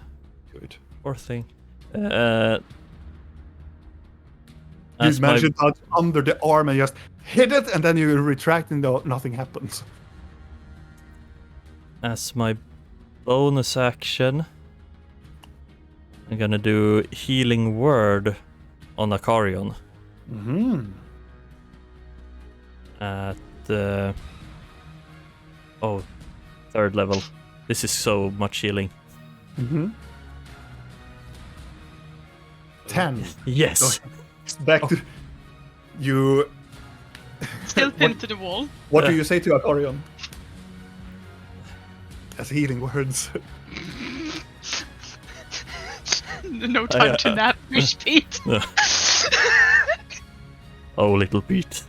it. Poor thing. You As my, manage to touch under the arm and just hit it, and then you retract, and nothing happens. as my bonus action, I'm gonna do healing word on Akarion Mm-hmm. at 3rd level. This is so much healing. Mm-hmm. 10. Yes. Back to you. Still pinned to the wall. What do you say to Akarion? As healing words. No time to nap, push Pete. Oh, little Pete.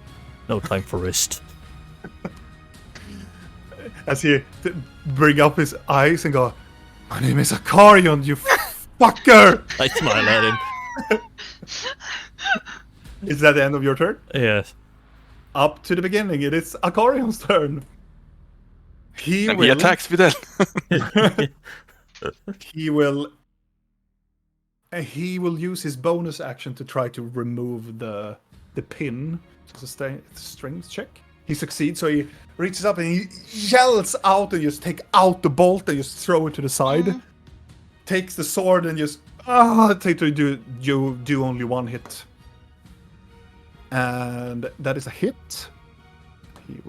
No time for rest. As he bring up his eyes and go, "My name is Akarion, you fucker!" I smile at him. Is that the end of your turn? Yes. Up to the beginning, it is Akarion's turn. He And he attacks Vidal. He will use his bonus action to try to remove the pin. It's a strength check. He succeeds, so he reaches up and he yells out and just take out the bolt and just throw it to the side. Takes the sword and just do only one hit. And that is a hit. He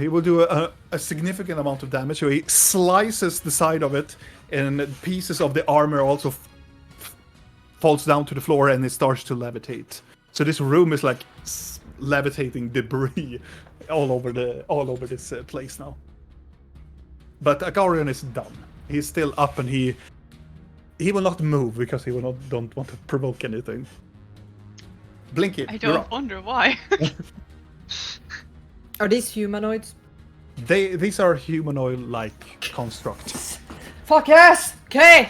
will do a significant amount of damage. So he slices the side of it, and pieces of the armor also falls down to the floor, and it starts to levitate. So this room is like levitating debris all over this place now. But Akarion is done. He's still up, and he will not move because he don't want to provoke anything. Blinky, I you're don't up. wonder why. Are these humanoids? These are humanoid-like constructs. Fuck yes! Okay!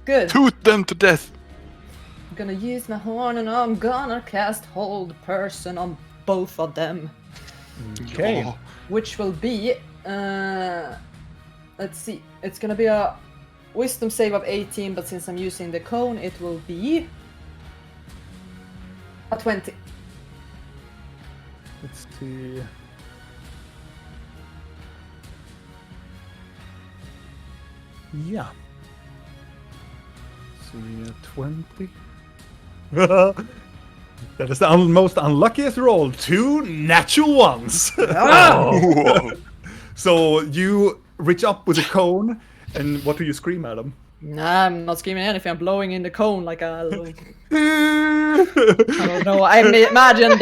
Good. Toot them to death. I'm gonna use my horn and I'm gonna cast Hold Person on both of them. Okay. Oh, Which will be, let's see, it's gonna be a Wisdom save of 18, but since I'm using the cone, it will be a 20. Let's see. Yeah. See, 20. That is the most unluckiest roll. 2 natural ones. Whoa. So you reach up with a cone, and what do you scream at them? Nah, I'm not screaming anything. I'm blowing in the cone like a little... I don't know. I imagine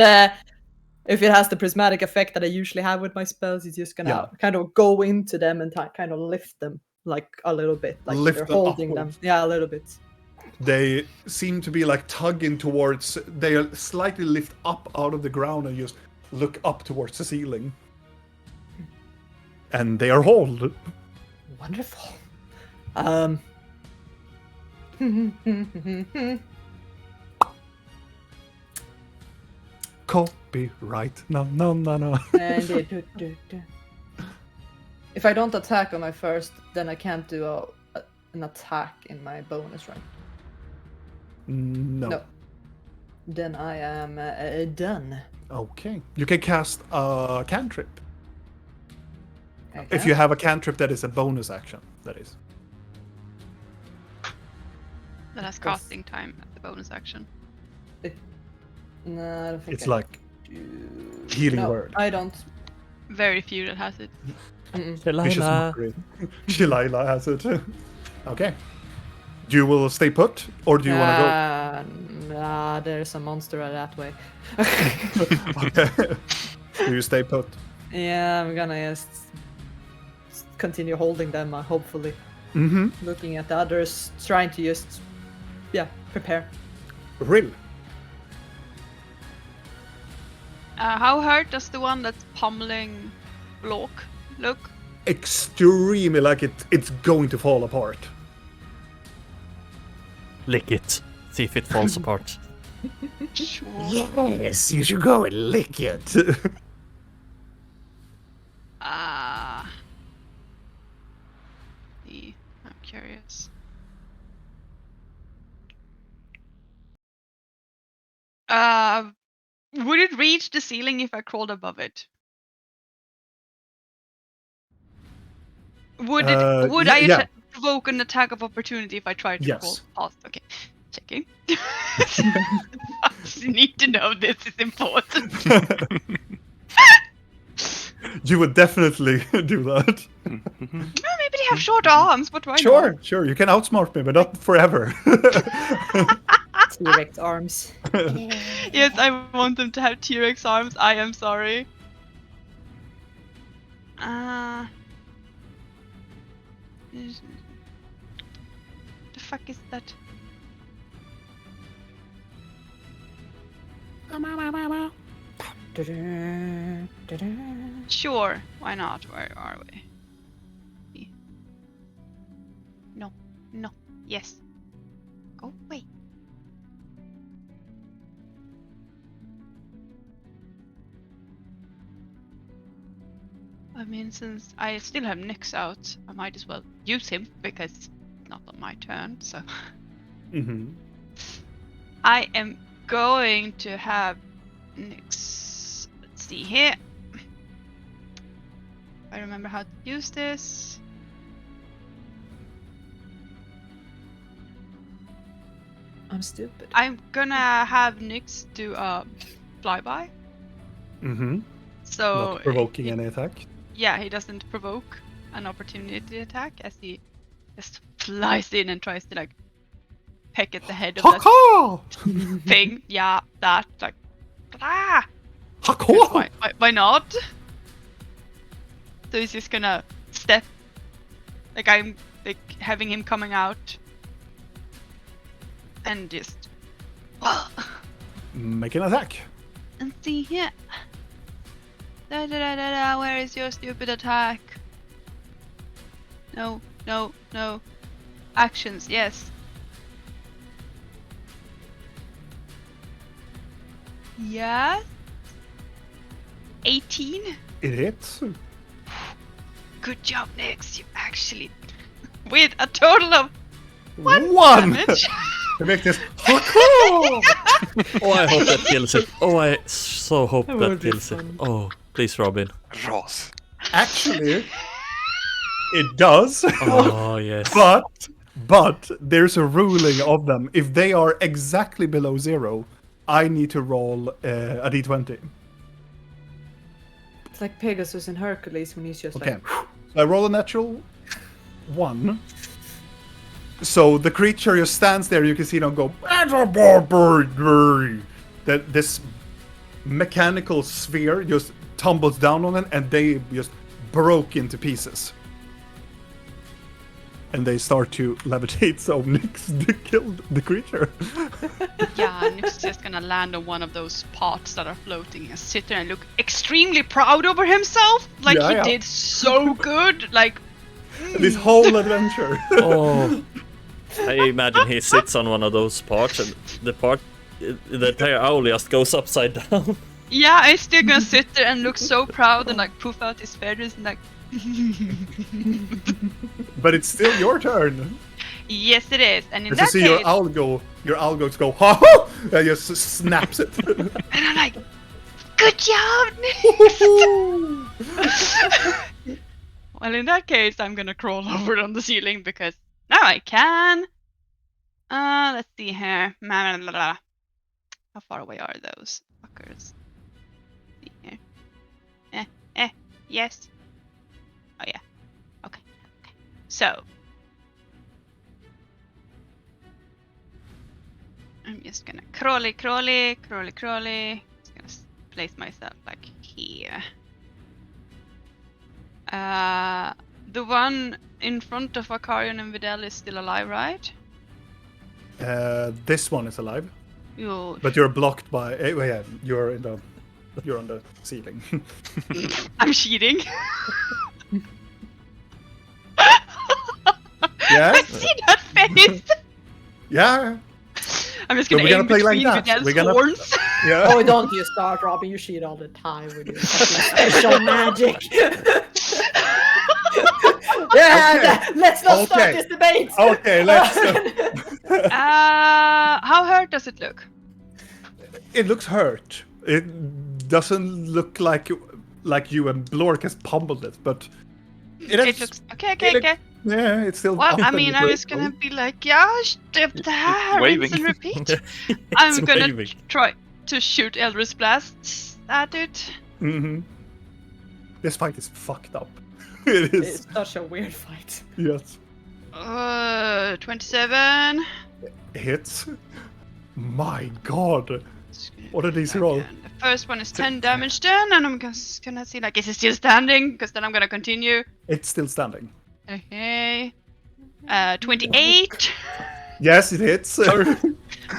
if it has the prismatic effect that I usually have with my spells, it's just gonna kind of go into them and kind of lift them like a little bit, like Lift they're them holding them. upwards. Yeah, a little bit. They seem to be like tugging towards. They slightly lift up out of the ground and just look up towards the ceiling. And they are hauled. Wonderful. Copyright. No. And if I don't attack on my first, then I can't do an attack in my bonus, right? No. Then I am done. Okay. You can cast a cantrip. I If can? you have a cantrip that is a bonus action, that is. That has casting time at the bonus action. No, I don't think It's I like do. healing No, word. I don't. Very few that has it. Vicious mockery. Shalila has it. Okay. You will stay put, or do you want to Nah, there's a monster that way. go? Okay. Do you stay put? Yeah, I'm gonna just continue holding them, hopefully. Mm-hmm. Looking at the others, trying to just, prepare. Rill. How hurt does the one that's pummeling Block look? Extremely like it's going to fall apart. Lick it. See if it falls apart. Sure. Yes, you should go and lick it. I'm curious. Would it reach the ceiling if I crawled above it? Would it? Would I yeah. provoke an attack of opportunity if I tried to crawl Yes. past? Okay, checking. You need to know this is important. You would definitely do that. Oh, maybe they have short arms. What do I know? Sure. You can outsmart me, but not forever. T-Rex arms. Yes, I want them to have T-Rex arms. I am sorry. The fuck is that? Sure, why not? Where are we? No, yes. Go away. I mean, since I still have Nyx out, I might as well use him because it's not on my turn, so. Mm-hmm. I am going to have Nyx. Let's see here. I remember how to use this. I'm stupid. I'm gonna have Nyx do a flyby. Mm-hmm. So Not provoking any attack. yeah, he doesn't provoke an opportunity attack as he just flies in and tries to like peck at the head of that Haka! thing. Yeah, that like ah. Haka! Why not? So he's just gonna step. Like I'm like having him coming out and just Make an attack. and see here. Where is your stupid attack? No. Actions, yes. Yes. 18. It hits. Good job, Nix. You actually, with a total of one damage. To make this. Oh, I hope that kills it. Oh, I so hope That that would be kills it. fun. Oh, please, Robin. Ras. Actually, it does. Oh, yes. But there's a ruling of them. If they are exactly below 0, I need to roll a d20. It's like Pegasus and Hercules when he's just Okay. like. So I roll a natural 1. So the creature just stands there. You can see them go. That this mechanical sphere just tumbles down on them, and they just broke into pieces. And they start to levitate. So Nix killed the creature. Yeah, Nick's just gonna land on one of those pots that are floating and sit there and look extremely proud over himself. Like Yeah, he yeah. did so good. Like, This whole adventure. Oh, I imagine he sits on one of those parts, and the entire owl just goes upside down. yeah, I'm still gonna sit there and look so proud and like poof out his feathers and like. But it's still your turn. Yes, it is. And in As you that see case, your owl goes go ha ha, and just snaps it. and I'm like, good job, Nick. Well, in that case, I'm gonna crawl over on the ceiling because now I can. Let's see here. How far away are those fuckers? Let's see here. Yes. Oh yeah. Okay. So. I'm just gonna crawly. Just gonna place myself like here. The one in front of Akarion and Videl is still alive, right? This one is alive, You. but you're blocked by. Well, yeah, you're on the ceiling. I'm cheating. Yeah? I see that face. Yeah, I'm just So gonna we're gonna aim play like between that. Videl's We're gonna- horns. yeah. Oh, don't you start, Robin. You cheat all the time with your fucking special magic. Yeah, let's not start Okay. this debate. Okay, let's. How hurt does it look? It looks hurt. It doesn't look like you and Blork has pummeled it, but It looks okay. Yeah, it's still. Well, up I and mean, I'm just gonna be like, yeah, step there, waving. rinse and repeat. It's I'm gonna waving. try to shoot Eldritch blasts at it. Mm-hmm. This fight is fucked up. It is. It's such a weird fight. Yes. 27. Hits. My God. Just gonna What are do these that roll? again. The first one is 10 damage then, and I'm just gonna see, like, is it still standing? Because then I'm gonna continue. It's still standing. Okay. 28 Yes, it hits.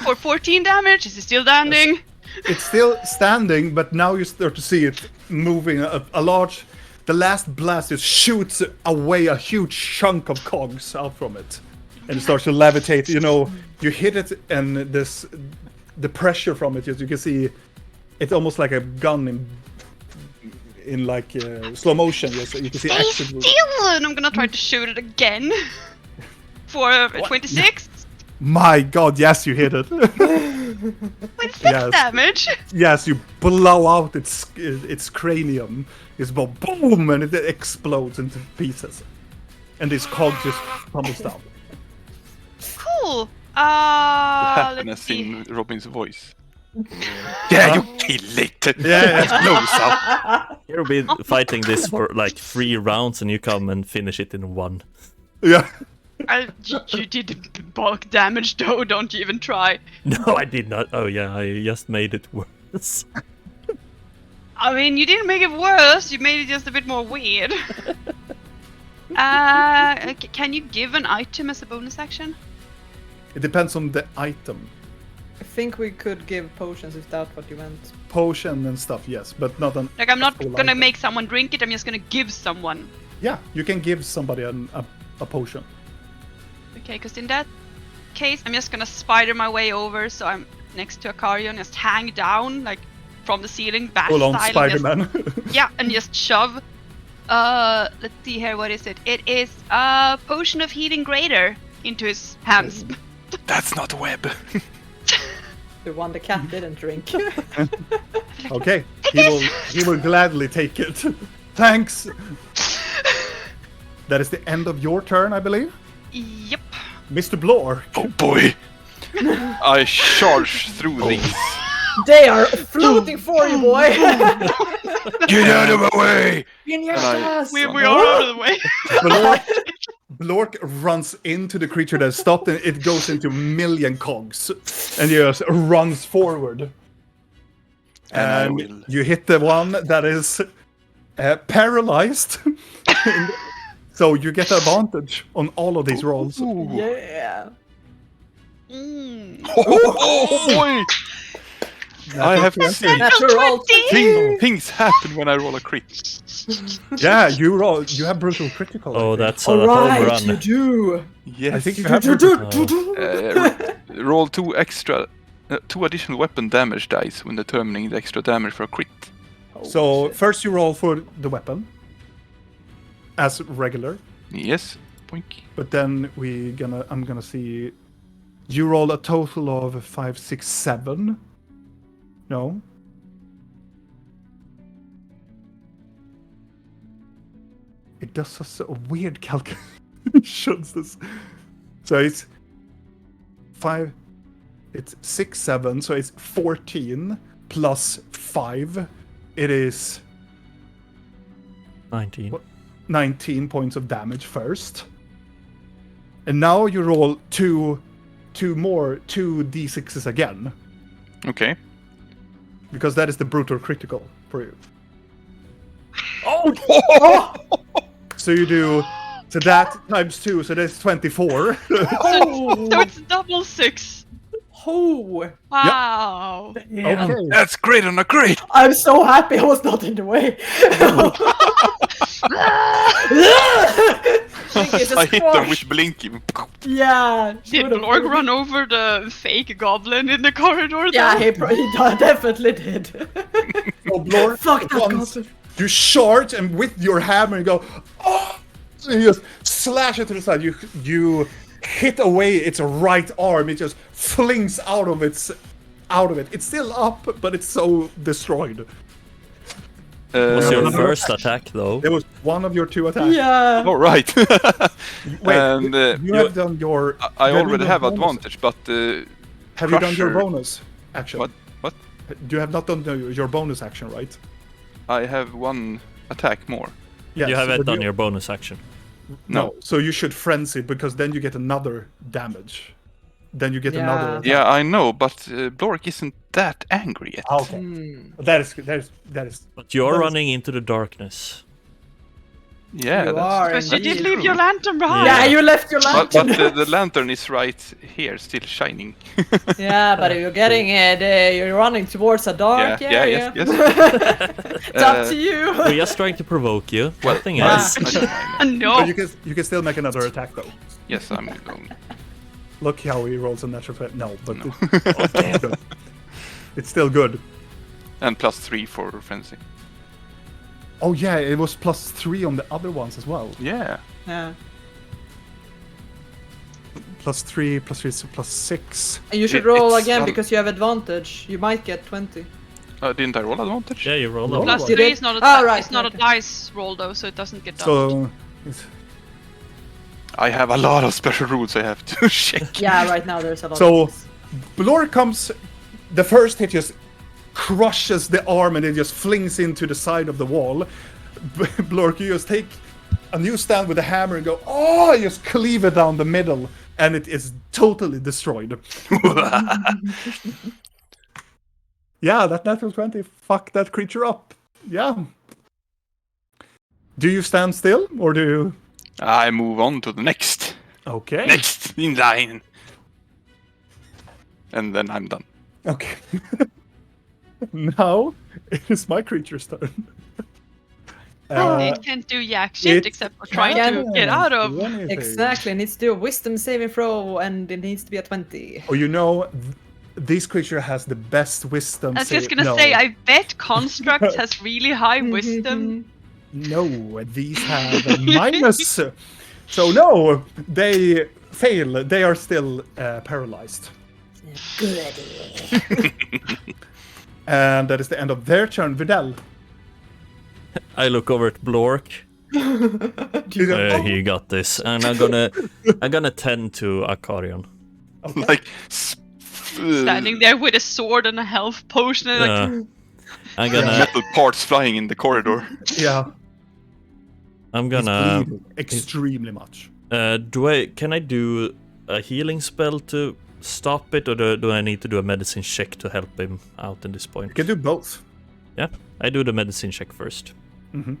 for 14 damage. Is it still standing? It's still standing, but now you start to see it moving. A large. The last blast just shoots away a huge chunk of cogs out from it, and it starts to levitate. You know, you hit it, and the pressure from it, as you can see, it's almost like a gun in like slow motion. Yes, you can see Stay action. move. still! And I'm gonna try to shoot it again. For 26 My God, yes, you hit it. with 6 Yes. damage. Yes, you blow out its cranium. It's about boom, and it explodes into pieces. And this cog just tumbles down. Cool. Happiness Let's see. in Robin's voice. Yeah, you kill it. Yeah. Close up. You've been fighting this for like 3 rounds, and you come and finish it in 1. Yeah. You did bulk damage though, don't you even try. No, I did not. Oh yeah, I just made it worse. I mean, you didn't make it worse, you made it just a bit more weird. Can you give an item as a bonus action? It depends on the item. I think we could give potions if that's what you meant. Potion and stuff, yes, but not an. Like, I'm not full gonna item. make someone drink it, I'm just gonna give someone. Yeah, you can give somebody a potion. Okay, because in that case, I'm just gonna spider my way over, so I'm next to Akarion, just hang down like from the ceiling, bash Full on style. Spider-Man. Yeah, and just shove. Let's see here. What is it? It is a potion of healing greater into his hands. That's not a web. The one the cat didn't drink. Okay, he will gladly take it. Thanks. That is the end of your turn, I believe. Yep. Mr. Blork. Oh boy. I charge through these. They are floating for you, boy. Get out of my way! In your And I- ass. We are out of the way. Blork runs into the creature that stopped, and it goes into a million cogs, and just runs forward. And I And will. you hit the one that is paralyzed, so you get advantage on all of these rolls. Yeah. Mm. Oh boy! I have seen Natural 20! things happen when I roll a crit. Yeah, you roll. You have brutal critical. I Oh, think. that's a All home right, you run. do. Yes. I think you have brutal. Roll two additional weapon damage dice when determining the extra damage for a crit. So first you roll for the weapon, as regular. Yes. Boink. But then I'm gonna see. You roll a total of 5, 6, 7. No. It does a weird calculations. This. So it's 5. It's 6, 7. So it's 14 plus 5. It is 19. What? 19 points of damage first. And now you roll two d6s again, Okay. because that is the brutal critical for you. Oh! So you do, so that times 2, so that's 24. So it's double 6. Oh! Wow. Okay. That's great on a crit! I'm so happy I was not in the way. Jesus I hit them Christ. with blinking. Yeah. Did Blorg run over the fake goblin in the corridor? Yeah, though? he definitely did. So Blork, Fuck that once goblin. you charge and with your hammer you go, oh! And you just slash it to the side. You hit away its right arm. It just flings out of it. It's still up, but it's so destroyed. Was your no, no. first attack, though? It was one of your 2 attacks. Yeah. All right. Wait, And, you have done your. I you have already done have bonus. advantage, but Have you done your Crusher- bonus action? What? You have not done your bonus action, right? I have one attack more. Yes, You haven't but done your bonus action. No, so you should frenzy because then you get another damage. Then you get Yeah. another. Attack. Yeah, I know, but Blork isn't that angry yet. Okay. Hmm. That is. But you're That is- running into the darkness. Yeah, You that's are Because you did indeed. leave your lantern behind. Yeah, you left your But lantern. the lantern is right here, still shining. Yeah, but you're getting it. You're running towards a dark Yeah, area. yes. It's up to you. We're just trying to provoke you. Nothing Yeah. else. No. But you can still make another attack though. Yes, I'm going. Look how he rolls a natural 20. No, but No. it's still good. And +3 for frenzy. Oh yeah, it was +3 on the other ones as well. Yeah. Yeah. +3, +3, so +6. And you should It- roll it's again on- because you have advantage. You might get 20. Didn't I roll advantage? Yeah, you rolled Roll. a Plus You 3 did? is not a, Oh, right, it's not okay. a dice roll though, so it doesn't get done. So it's, I have a lot of special rules I have to check. Yeah, right now there's a lot So- of this. Blork comes. The first hit just crushes the arm and it just flings into the side of the wall. Blork, you just take a new stand with a hammer and go, oh, you just cleave it down the middle, and it is totally destroyed. Yeah, that natural 20 fucked that creature up. Yeah. Do you stand still, or do you? I move on to the next. Okay. Next in line. And then I'm done. Okay. Now it is my creature's turn. It can't do jack shit it except for trying to get out of. do anything. Exactly, it needs to do a wisdom saving throw and it needs to be a 20. Oh, you know, this creature has the best wisdom. I was just gonna say, I bet Construct has really high wisdom. No, these have a minus. So no, they fail. They are still paralyzed. Goody. Uh, And that is the end of their turn. Vidal. I look over at Blork. He got this, and I'm gonna tend to Akarion. Okay. Like Standing there with a sword and a health potion. And like, I'm gonna metal parts flying in the corridor. Yeah. I'm He's gonna bleeding extremely much. can I do a healing spell to stop it, or do I need to do a medicine check to help him out in this point? You can do both. Yeah, I do the medicine check first. Mm-hmm.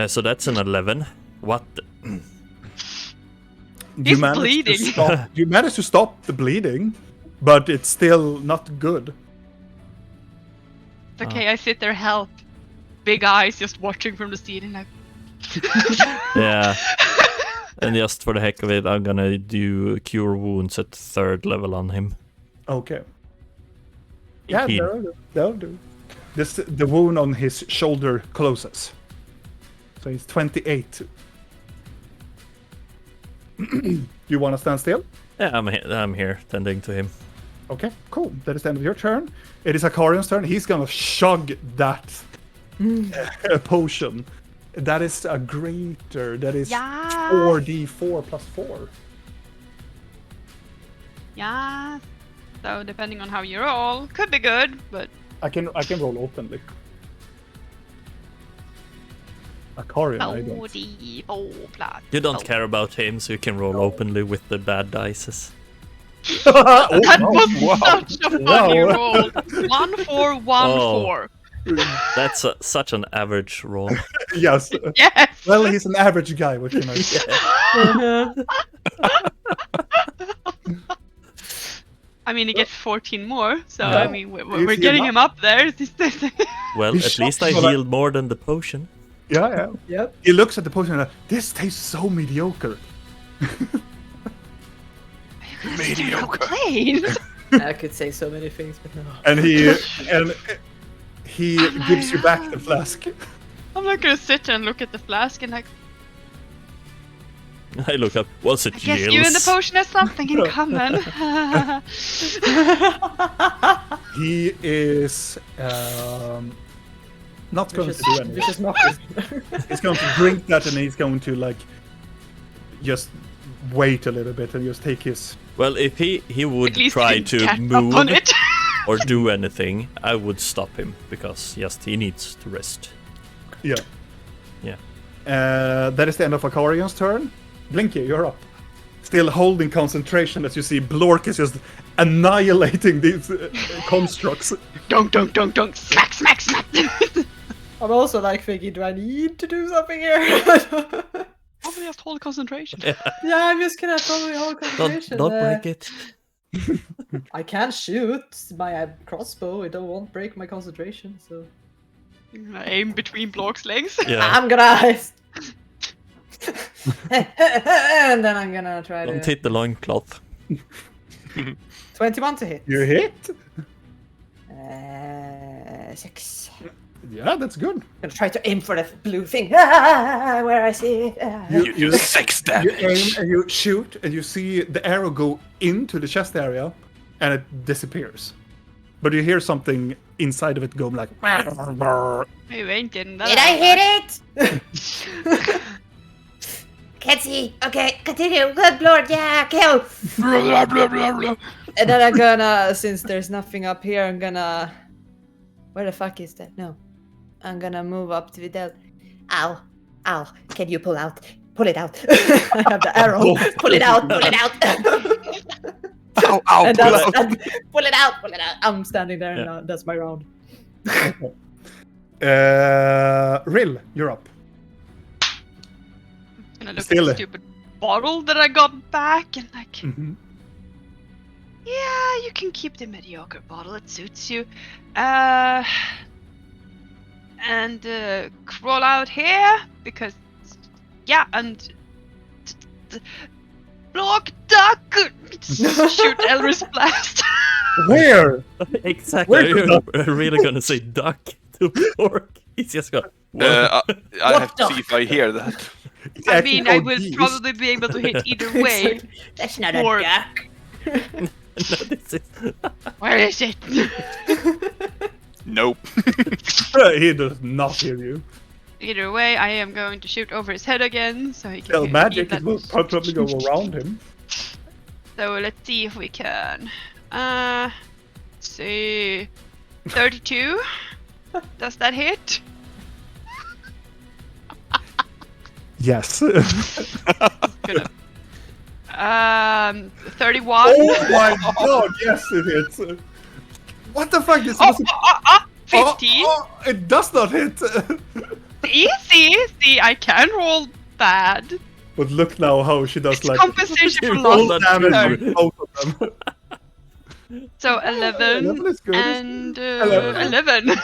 So that's an 11. What? He's bleeding. You managed to stop the bleeding, but it's still not good. okay, I sit there, help. Big eyes just watching from the ceiling like... Yeah. And just for the heck of it, I'm gonna do Cure Wounds at 3rd level on him. Okay. Yeah, 18. that'll do. The wound on his shoulder closes. So he's 28. You want to stand still? Yeah, I'm here tending to him. Okay, cool. That is the end of your turn. It is Akarion's turn. He's gonna chug that potion. That is a greater. That is Yeah. 4d4 plus 4. Yeah. So depending on how you roll, could be good, but I can roll openly. Akarion, I don't. 4d4 plus. You don't 4. care about him, so you can roll openly with the bad dices. That was such a funny Wow. roll. 1 4 1 Oh. 4. That's such an average roll. Yes. Yes. Well, he's an average guy. What can I say? I mean, he gets 14 more, so Yeah. I mean, we're Easy getting enough. him up there. Well, You at shot least I for that. healed more than the potion. Yeah. Yep. He looks at the potion and like, this tastes so mediocre. Mediocre. Complain. I could say so many things, but no. And he gives you back the flask. I'm not gonna sit there and look at the flask and like, I look up. Was it I guess you and the Yale's? potion have something in common. He is not going to do anything. Vicious mockery. He's going to drink that and he's going to like just wait a little bit and just take his. Well, if he would At least try he to didn't catch up move on it. or do anything, I would stop him because yes, he needs to rest. Yeah. Yeah. That is the end of Akarion's turn. Blinky, you're up. Still holding concentration as you see Blork is just annihilating these constructs. Dunk, dunk, dunk, dunk. Smack, smack, smack. I'm also like thinking, do I need to do something here? Probably just hold concentration. Yeah, I'm just gonna probably hold concentration. Don't break it. I can shoot my crossbow. It won't break my concentration, so Aim between Blork's legs. Yeah. I'm gonna. And then I'm gonna try Don't to. hit the loincloth. 21 to hit. You hit? 6. Yeah, that's good. Gonna try to aim for the blue thing. Where I see it. You 6 You damage. aim and you shoot and you see the arrow go into the chest area and it disappears. But you hear something inside of it go like. You ain't getting that. Did I hit it? Can't see. Okay, continue. Good lord, yeah, kill. Blah, blah, blah, blah, blah. And then I'm gonna, since there's nothing up here, I'm gonna. Where the fuck is that? No. I'm gonna move up to Vidal. Ow, ow. Can you pull out? Pull it out. I have the arrow. Pull it out. Pull it out. Ow, ow, And pull that's, out. and Pull it out. Pull it out. I'm standing there, and Yeah. that's my round. Rill, you're up. Gonna look Still. at the stupid bottle that I got back and like, Mm-hmm. yeah, you can keep the mediocre bottle. It suits you. And crawl out here because, yeah, and Blork, duck! Shoot Elris Blast. Where? Exactly. Where's You're the really gonna say duck to Bork? He's just got. I have to the see if I hear that. It's I actually mean, I called will geese. probably be able to hit either way. That's not Or- a duck. No, this is. Where is it? Nope. He does not hear you. Either way, I am going to shoot over his head again, so he can Tell eat magic, that. it will probably go around him. So let's see if we can. Let's see. 32. Does that hit? Yes. Gonna. 31. Oh my god, yes it hits. What the fuck? This Oh, was 15. it does not hit. See, I can roll bad. But look now how she does It's like compensation for You lost roll full that damage true. with both of them. So 11 11 is good. and 11. 11.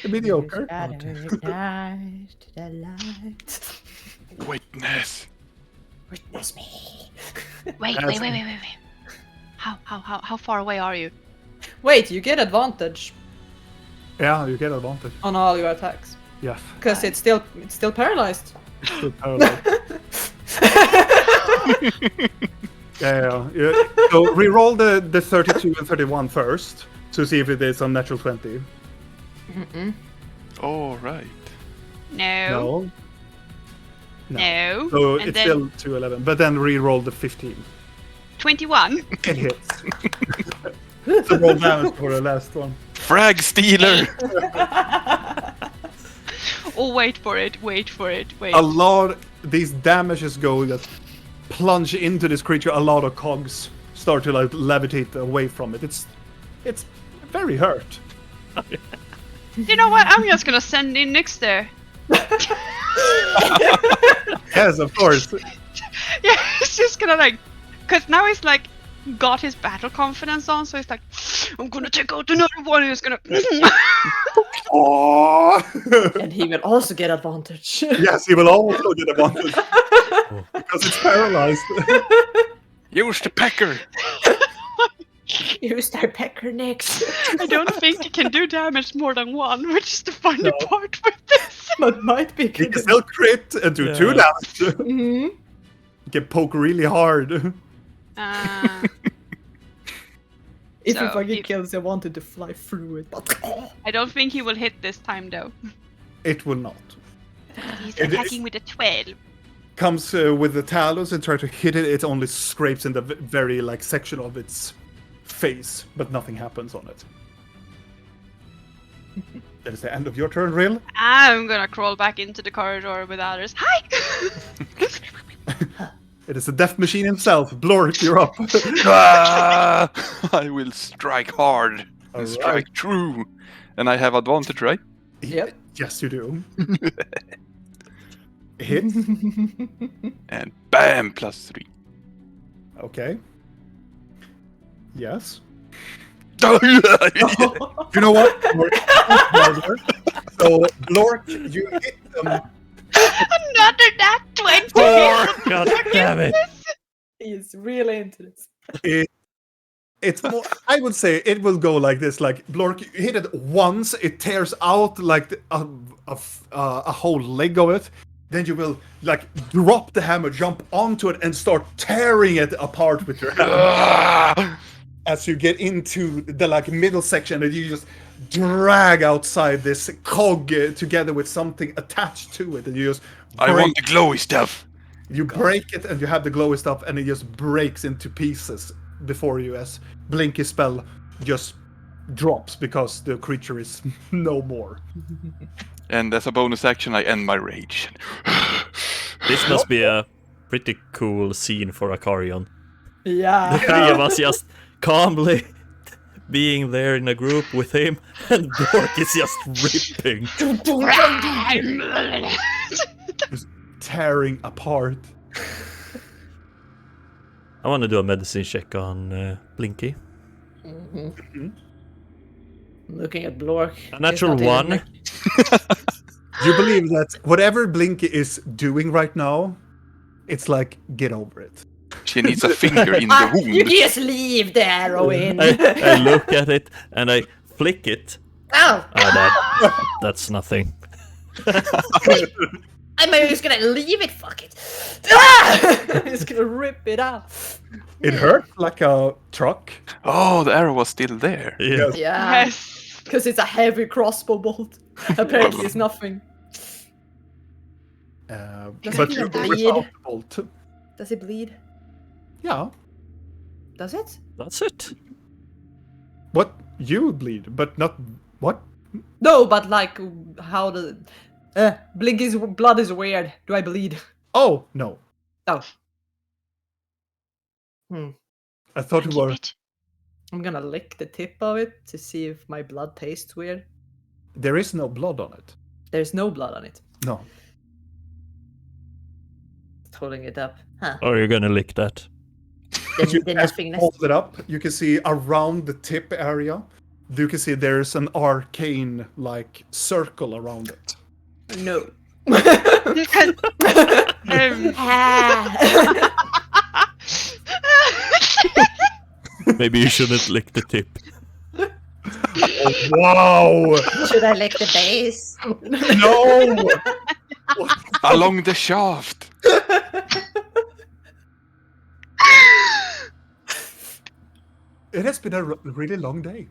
Mediocre. Shadows die to the light. Witness. Witness me. Wait. How far away are you? Wait, you get advantage Yeah, you get advantage. on all your attacks Yes. because it's still paralyzed. Still parallel. Yeah. So re-roll the 32 and 31 first to see if it is on natural 20. All right. No. So And it's then still 211, but then re-roll the 15. 21. It hits. So roll damage for the last one. Frag stealer. Oh, wait for it. A lot. These damages go that plunge into this creature. A lot of cogs start to like levitate away from it. It's very hurt. You know what? I'm just gonna send in Nyx there. Yes, of course. Yeah, it's just gonna like, cause now he's like got his battle confidence on, so he's like, I'm gonna take out another one. And he's gonna. Oh. And he will also get advantage. Yes, he will also get advantage because it's paralyzed. Use the pecker. You start pecker next. I don't think he can do damage more than one, which is the funny No. part with this. But might be He good. can still crit and do 2 Yeah. damage. Mhm. He can poke really hard. If So he fucking he- kills, I wanted to fly through it, but I don't think he will hit this time though. It will not. He's It is- attacking with a 12. Comes with the talons and try to hit it. It only scrapes in the very like section of its face, but nothing happens on it. That is the end of your turn, Rill. I'm gonna crawl back into the corridor with others. Hi! It is the death machine himself. Blork, you're up. Ah! I will strike hard and All strike true. And I have advantage, right? Yep. Yes, you do. Hit. And bam, +3. Okay. Yes. Oh, You know what? So, Blork, you hit them. Another nat 20! God damn it! He's really into this. It's more. I would say it will go like this. Like Blork, you hit it once, it tears out like a whole leg of it. Then you will like drop the hammer, jump onto it, and start tearing it apart with your hammer. As you get into the like middle section, and you just drag outside this cog together with something attached to it, and you just I want the glowy stuff. you break it, and you have the glowy stuff, and it just breaks into pieces before you as Blinky's spell just drops because the creature is no more. And as a bonus action, I end my rage. This must be a pretty cool scene for Akarion. The Yeah. three of us just calmly being there in a group with him, and Bork is just ripping. Just tearing apart. I want to do a medicine check on Blinky. Looking at Blork. A natural he's not even 1. You believe that whatever Blinky is doing right now, it's like, get over it. She needs a finger in the wound. You just leave the arrow in. I look at it and I flick it. Oh! That's nothing. I'm just gonna leave it, fuck it. I'm just gonna rip it off. It hurt like a truck. Oh, the arrow was still there. Yeah. Yeah. Yes. Because it's a heavy crossbow bolt. Apparently it's nothing. Does But it you even rip bleed? out the bolt. Does it bleed? Yeah. Does it? That's it. What? You bleed, but not... What? No, but like, how the... Blinky's blood is weird. Do I bleed? Oh, no. Oh. I thought you were... I'm gonna lick the tip of it to see if my blood tastes weird. There is no blood on it. There's no blood on it. No. Just holding it up. Huh. Or you're gonna lick that. As you nothingness. hold it up, you can see around the tip area, you can see there's an arcane, like, circle around it. No. Maybe you shouldn't lick the tip. Wow! Should I lick the base? No! Along the shaft. It has been a really long day.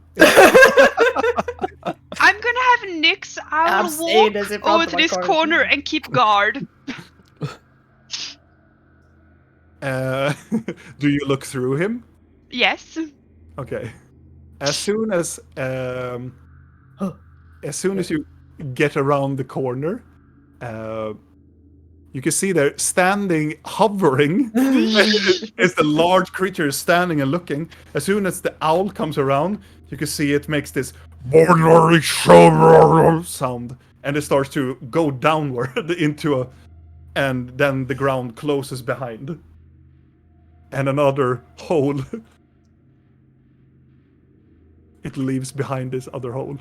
I'm gonna have Nyx. I will saying this in walk front over of to my this car. corner and keep guard. Do you look through him? Yes. Okay. As soon as you get around the corner, you can see there standing, hovering, is the large creature standing and looking. As soon as the owl comes around, you can see it makes this sound, and it starts to go downward into and then the ground closes behind. And another hole. It leaves behind this other hole.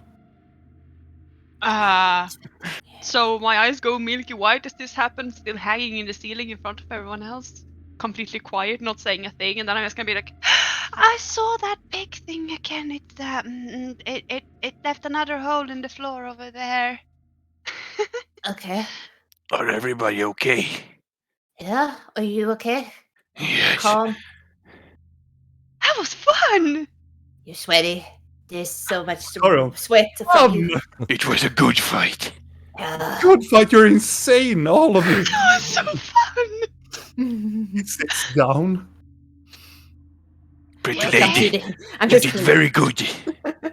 So my eyes go milky white as this happens, still hanging in the ceiling in front of everyone else. Completely quiet, not saying a thing, and then I'm just gonna be like, I saw that big thing again. It left another hole in the floor over there. Okay. Are everybody okay? Yeah, are you okay? Yes. Calm. That was fun. You're sweaty. There's so much Carl. sweat from you. It was a good fight. Good fight, you're insane, all of you. That was so fun. He sits down. Pretty Well, lady, I'm you just did very good.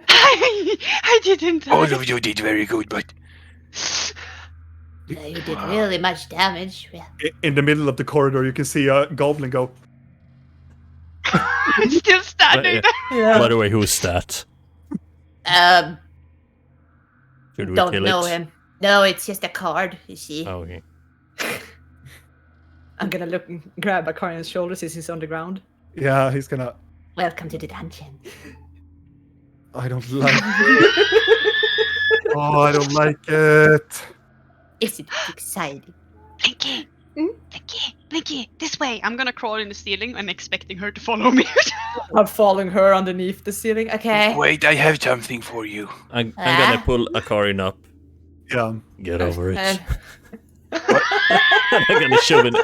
I didn't. All of you did very good, but You did really much damage. In the middle of the corridor, you can see a goblin go. I'm still standing there. Yeah. By the way, who's that? Should we Don't kill know it? him. No, it's just a card, you see. Oh, okay. I'm gonna look and grab Akarian's shoulders as he's on the ground. Yeah, he's gonna. Welcome to the dungeon. I don't like Oh, I don't like it. Is it exciting? Blinky. Blinky, this way. I'm gonna crawl in the ceiling. I'm expecting her to follow me. I'm following her underneath the ceiling. Okay. wait, I have something for you. I'm gonna pull Akarian up. Yeah. Get over it. Uh, I'm gonna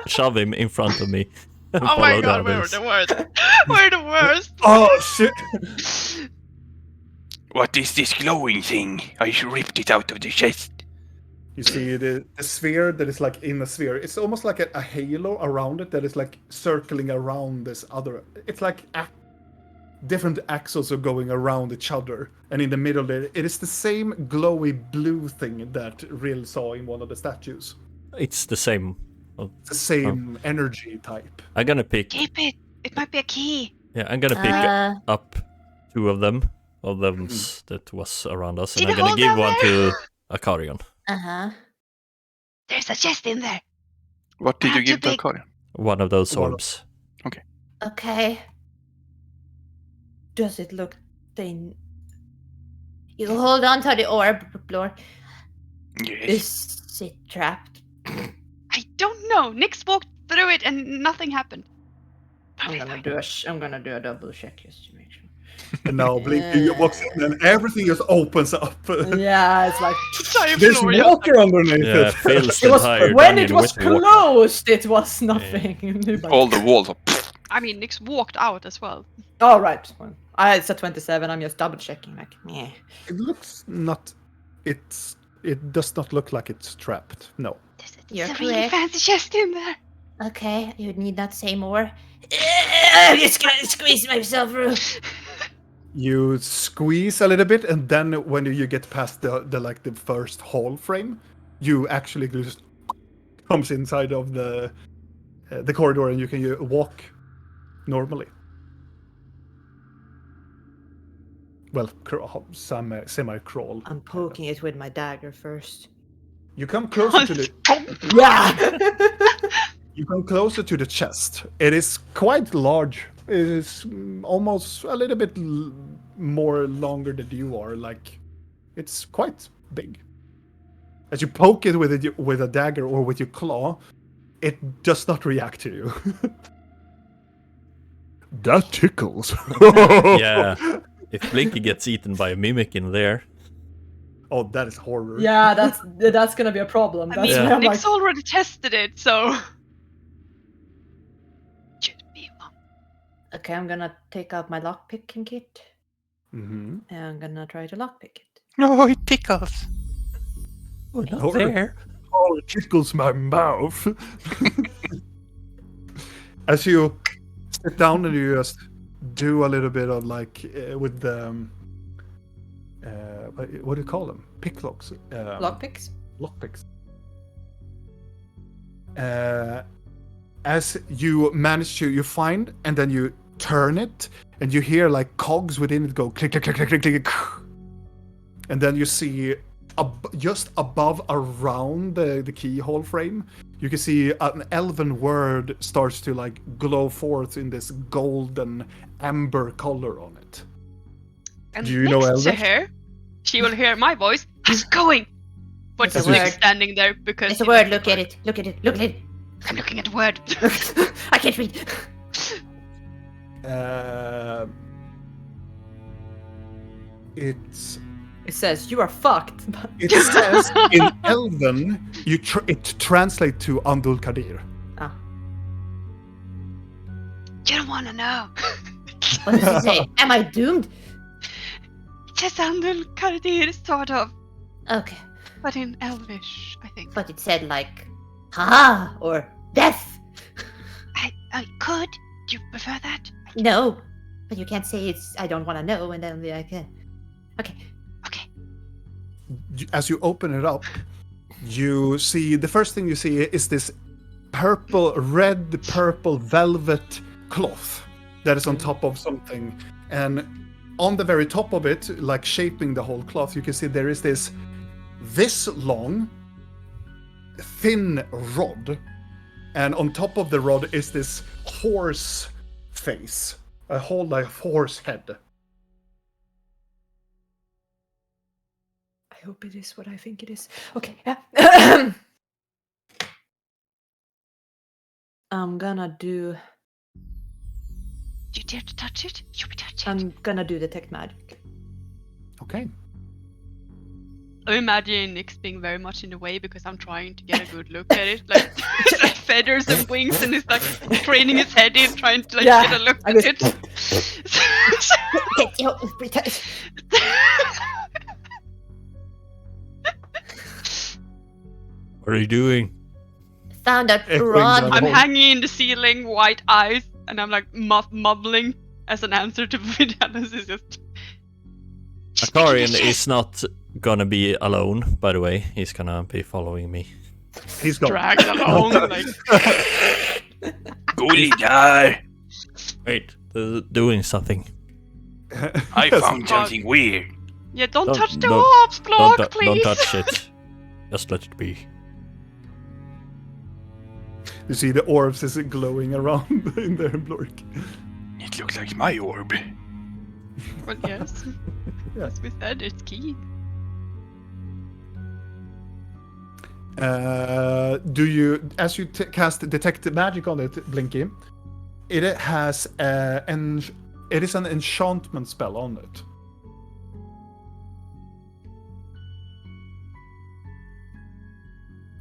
shove him in front of me. And Oh my follow god, the we're others. the worst. We're the worst. Oh shit! What is this glowing thing? I ripped it out of the chest. You see the sphere that is like in a sphere. It's almost like a halo around it that is like circling around this other. It's like different axles are going around each other, and in the middle there, it is the same glowy blue thing that Rill saw in one of the statues. It's the same. It's the same energy type. I'm gonna pick. Keep it. It might be a key. Yeah, I'm gonna pick up two of them. That was around us, and Did I'm it gonna hold give down one there? to Akarian. uh-huh. There's a chest in there. What did you Not give too to big. Akarian? One of those One of- orbs. Okay. Does it look thin? You hold on to the orb, Blor. Yes. Is it trapped? I don't know. Nyx walked through it and nothing happened. I'm gonna do a double check just to make sure. And now Blinky walks in and everything just opens up. Yeah, it's like There's water underneath Yeah, it. fills the it was entire when dungeon it was with water. closed. It was nothing. All the walls are. I mean, Nyx walked out as well. All right. Well, it's a 27. I'm just double checking. Like, meh. It looks not. It does not look like it's trapped. No. You're There's a really correct. fancy chest in there. Okay, you need not say more. Just gonna squeeze myself through. You squeeze a little bit, and then when you get past the first hall frame, you actually just comes inside of the corridor, and you can walk normally. Well, semi-crawl. I'm poking it with my dagger first. You come closer to the. Yeah. You come closer to the chest. It is quite large. It is almost a little bit more longer than you are. Like, it's quite big. As you poke it with a dagger or with your claw, it does not react to you. That tickles. Yeah. If Blinky gets eaten by a mimic in there. Oh, that is horror. Yeah, that's gonna be a problem. I That's mean, why I'm Nyx like, already tested it, so. Should be one. okay, I'm gonna take out my lockpicking kit Mm-hmm. and I'm gonna try to lockpick it. No, it tickles. Oh, not Horror. there. Oh, it tickles my mouth. As you sit down and you just do a little bit of with the what do you call them? Picklocks. Lockpicks? Lockpicks. As you manage to, you find, and then you turn it, and you hear like cogs within it go click, click, click, click, click, click, and then you see just above, around the keyhole frame, you can see an elven word starts to like glow forth in this golden amber color on it. And Do you know next to Elvish? her, she will hear my voice. How's it going? But It's a Nyx word. standing there because. It's a word. Look at it. Look at it. Look at it. I'm looking at the word. I can't read. It says you are fucked. It says in Elven, it translates to Andul Kadir. Ah. You don't want to know. What does it say? Am I doomed? It says Andul Kadir, sort of, Okay, but in Elvish, I think. but it said like, haha, or death. I could. Do you prefer that? No, but you can't say it's. I don't want to know, and then be like, okay. Okay. As you open it up, you see the first thing you see is this red purple velvet cloth that is on top of something, and on the very top of it, like shaping the whole cloth, you can see there is this long thin rod, and on top of the rod is this horse face, a whole like horse head. I hope it is what I think it is. Okay, yeah. I'm gonna do. Do you dare to touch it? You be touch it. I'm gonna do detect magic. Okay. I imagine Nyx being very much in the way because I'm trying to get a good look at it. Like, it's like feathers and wings, and he's like craning his head in, trying to like Yeah, get a look I at just- it. What are you doing? Found that Echoing rod. down. I'm hanging in the ceiling, white eyes, and I'm like mumbling as an answer to Vidalis. Is just. Akarian is not gonna be alone, by the way. He's gonna be following me. He's gone. Dragged along, like. Goody guy. Wait, they're doing something. I Yes. found something weird. Yeah, don't Don't- touch the don't- orbs, Clark, Don't please. touch it. Just let it be. You see the orbs is glowing around in there, Blork. It looks like my orb. Well, yes. Yeah. As we said, it's key. Do you, as you cast detect magic on it, Blinky, it has it is an enchantment spell on it.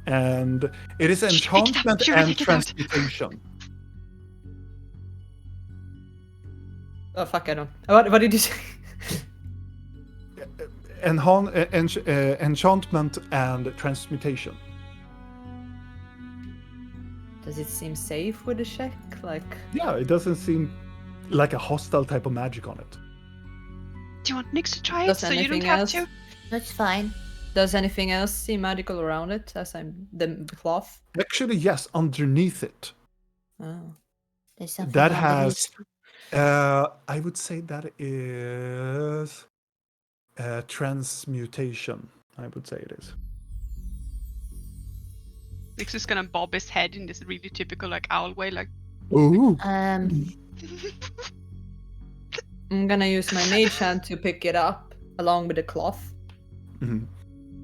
And it is enchantment She and picked it up. transmutation. Oh fuck! I don't. What did you say? Enchantment and transmutation. Does it seem safe with a check? Like, Yeah, it doesn't seem like a hostile type of magic on it. Do you want Nix to try it Does so you don't anything have else? to? That's fine. does anything else seem magical around it? As I'm the cloth. Actually, yes, underneath it. Oh. There's something That underneath. has, I would say that is transmutation. I would say it is. Nix is gonna bob his head in this really typical like owl way, like. Ooh. I'm gonna use my mage hand to pick it up along with the cloth. Mhm.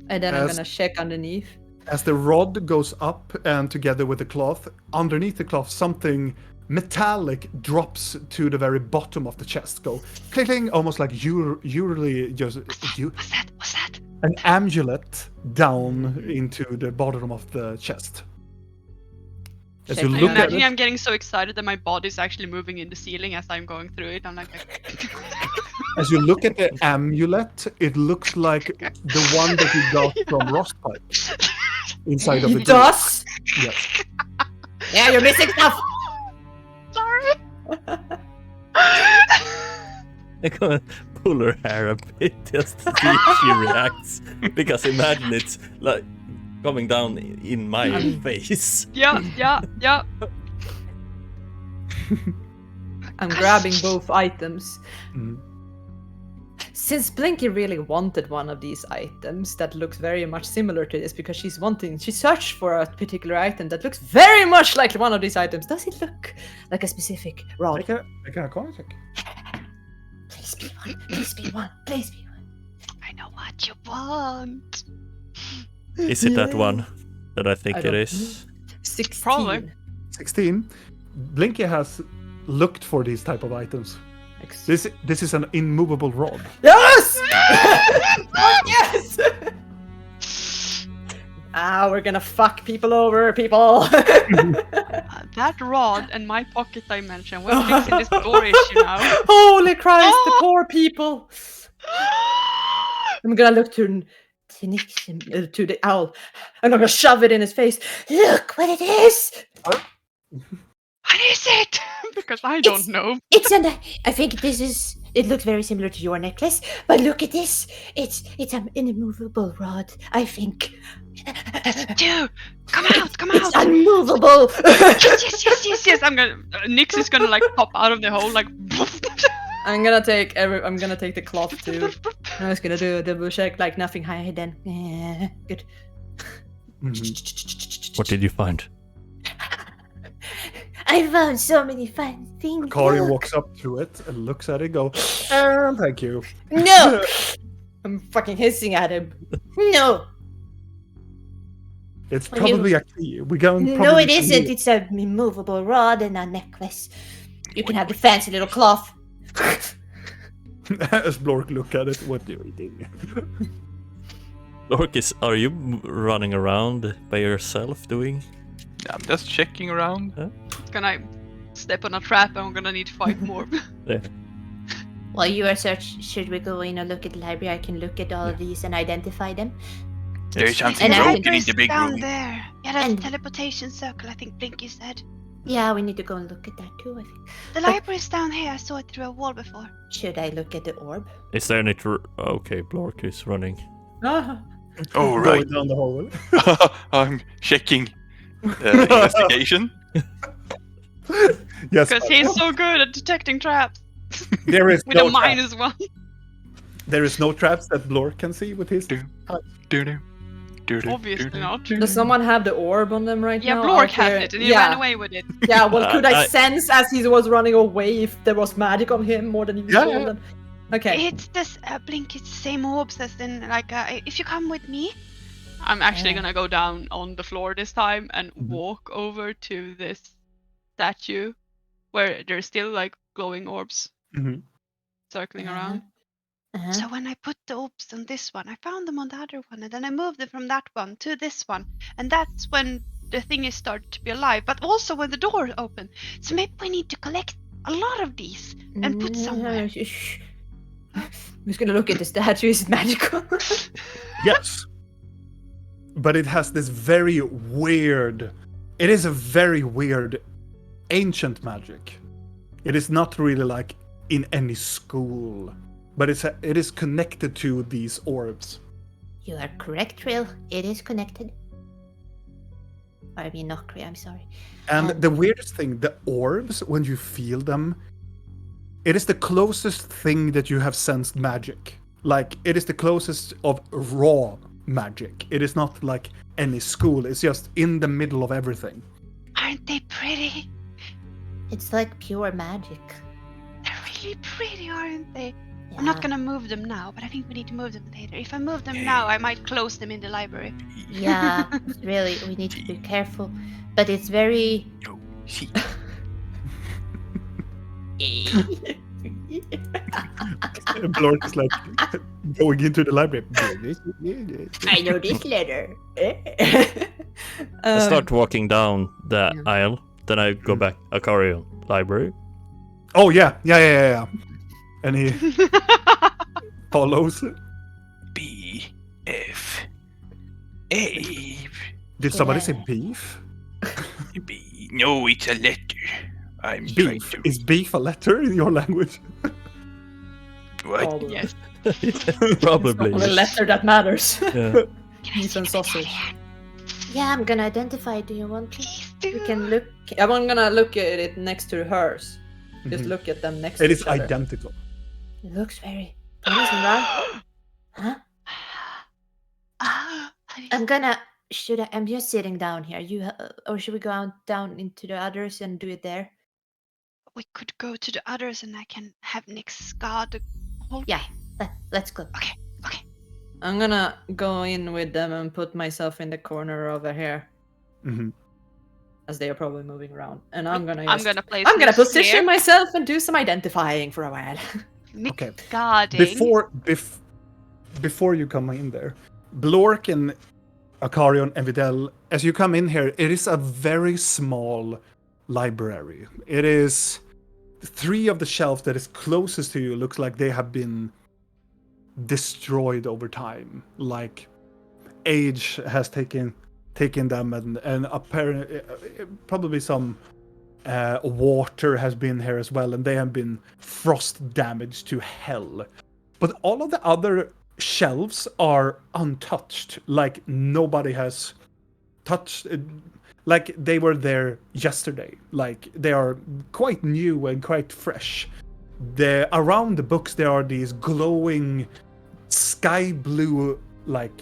And then I'm As- gonna check underneath. As the rod goes up and together with the cloth, underneath the cloth, something metallic drops to the very bottom of the chest. Go clicking, almost like usually just What's that? What's that? an amulet down into the bottom of the chest. As you Checking look out- at Imagine it, I'm getting so excited that my body's actually moving in the ceiling as I'm going through it. I'm like as you look at the amulet, it looks like the one that you got from Rostpipe inside of the It door. does? Yes. Yeah, you're missing stuff! Sorry. I'm gonna pull her hair a bit just to see if she reacts. Because imagine it's like coming down in my face. Yeah. I'm grabbing both items. Mhm. Since Blinky really wanted one of these items that looks very much similar to this because she searched for a particular item that looks very much like one of these items. Does it look like a specific rod? Make a Arcana check. Please be one. Please be one. Please be one. I know what you want. Is it that one that I think I it don't is? 16. Probably. 16. Blinky has looked for these type of items. This is an immovable rod. Yes! Yes! We're gonna fuck people over, people. That rod and my pocket dimension. We're fixing this door issue now. Holy Christ, the poor people. I'm gonna look to Nick, to the owl. I'm gonna shove it in his face. Look what it is! What is it? Because I don't know. It's an. I think this is. It looks very similar to your necklace, but look at this. It's an immovable rod. I think. Dude, come out! It's unmovable. Yes. I'm gonna. Nix is gonna like pop out of the hole like. I'm gonna take the cloth too. I'm just gonna do a double check like nothing hidden. Yeah, good. What did you find? I found so many fun things. Kari Look. walks up to it and looks at it. Go. Thank you. No, I'm fucking hissing at him. no, It's Well, you- probably a key. We're going. no! probably It isn't. It's a immovable rod and a necklace. You can have the fancy little cloth. As Blork look at it, what are you eating? Lorkis, are you running around by yourself doing? I'm just checking around. Gonna step on a trap and I'm gonna need to fight more. While you are should we go in and look at the library? I can look at all of these and identify them. There's something And I broken can- in the big down room. there. Yeah, that's And- teleportation circle. I think Blinky said. Yeah, we need to go and look at that too. I think. The library's down here. I saw it through a wall before. Should I look at the orb? Is there any okay, Blork is running. Ah, Oh, Going right. down the hole. I'm checking investigation. Yes. Because he's so good at detecting traps There is with no a -1. There is no traps that Blork can see with his. Doo-doo. Doo-doo. Obviously Doo-doo. not. does someone have the orb on them right Yeah, now? Blork Out has here? it and he yeah. ran away with it. Yeah, well, could I I- sense as he was running away if there was magic on him more than usual? Yeah. Then- Okay. It's this Blink. It's the same orbs as in like if you come with me. I'm actually gonna go down on the floor this time and walk over to this statue where there's still like glowing orbs Mhm. circling around. Uh-huh. So when I put the orbs on this one, I found them on the other one, and then I moved them from that one to this one, and that's when the thing is started to be alive. But also when the door opened. So maybe we need to collect a lot of these and put somewhere. Shh. I'm just gonna look at the statue. Is it magical? Yes. But it has this very weird. It is a very weird ancient magic. It is not really like in any school, but it is connected to these orbs. You are correct, Trill. It is connected. I mean, not correct. I'm sorry. And the weirdest thing, the orbs, when you feel them, it is the closest thing that you have sensed magic. Like, it is the closest of raw magic. It is not like any school. It's just in the middle of everything. Aren't they pretty? It's like pure magic. They're really pretty, aren't they? Yeah. I'm not gonna move them now, but I think we need to move them later. If I move them now, I might close them in the library. Yeah, really, we need to be careful. But it's very. Yo, see. Blork is like going into the library. I know this letter. I start walking down the yeah. aisle, then I go back. Akarion, library. Oh yeah. And he follows. B F A Did somebody say Yeah. beef? B. No, it's a letter. I'm trying Beef. to. Is beef a letter in your language? What? Probably. Yes. Probably. It's not the letter that matters. Yeah. Beef and sausage. Yeah, I'm gonna identify. Do you want to? Please do. We can look. I'm gonna look at it next to hers. Just Mhm. look at them next It to is each other. identical. It looks very. Listen, Ron. Huh? Ah, I'm just sitting down here. Or should we go down into the others and do it there? we could go to the others, and I can have Nick's guard. Yeah, let's go. Okay. I'm gonna go in with them and put myself in the corner over here, Mhm. as they are probably moving around. And I'm gonna. I'm gonna place. I'm gonna Nick's position here. myself and do some identifying for a while. Nick Okay. guarding. Before you come in there, Blork and Akarion and Videl, as you come in here, it is a very small library. It is 3 of the shelves that is closest to you looks like they have been destroyed over time. Like age has taken them, and apparently probably some water has been here as well, and they have been frost damaged to hell. But all of the other shelves are untouched, like nobody has touched it, like they were there yesterday. Like they are quite new and quite fresh. Around the books there are these glowing sky blue like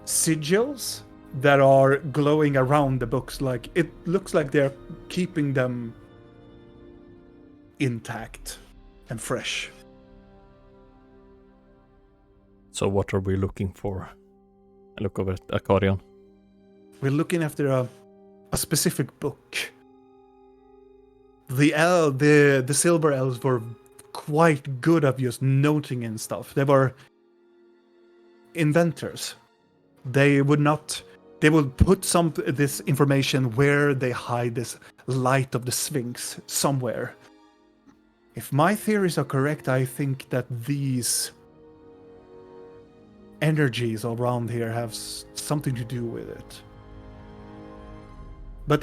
sigils that are glowing around the books. Like it looks like they're keeping them intact and fresh. So what are we looking for? I look over at Akarion. We're looking after a specific book. The silver elves were quite good at just noting and stuff. They were inventors. They would put this information where they hide this light of the Sphinx somewhere. If my theories are correct, I think that these energies around here have something to do with it. But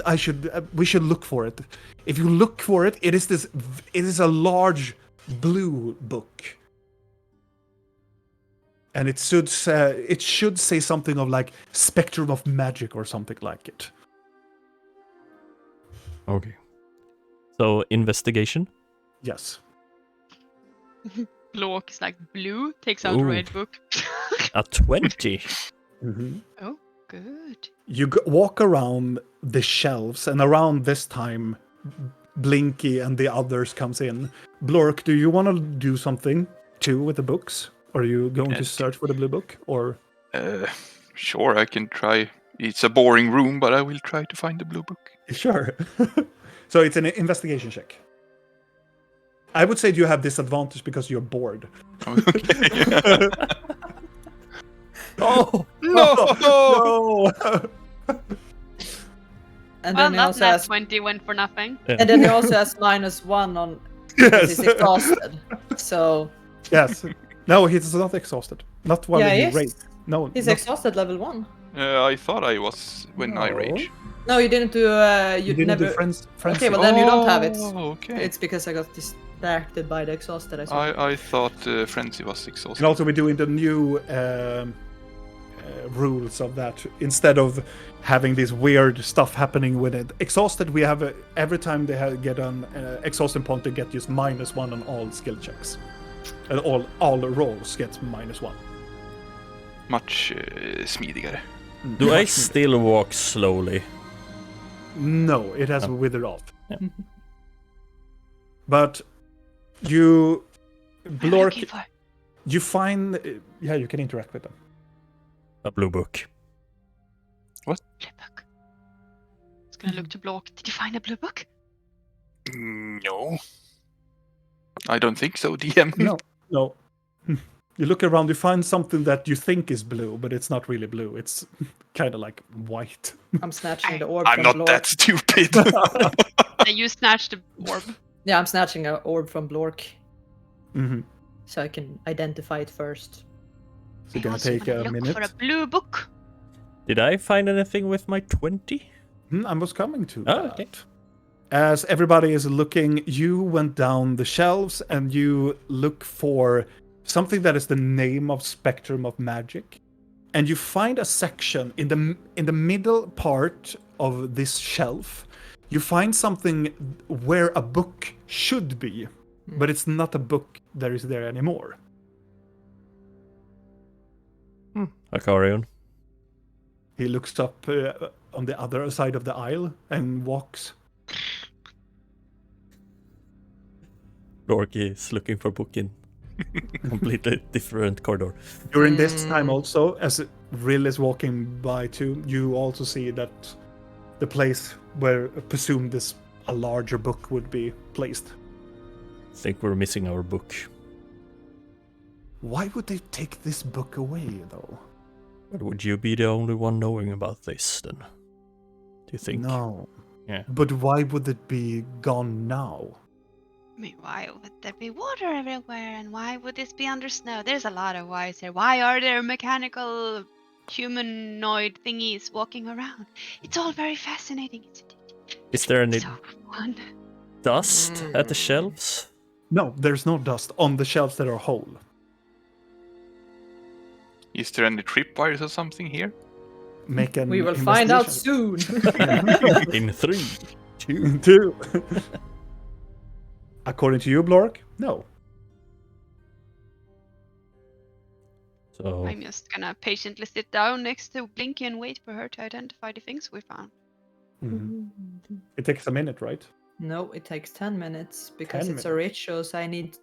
we should look for it. If you look for it, it is a large blue book, and it should say something of like spectrum of magic or something like it. Okay. So investigation. Yes. Blork is like blue, takes out Ooh. red book. A 20. Mm-hmm. Oh, good. You walk around the shelves, and around this time, Blinky and the others comes in. Blork, do you want to do something too with the books? Or are you going to search for the blue book? Or Sure, I can try. It's a boring room, but I will try to find the blue book. sure. So it's an investigation check. I would say you have disadvantage because you're bored. Okay. Oh! No! And Well, then he not also that has, 20 went for nothing. and then he also has -1 on because Yes. he's exhausted. So Yes. No, he's not exhausted. Not while Yeah, he he is. raged. No, he's not- exhausted level 1. I thought I was when I No. rage. No, you didn't do. You You didn't never. do friends. Okay, well then you don't have it. Oh, okay. It's because I got distracted by the exhausted. I saw. I thought Frenzy was And exhausted. also we're doing the new rules of that. Instead of having this weird stuff happening with it. Exhausted, we have every time they get an exhausted point, they get just -1 on all skill checks. And all rolls get -1. Much smidigare. Do I still walk slowly? No, it has Oh. withered off. Yeah. But you, What are you Blork, looking for? you find, yeah, you can interact with them. A blue book. Blue book. It's gonna look to Blork. Did you find a blue book? No. I don't think so, DM. No. You look around, you find something that you think is blue, but it's not really blue. It's kind of like white. I'm snatching the orb I'm from not Blork. that stupid. You snatched the orb. Yeah, I'm snatching an orb from Blork Mm-hmm. so I can identify it first. So you're gonna also take wanna a look minute. for a blue book. Did I find anything with my 20? I was coming to Oh, that. okay. As everybody is looking, you went down the shelves and you look for something that is the name of Spectrum of Magic. And you find a section in the middle part of this shelf. You find something where a book should be, but it's not a book that is there anymore. Acarion. He looks up on the other side of the aisle and walks. Lork is looking for book in completely different corridor. During this time also, as Rill is walking by too, you also see that the place where presumed a larger book would be placed. Think we're missing our book. Why would they take this book away, though? But would you be the only one knowing about this then? Do you think? No. Yeah. But why would it be gone now? I mean, why would there be water everywhere? And why would this be under snow? There's a lot of whys here. Why are there mechanical humanoid thingies walking around? It's all very fascinating, isn't it? Is there any So fun. dust at the shelves? No, there's no dust on the shelves that are whole. Is there any tripwires or something here? Make an We will find out investigation. soon. In 3, 2. Two. According to you, Blork, no. So I'm just gonna patiently sit down next to Blinky and wait for her to identify the things we found. Mhm. It takes a minute, right? No, it takes 10 minutes because 10 it's a ritual, so I need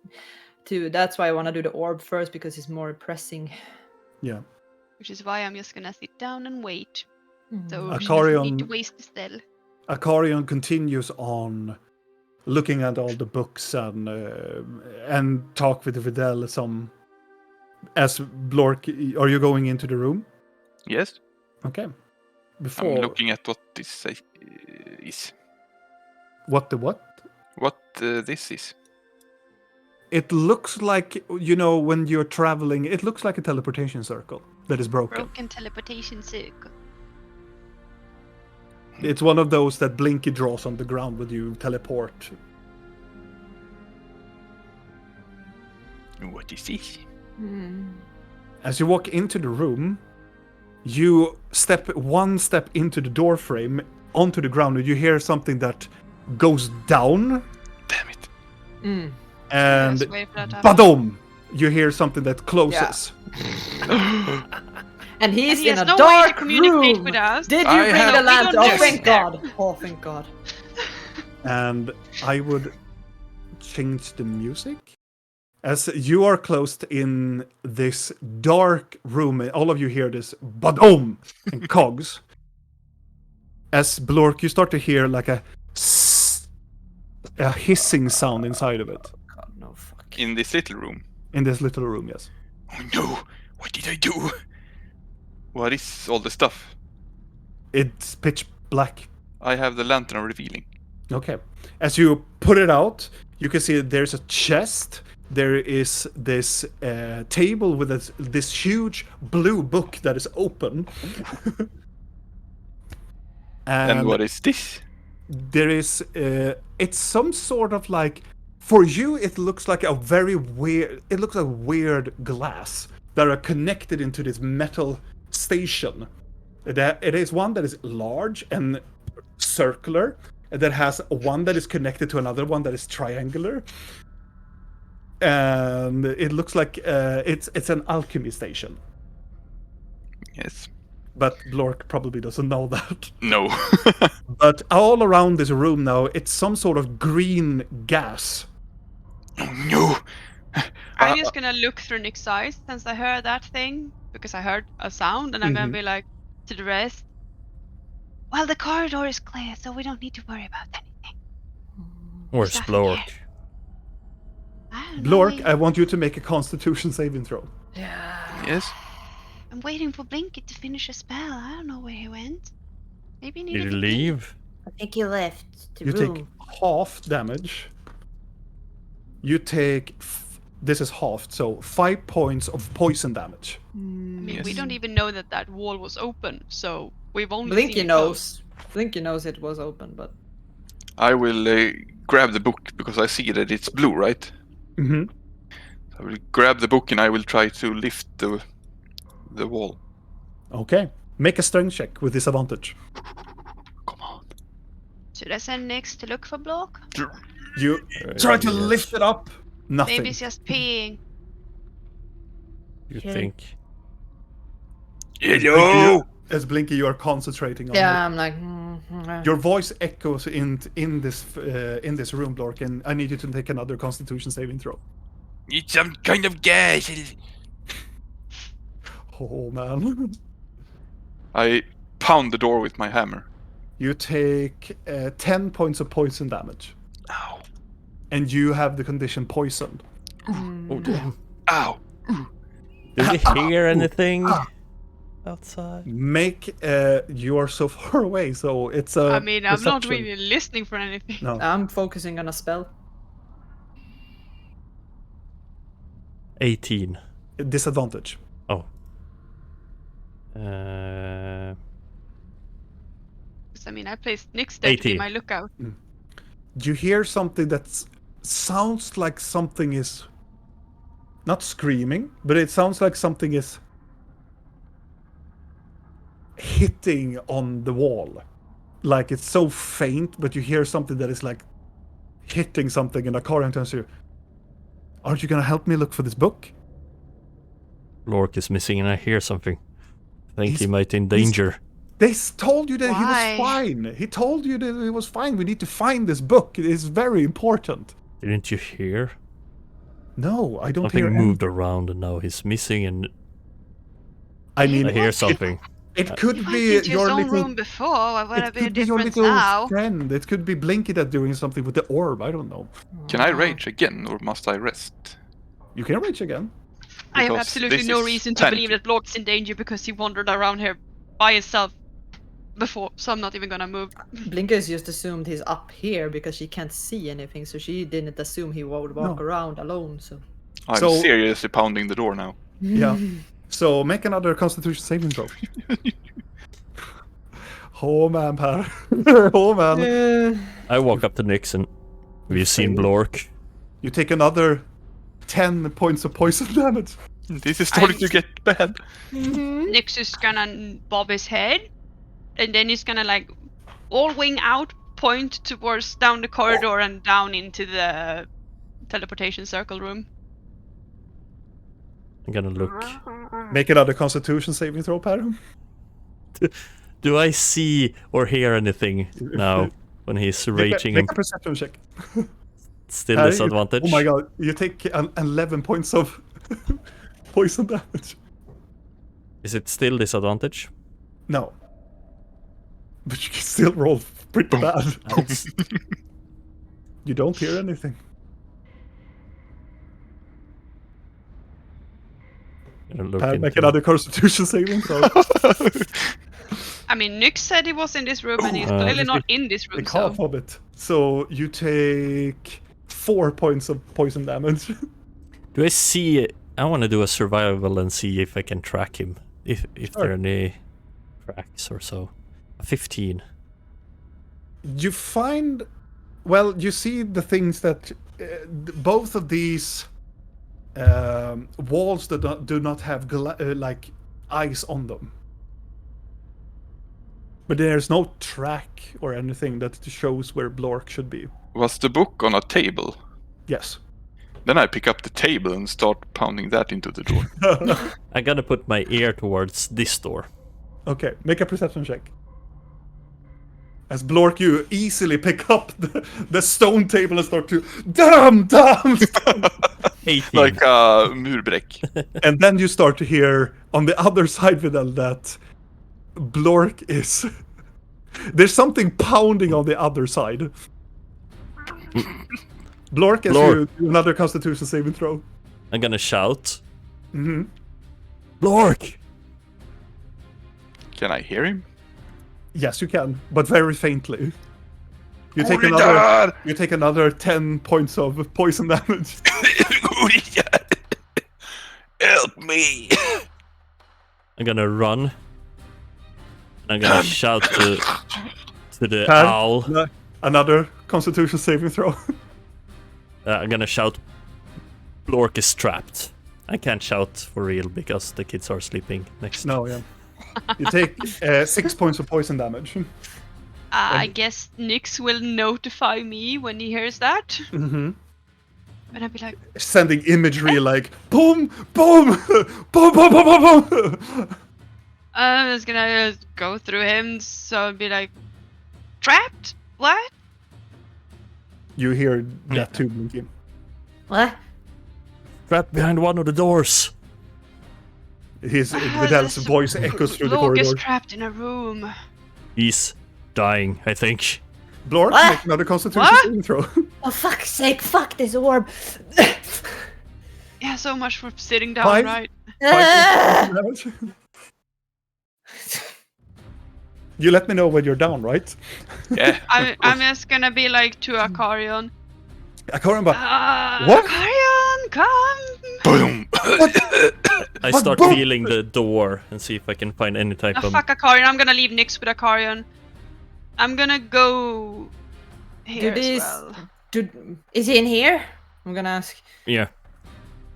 to. That's why I want to do the orb first because it's more pressing. Yeah. Which is why I'm just gonna sit down and wait. So A she doesn't need to Acarion- waste the spell. Acarion continues on looking at all the books and talk with Videl some. As Blork, are you going into the room? Yes. Okay. I'm Before looking at what this is. what the what? What this is. It looks like, you know, when you're traveling, it looks like a teleportation circle that is broken. Broken teleportation circle. It's one of those that Blinky draws on the ground when you teleport. What is this? As you walk into the room, you step one step into the door frame onto the ground and you hear something that goes down Damn it. and Just wait for that to happen. badom! You hear something that closes. And he's And he in has a no way to dark communicate room. with us. Did you I bring have- the We lantern? don't Oh, know thank it's there. God! Oh, thank God! And I would change the music. As you are closed in this dark room, and all of you hear this badom and cogs. As Blork, you start to hear like a a hissing sound inside of it. God, no fuck. In this little room. In this little room, yes. Oh no! What did I do? What is all the stuff? It's pitch black. I have the lantern revealing. Okay. As you put it out, you can see that there's a chest. There is this table with this huge blue book that is open. And what is this? There is it's some sort of like, for you it looks like a very weird, it looks like weird glass that are connected into this metal station. It is one that is large and circular, and that has one that is connected to another one that is triangular, and it looks like it's an alchemy station. Yes. But Blork probably doesn't know that. No. But all around this room now, it's some sort of green gas. Oh no! I'm just gonna look through Nick's eyes since I heard that thing, because I heard a sound, and I'm gonna be like to the rest. Well, the corridor is clear, so we don't need to worry about anything. Where's Nothing Blork? here. I don't know, Blork, I want you to make a Constitution saving throw. Yes. I'm waiting for Blinky to finish a spell. I don't know where he went. Maybe he Did needed he to pee. leave? I think you left the You room. take half damage. You take this is halved, so 5 points of poison damage. I mean, Yes. we don't even know that wall was open, so we've only Blinky seen it knows. Blinky knows it was open, but I will grab the book because I see that it's blue, right? Mm-hmm. I will grab the book and I will try to lift the wall. Okay. Make a strength check with disadvantage. Come on. Should I send Nix to look for Block? You try to Yes. lift it up. Nothing. Maybe he's just peeing. You Sure. think? Hello! As Blinky, you are concentrating on yeah, it. I'm like. Your voice echoes in this room, Blork, and I need you to take another Constitution saving throw. It's some kind of gas. Oh man. I pound the door with my hammer. You take 10 points of poison damage, Ow. and you have the condition poisoned. Oh damn! Ow. Did you hear anything outside? Make you are so far away, so it's a. I mean, I'm not perception. really listening for anything. No. I'm focusing on a spell. 18. Disadvantage. Oh. 'Cause, I mean, I placed Nix there to be 18. my lookout. You hear something that sounds like something is not screaming, but it sounds like something is hitting on the wall. Like it's so faint, but you hear something that is like hitting something, and Akarian turns to you. Aren't you gonna help me look for this book? Lork is missing and I hear something. I think he He's- might in danger. They told you that Why? he was fine. He told you that he was fine. We need to find this book. It is very important. Didn't you hear? No, I don't Something hear. moved around and now he's missing and I mean, I hear something. it could He went be into your his own little. room before. What would It have been a could be your difference little now? friend. It could be Blinky that doing something with the orb. I don't know. Can I rage again or must I rest? You can reach again. I have Because absolutely this no is reason to panicky. believe that Block's in danger because he wandered around here by himself before, so I'm not even gonna move. Blinker's just assumed he's up here because she can't see anything, so she didn't assume he would walk No. around alone. So I'm So- seriously pounding the door now. Yeah. So make another Constitution saving throw. Oh man, Per. Oh man. I walk up to Nix and have you seen Fail. Blork? You take another 10 points of poison damage. This is starting to get bad. Nix is gonna bob his head, and then he's gonna like all wing out, point towards down the corridor and down into the teleportation circle room. I'm gonna look. Make another Constitution saving throw, Per. Do I see or hear anything now when he's raging Make and a perception check. still Per, you- disadvantage? Oh my god, you take 11 points of poison damage. Is it still disadvantage? No. But you can still roll pretty bad. That's- You don't hear anything. Make another Constitution saving throw. I mean, Nyx said he was in this room, and he's clearly not in this room. Like half of it. So you take 4 points of poison damage. Do I see? I want to do a survival and see if I can track him. If there are any tracks or so. 15. You find, well, you see the things that both of these walls that do not have like ice on them. But there's no track or anything that shows where Blork should be. Was the book on a table? Yes. Then I pick up the table and start pounding that into the door. I gotta put my ear towards this door. Okay, make a perception check. As Blork, you easily pick up the stone table and start to damn. 18. Like a murbräck. And then you start to hear on the other side, Vidal, that Blork is... There's something pounding on the other side. Blork, as you do another Constitution saving throw. I'm gonna shout. Mm-hmm. Blork! Can I hear him? Yes, you can, but very faintly. You take Ulidar! another 10 points of poison damage. Ulidar! Help me! I'm gonna run. I'm gonna shout to the Per, owl. Another Constitution saving throw. I'm gonna shout, Blork is trapped. I can't shout for real because the kids are sleeping next. No, yeah. You take 6 points of poison damage. I guess Nyx will notify me when he hears that. Mm-hmm. And I'll be like, Sending imagery like boom, boom, boom, boom, boom, boom, boom. I'm just gonna go through him, so I'll be like, trapped? What? You hear that too, Blinky. What? Trapped behind one of the doors. Vidal's voice echoes through the Blork is corridor. trapped in a room. He's dying, I think. Blork, What? make another Constitution What? saving throw. Oh, fuck's sake, fuck this orb. Yeah, so much for sitting down, 5? right? 5 points of damage. You let me know when you're down, right? Yeah. I'm just gonna be like to Akarion. Akarion, what? Akarion, come! Boom! I start feeling the door and see if I can find any type Oh, of... fuck Akarion, I'm gonna leave Nyx with Akarion. I'm gonna go here as well. Is he in here? I'm gonna ask. Yeah.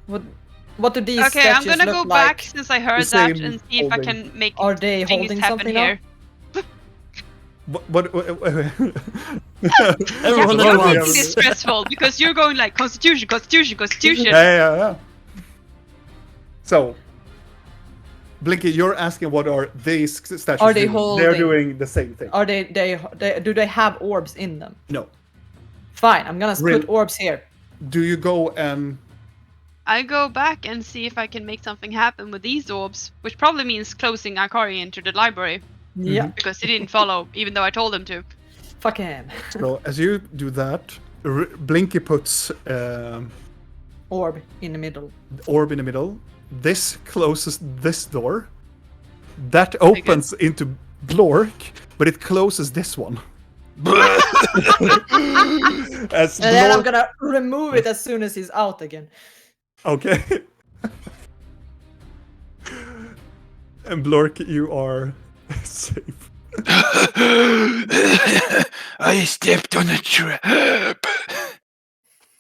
What do these Okay, I'm statues gonna look go like? back since I heard The that same and see if I holding. can make Are they things holding happen something here. What Everyone Yeah, at you're once. making this stressful because you're going like Constitution. Yeah. So, Blinky, you're asking what are these statues Are they doing? holding? They're doing the same thing. Are they do they have orbs in them? No. Fine, I'm gonna Really? put orbs here. Do you go and... I go back and see if I can make something happen with these orbs, which probably means closing Akari into the library Yeah, because he didn't follow, even though I told him to. fuck him. So, as you do that, Blinky puts Orb in the middle. orb in the middle. This closes this door. That opens into Blork, but it closes this one. As And then I'm Blork... gonna remove it as soon as he's out again. Okay. And Blork, you are safe. I stepped on a trap.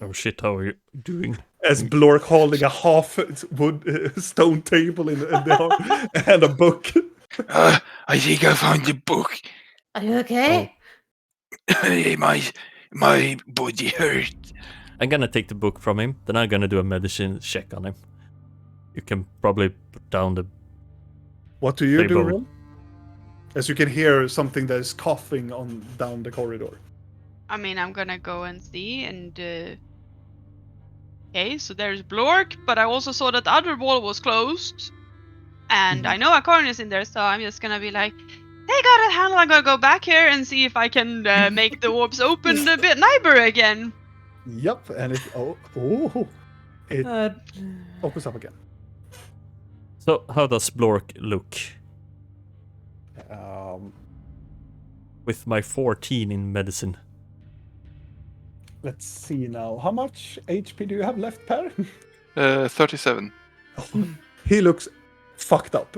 Oh shit, how are you doing? As Blork holding a half wood stone table in the arm and a book. I think I found the book. Are you okay? My body hurt. I'm gonna take the book from him, then I'm gonna do a medicine check on him. You can probably put down the... What do you do, Table. Ron? As you can hear something that is coughing on down the corridor. I mean, I'm gonna go and see, and okay, so there's Blork, but I also saw that the other wall was closed, and I know Akarion is in there, so I'm just gonna be like, "They got it handled. I'm gonna go back here and see if I can make the orbs open a bit library again." Yep, and it it opens up again. So, how does Blork look? With my 14 in medicine. Let's see now. How much HP do you have left, Per? 37. He looks fucked up.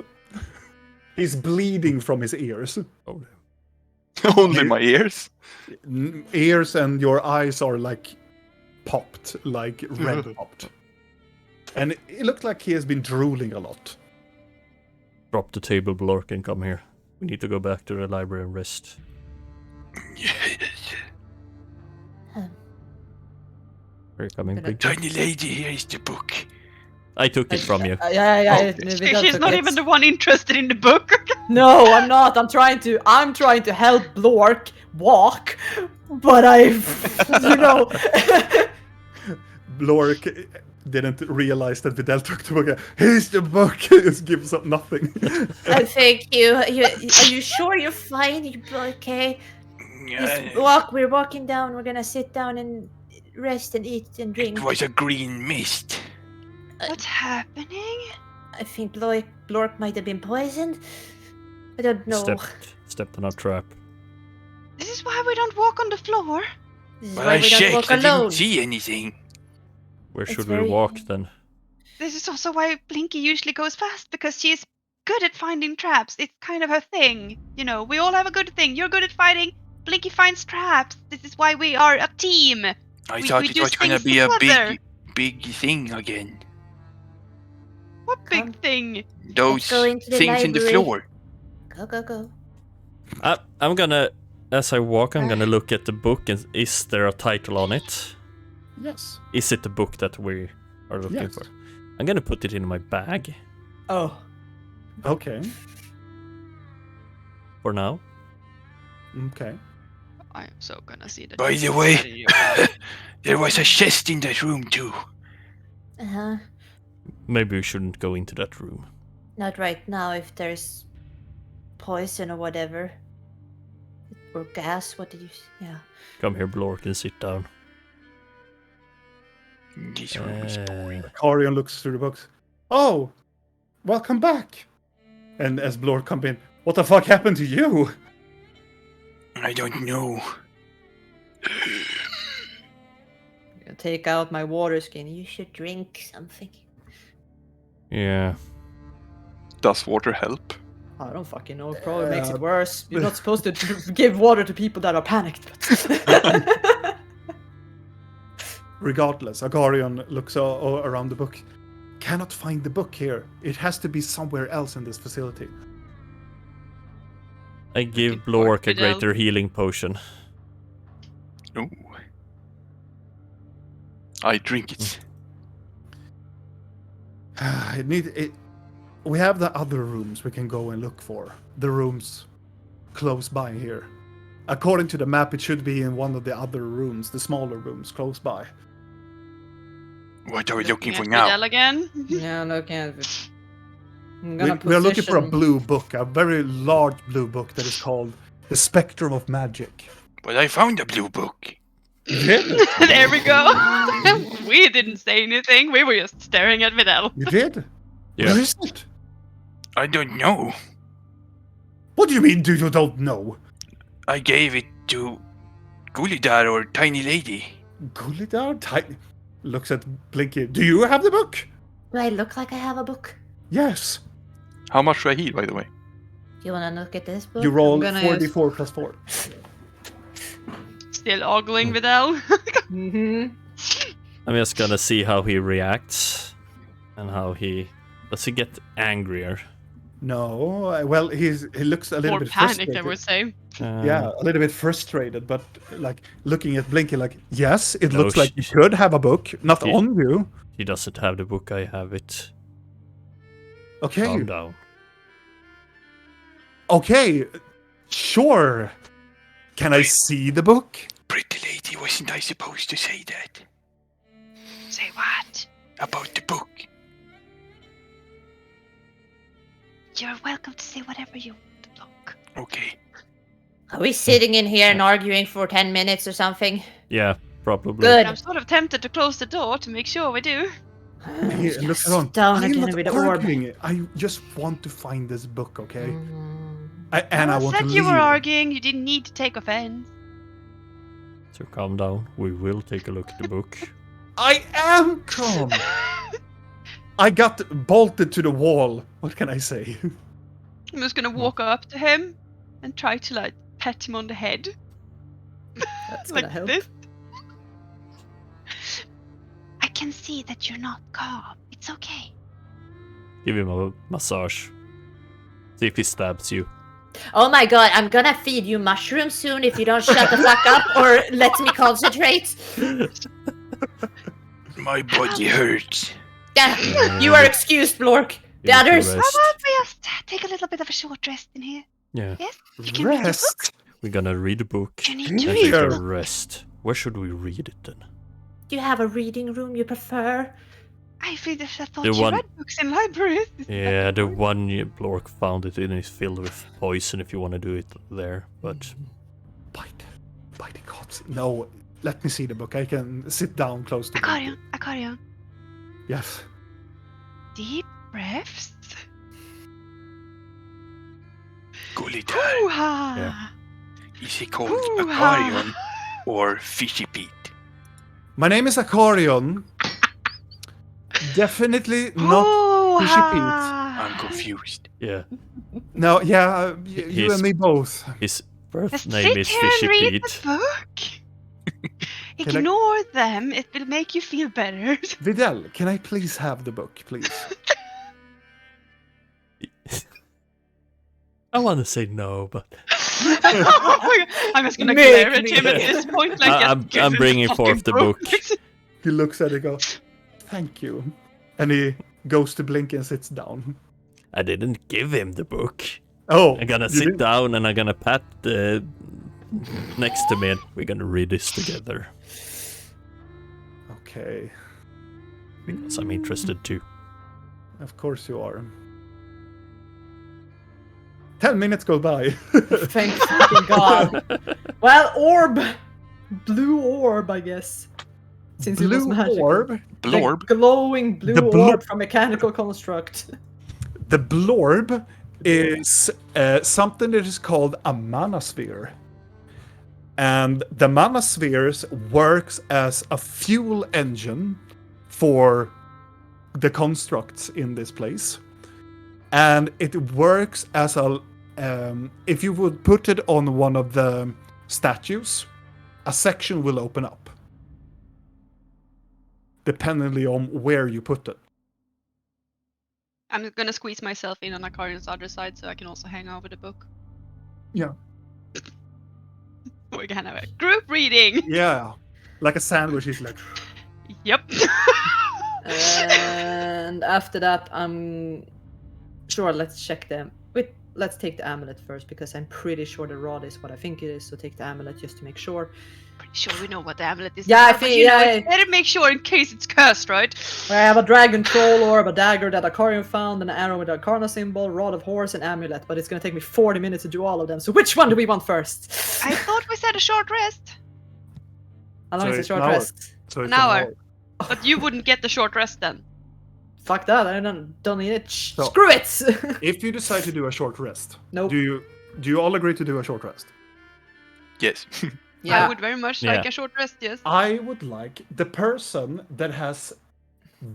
He's bleeding from his ears. Oh, Only my ears. Ears and your eyes are like popped, like red popped. And it looks like he has been drooling a lot. drop the table, Blork, and come here. We need to go back to the library and rest. Where are you coming, Big? Tiny lady, here is the book. I took it from you. She's not even the one interested in the book. No, I'm not. I'm trying to help Blork walk, but Blork didn't realize that Vidal took the book. Here's the book. Just gives up nothing. Thank you. Are you sure you're fine? You're okay? Just walk. We're walking down. We're gonna sit down and rest and eat and drink. It was a green mist. What's happening? I think Blork might have been poisoned. I don't know. Stepped on a trap. This is why we don't walk on the floor. This is But why I we don't checked, walk I alone. didn't see anything. Where It's should we very- walk then? This is also why Blinky usually goes fast, because she's good at finding traps. It's kind of her thing. You know, we all have a good thing. You're good at fighting. Blinky finds traps. This is why we are a team. I We- thought we it do was gonna things be a together. big thing again. What big Come. thing? Those go into the things in the library. floor. Go. I'm gonna, as I walk, I'm gonna look at the book and is there a title on it? Yes. Is it the book that we are looking Yes. for? I'm gonna put it in my bag Oh, Okay. for now. Okay. I am so gonna see that. By the way, there was a chest in that room too. Uh-huh. Maybe we shouldn't go into that room. Not right now if there's poison or whatever. Or gas, what did you... Yeah. Come here, Blork, and sit down. This room is boring. Carion looks through the books. Oh, welcome back. And as Blork comes in, what the fuck happened to you? I don't know. take out my water skin. You should drink something. Yeah. Does water help? I don't fucking know. It probably makes it worse. You're not supposed to give water to people that are panicked. Regardless, Agarion looks around the book. Cannot find the book here. It has to be somewhere else in this facility. I give Looking for Blork a Fidel. greater healing potion. Ooh. I drink it. We have the other rooms we can go and look for. The rooms close by here. According to the map, it should be in one of the other rooms, the smaller rooms close by. What are we looking for At now? Vidal again? Yeah, look at it. We are looking for a blue book, a very large blue book that is called The Spectrum of Magic. But I found a blue book. There we go. We didn't say anything. We were just staring at Vidal. You did? Yeah. Where is it? I don't know. What do you mean you don't know? I gave it to Gulidar or Tiny Lady. Gulidar looks at Blinky. Do you have the book? Do I look like I have a book? Yes. How much do I heal, by the way? Do you want to look at this book? You roll gonna 4d4 plus 4. Still ogling Vidal. Mm-hmm. I'm just gonna see how he reacts and how he does he get angrier. No, well, he looks a little More bit panicked, frustrated. I would say. Yeah, a little bit frustrated, but like looking at Blinky, like, yes, it No, looks like you could have a book, not She- on you. He doesn't have the book. I have it. Okay, Calm down. okay, sure. Can I see the book? Pretty lady, wasn't I supposed to say that? Say what? About the book. You're welcome to say whatever you want, Block. Okay. Are we sitting in here and arguing for 10 minutes or something? Yeah. probably. Good. I'm sort of tempted to close the door to make sure we do. Here, look around. Down I'm again not with the orb. arguing. I just want to find this book, okay? Mm. And I I want to said leave. you were arguing. You didn't need to take offense. So calm down. We will take a look at the book. I am calm. I got bolted to the wall. What can I say? I'm just gonna walk up to him and try to like pat him on the head. That's like gonna help. this. I can see that you're not calm. It's okay. Give him a massage. See if he stabs you. Oh my god, I'm gonna feed you mushrooms soon if you don't shut the fuck up or let me concentrate. My body hurts. Yeah, you are excused, Blork. The You need to others. How rest. about we just take a little bit of a short rest in here? Yeah, Yes? You can read the book. Rest. we're gonna read a book. You need And to take read a the book. rest. Where should we read it then? Do you have a reading room you prefer? I thought The you one- read books in libraries. Is that Yeah, the right? one Blork found it in is filled with poison if you want to do it there. But By the gods. No, let me see the book. I can sit down close to Akarion, Akarion. Yes. Deep breaths. Gullitar. Hoo-ha! Yeah. Is he called Hoo-ha! Aquarion or Fishy Pete? My name is Akarion. Definitely not Fishy Hoo-ha! I'm confused. yeah, No, yeah, you He's- and me both. his birth Just name sit is here and Fishy read Pete. the book. Can I- Ignore them. It will make you feel better. Videl, can I please have the book, please? I want to say no, but Oh my God. I'm just gonna Make glare at me- him at this point. Like, I'm yes, this bringing fucking forth the book. He looks at it and goes, thank you. And he goes to Blink and sits down. I didn't give him the book. Oh, I'm gonna you sit didn't? down and I'm gonna pat next to me and we're gonna read this together. Okay, Because I'm interested too. of course you are. 10 minutes go by. Thank fucking god. Well, orb. Blue orb, I guess. Since it was Blue magical. orb. Blorb. The glowing blue The orb from mechanical construct. The blorb is something that is called a manosphere. And the manospheres works as a fuel engine for the constructs in this place. And it works as a... if you would put it on one of the statues, a section will open up. Depending on where you put it. I'm gonna squeeze myself in on Akarion's other side so I can also hang over the book. Yeah. We're gonna have a group reading. Yeah. Like a sandwich is like... Yep. And after that, I'm sure. Let's check them. Wait, let's take the amulet first because I'm pretty sure the rod is what I think it is. So take the amulet just to make sure. Pretty sure we know what the amulet is. Yeah, I but think- you know, yeah, it's better make sure in case it's cursed, right? I have a dragon troll orb, a dagger that Akarion found, an arrow with a Karna symbol, rod of horse, and amulet. But it's gonna take me 40 minutes to do all of them. So which one do we want first? I thought we said a short rest, How long So is the it's short an hour. rest? So it's An hour. But you wouldn't get the short rest then. Fuck that! I don't need it. So- Screw it! If you decide to do a short rest, Nope. do you all agree to do a short rest? Yes. I would very much like Yeah. a short rest, yes. I would like the person that has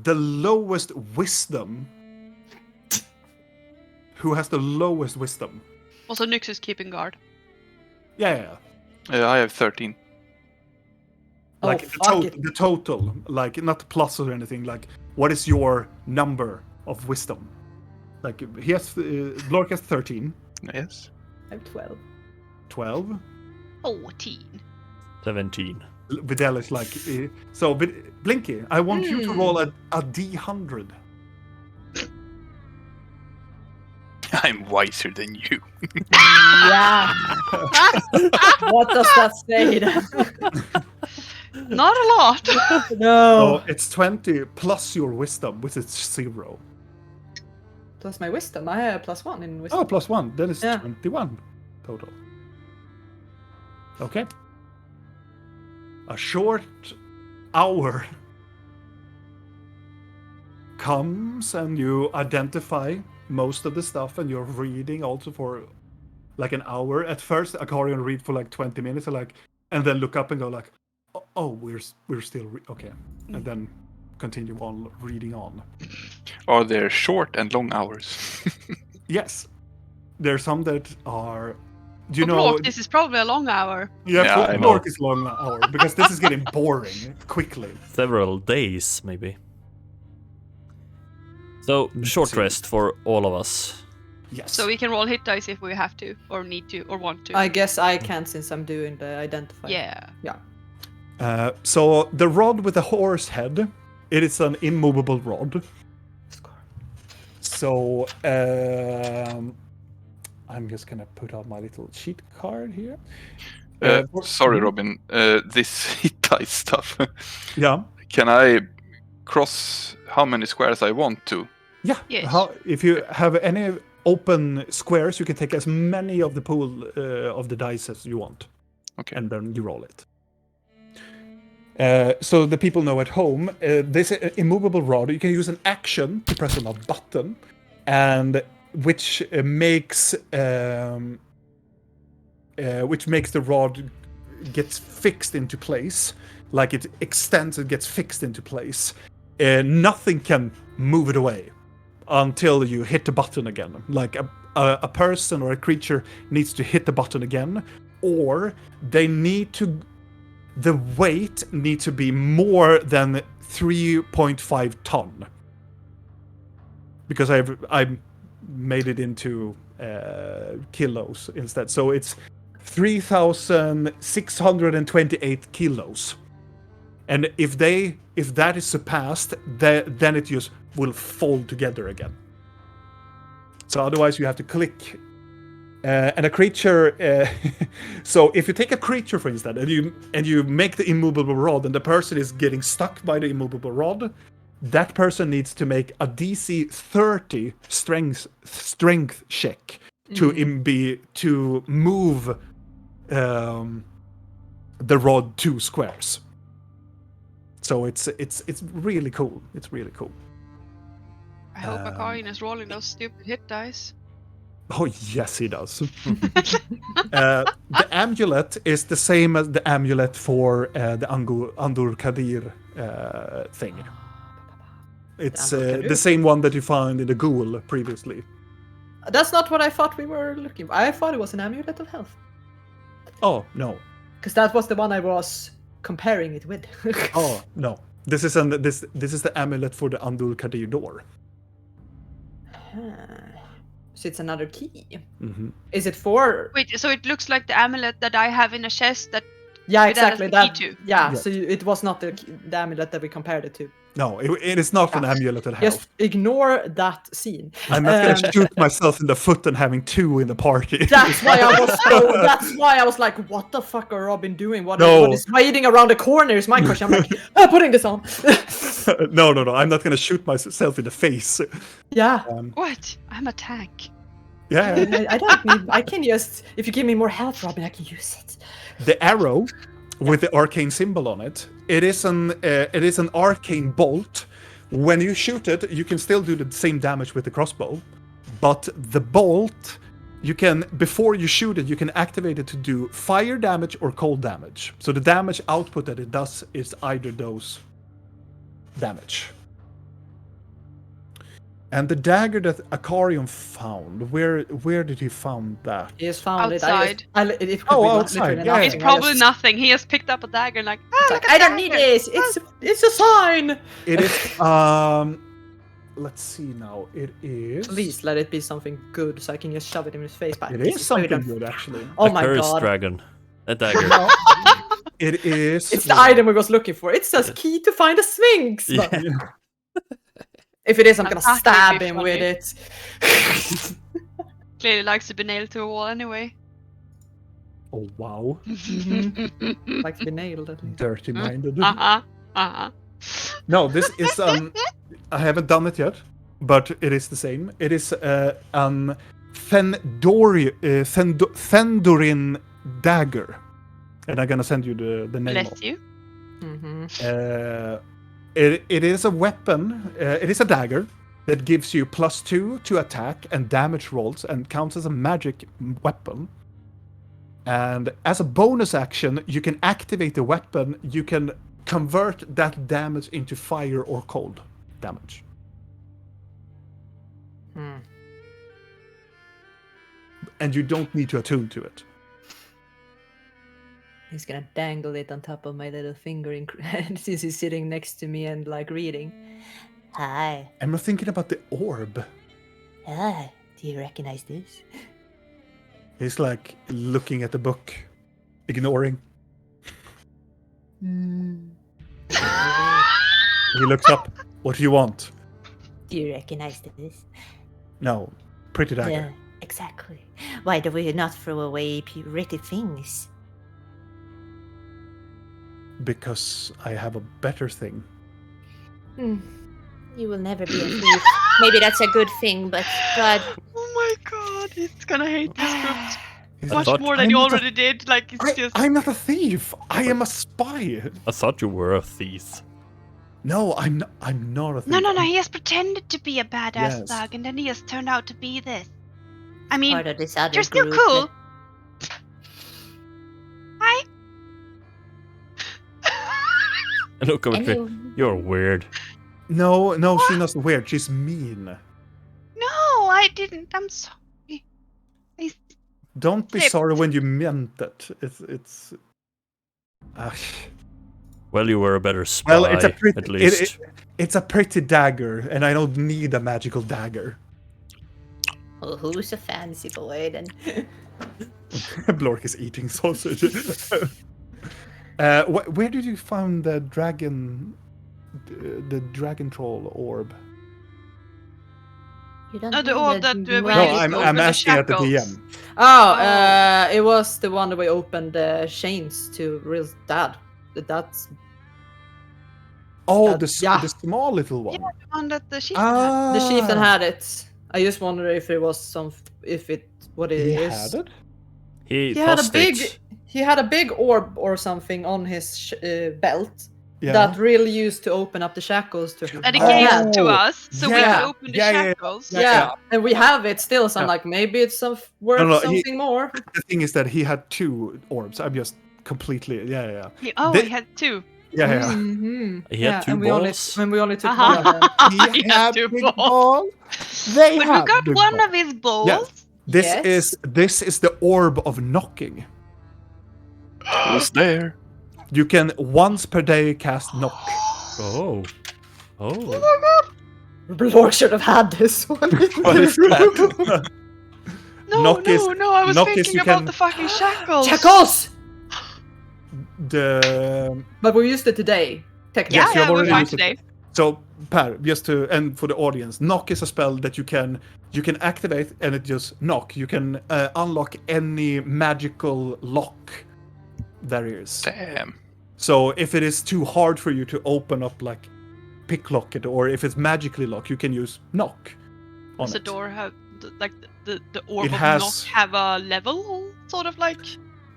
the lowest wisdom. Who has the lowest wisdom? Also, Nyx is keeping guard. Yeah. I have 13. Oh, Like fuck it. the total, like not plus or anything. Like, what is your number of wisdom? Like he has, Lork has 13, Yes. I have 12. 12. 14. 17. Videl is like, so Blinky, I want you to Hmm. roll a D100. I'm wiser than you. Yeah. What does that say? Not a lot. No. So it's 20 plus your wisdom, which is 0. That's my wisdom. I have +1 in wisdom. Oh, plus 1. Then it's Yeah. 21 total. Okay. a short hour comes and you identify most of the stuff and you're reading also for like an hour. At first, Akarian read for like 20 minutes and then look up and go like, oh, we're still okay. And then continue on reading on. Are there short and long hours? Yes. There's some that are... Do you For know... Blork, this is probably a long hour. Yeah, I for know. Blork is long hour because this is getting boring quickly. Several days, maybe. So, short rest for all of us. Yes. So we can roll hit dice if we have to, or need to, or want to. I guess I can since I'm doing the identify. Yeah. Yeah. So the rod with the horse head, it is an immovable rod. So I'm just gonna put out my little cheat card here. Sorry, Robin. This hit dice stuff. Yeah. Can I cross how many squares I want to? Yeah. Yes. If you have any open squares, you can take as many of the pool of the dice as you want. Okay. And then you roll it. So the people know at home, this immovable rod, you can use an action to press on a button, and which makes the rod gets fixed into place, like it extends and gets fixed into place. Nothing can move it away until you hit the button again. Like a person or a creature needs to hit the button again, or they need to. The weight needs to be more than 3.5 ton. Because I've made it into kilos instead. So it's 3,628 kilos. And if that is surpassed, then it just will fold together again. So otherwise you have to click. And a creature, so if you take a creature, for instance, and you make the immovable rod, and the person is getting stuck by the immovable rod, that person needs to make a DC 30 strength check to move the rod 2 squares. So it's really cool. It's really cool. I hope Akarian is rolling those stupid hit dice. Oh, yes, he does. The amulet is the same as the amulet for the Andur Kadir thing. It's the same one that you found in the ghoul previously. That's not what I thought we were looking for. I thought it was an amulet of health. Oh, no. Because that was the one I was comparing it with. Oh, no. This is the amulet for the Andur Kadir door. So it's another key. Mm-hmm. Is it for? Wait, so it looks like the amulet that I have in a chest that... Yeah, that has exactly. the That. key to. Yeah. Yeah. So it was not the amulet that we compared it to. No, it is not an amulet of health. Just ignore that scene. I'm not going to shoot myself in the foot and having 2 in the party. That's why I was. That's why I was like, "What the fuck are Robin doing? What is hiding around the corner?" Is my question. I'm like, putting this on. No. I'm not going to shoot myself in the face. Yeah. What? I'm a tank. Yeah. I don't need. I can just. If you give me more health, Robin, I can use it. The arrow with the arcane symbol on it. It is an arcane bolt. When you shoot it, you can still do the same damage with the crossbow, but the bolt, you can, before you shoot it, you can activate it to do fire damage or cold damage. So the damage output that it does is either those damage. And the dagger that Akarian found, where did he find that? He has found Outside. it. It could Oh, be outside, literally yeah. nothing. It's probably nothing. He has picked up a dagger and like, It's like, I don't need this. It's a sign. It is, let's see now. It is... Please let it be something good, so I can just shove it in his face. But It is something good, actually. Oh A my cursed god! dragon. A dagger. It is... It's the item we was looking for. It says key to find a sphinx. Yeah. If it is, I'm gonna That would stab be him funny. with it. Clearly likes to be nailed to a wall anyway. Oh, wow. Like to be nailed. At least. Dirty-minded. Uh-huh. No, this is I haven't done it yet, but it is the same. It is Fendorin dagger, and I'm gonna send you the name. Bless of. you. Mm-hmm. It is a weapon. It is a dagger that gives you +2 to attack and damage rolls and counts as a magic weapon. And as a bonus action, you can activate the weapon. You can convert that damage into fire or cold damage. And you don't need to attune to it. He's gonna dangle it on top of my little finger since he's sitting next to me and like reading. Hi. I'm not thinking about the orb. Ah, do you recognize this? He's like looking at the book, ignoring. He looks up. What do you want? Do you recognize this? No, pretty dagger. Yeah, exactly. Why do we not throw away pretty things? Because I have a better thing. You will never be a thief. Maybe that's a good thing, but God. Oh my god, he's gonna hate this script He's much like, more than I'm he not a- already did. Like, it's just. I'm not a thief. I am a spy. I thought you were a thief. No, I'm not a thief. No, he has pretended to be a badass Yes. thug, and then he has turned out to be this. I mean, Part of this other you're still group cool. Hi. Look at me. Anyway. You're weird. No, she's not weird. She's mean. No, I didn't. I'm sorry. Don't be Slipped. sorry when you meant it. It's. Well, you were a better spy, Well, it's a pretty. at least. It's a pretty dagger, and I don't need a magical dagger. Well, who's a fancy boy then? Blork is eating sausage. Where did you find the dragon troll orb? You don't No, the know orb that we No, Where you I'm open the asking at the shackles. DM. Oh, it was the one that we opened the chains to real dad. That's Oh, yeah. the small little one. The one that the sheep Ah, the chieftain had it. I just wonder if it was what it He is. had it. He He had a tossed big it. he had a big orb or something on his belt Yeah. that really used to open up the shackles to him. that he gave Oh, to us, so we yeah, could open the yeah, yeah, shackles. Yeah, and we have it still. So I'm Yeah. like, maybe it's worth No, something more. The thing is that he had 2 orbs. I'm just completely yeah. He They- had 2. Yeah. Mhm. He had 2 and balls. we only took Uh-huh. one of them. He He had had 2 big balls. ball. They But we had got big one ball. of his balls. Yes. This is the orb of knocking. Who's there? You can once per day cast knock. Oh. Blork should have had this one. What is that? No, Knock is- I was knock is thinking you about can- the fucking shackles. Shackles! The But we used it today. Technically. Yes, you have we're already fine used it. today. So, Per, just to and for the audience, knock is a spell that you can activate, and it just knock. You can unlock any magical lock there is. Damn. So if it is too hard for you to open up, like picklock it, or if it's magically locked, you can use knock. On Does the it. door have the orb It of has- knock have a level, sort of like?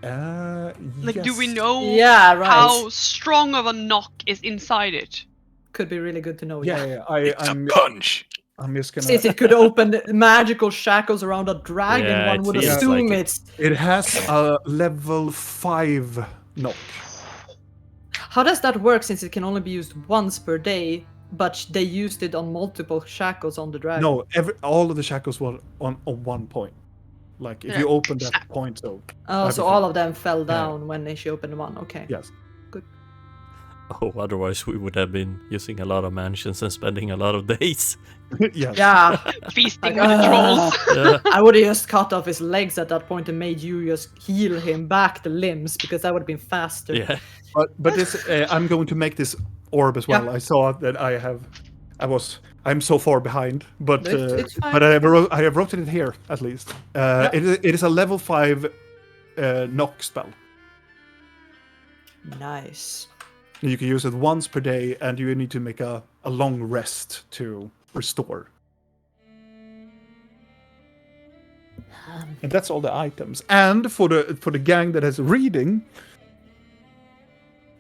Like, do we Yes. know Yeah, right. how strong of a knock is inside it? Could be really good to know. Yeah. It's a punch. I'm just gonna. Since it could open the magical shackles around a dragon, Yeah, one it would feels assume like it. it's. It has a level 5 knock. How does that work since it can only be used once per day, but they used it on multiple shackles on the dragon? No, all of the shackles were on 1 point. Like if you Yeah. open that point, so Oh, so everything. all of them fell down when she opened one. Okay. yes. Oh, otherwise we would have been using a lot of mansions and spending a lot of days. Yes. Yeah. Feasting Like, with the trolls. Yeah. I would have just cut off his legs at that point and made you just heal him back the limbs because that would have been faster. Yeah. But this I'm going to make this orb as well. Yeah. I saw that I'm so far behind, but It's fine. but I have wrote it here at least. It is a level 5 knock spell. Nice. You can use it once per day, and you need to make a long rest to restore. And that's all the items. And for the gang that has reading,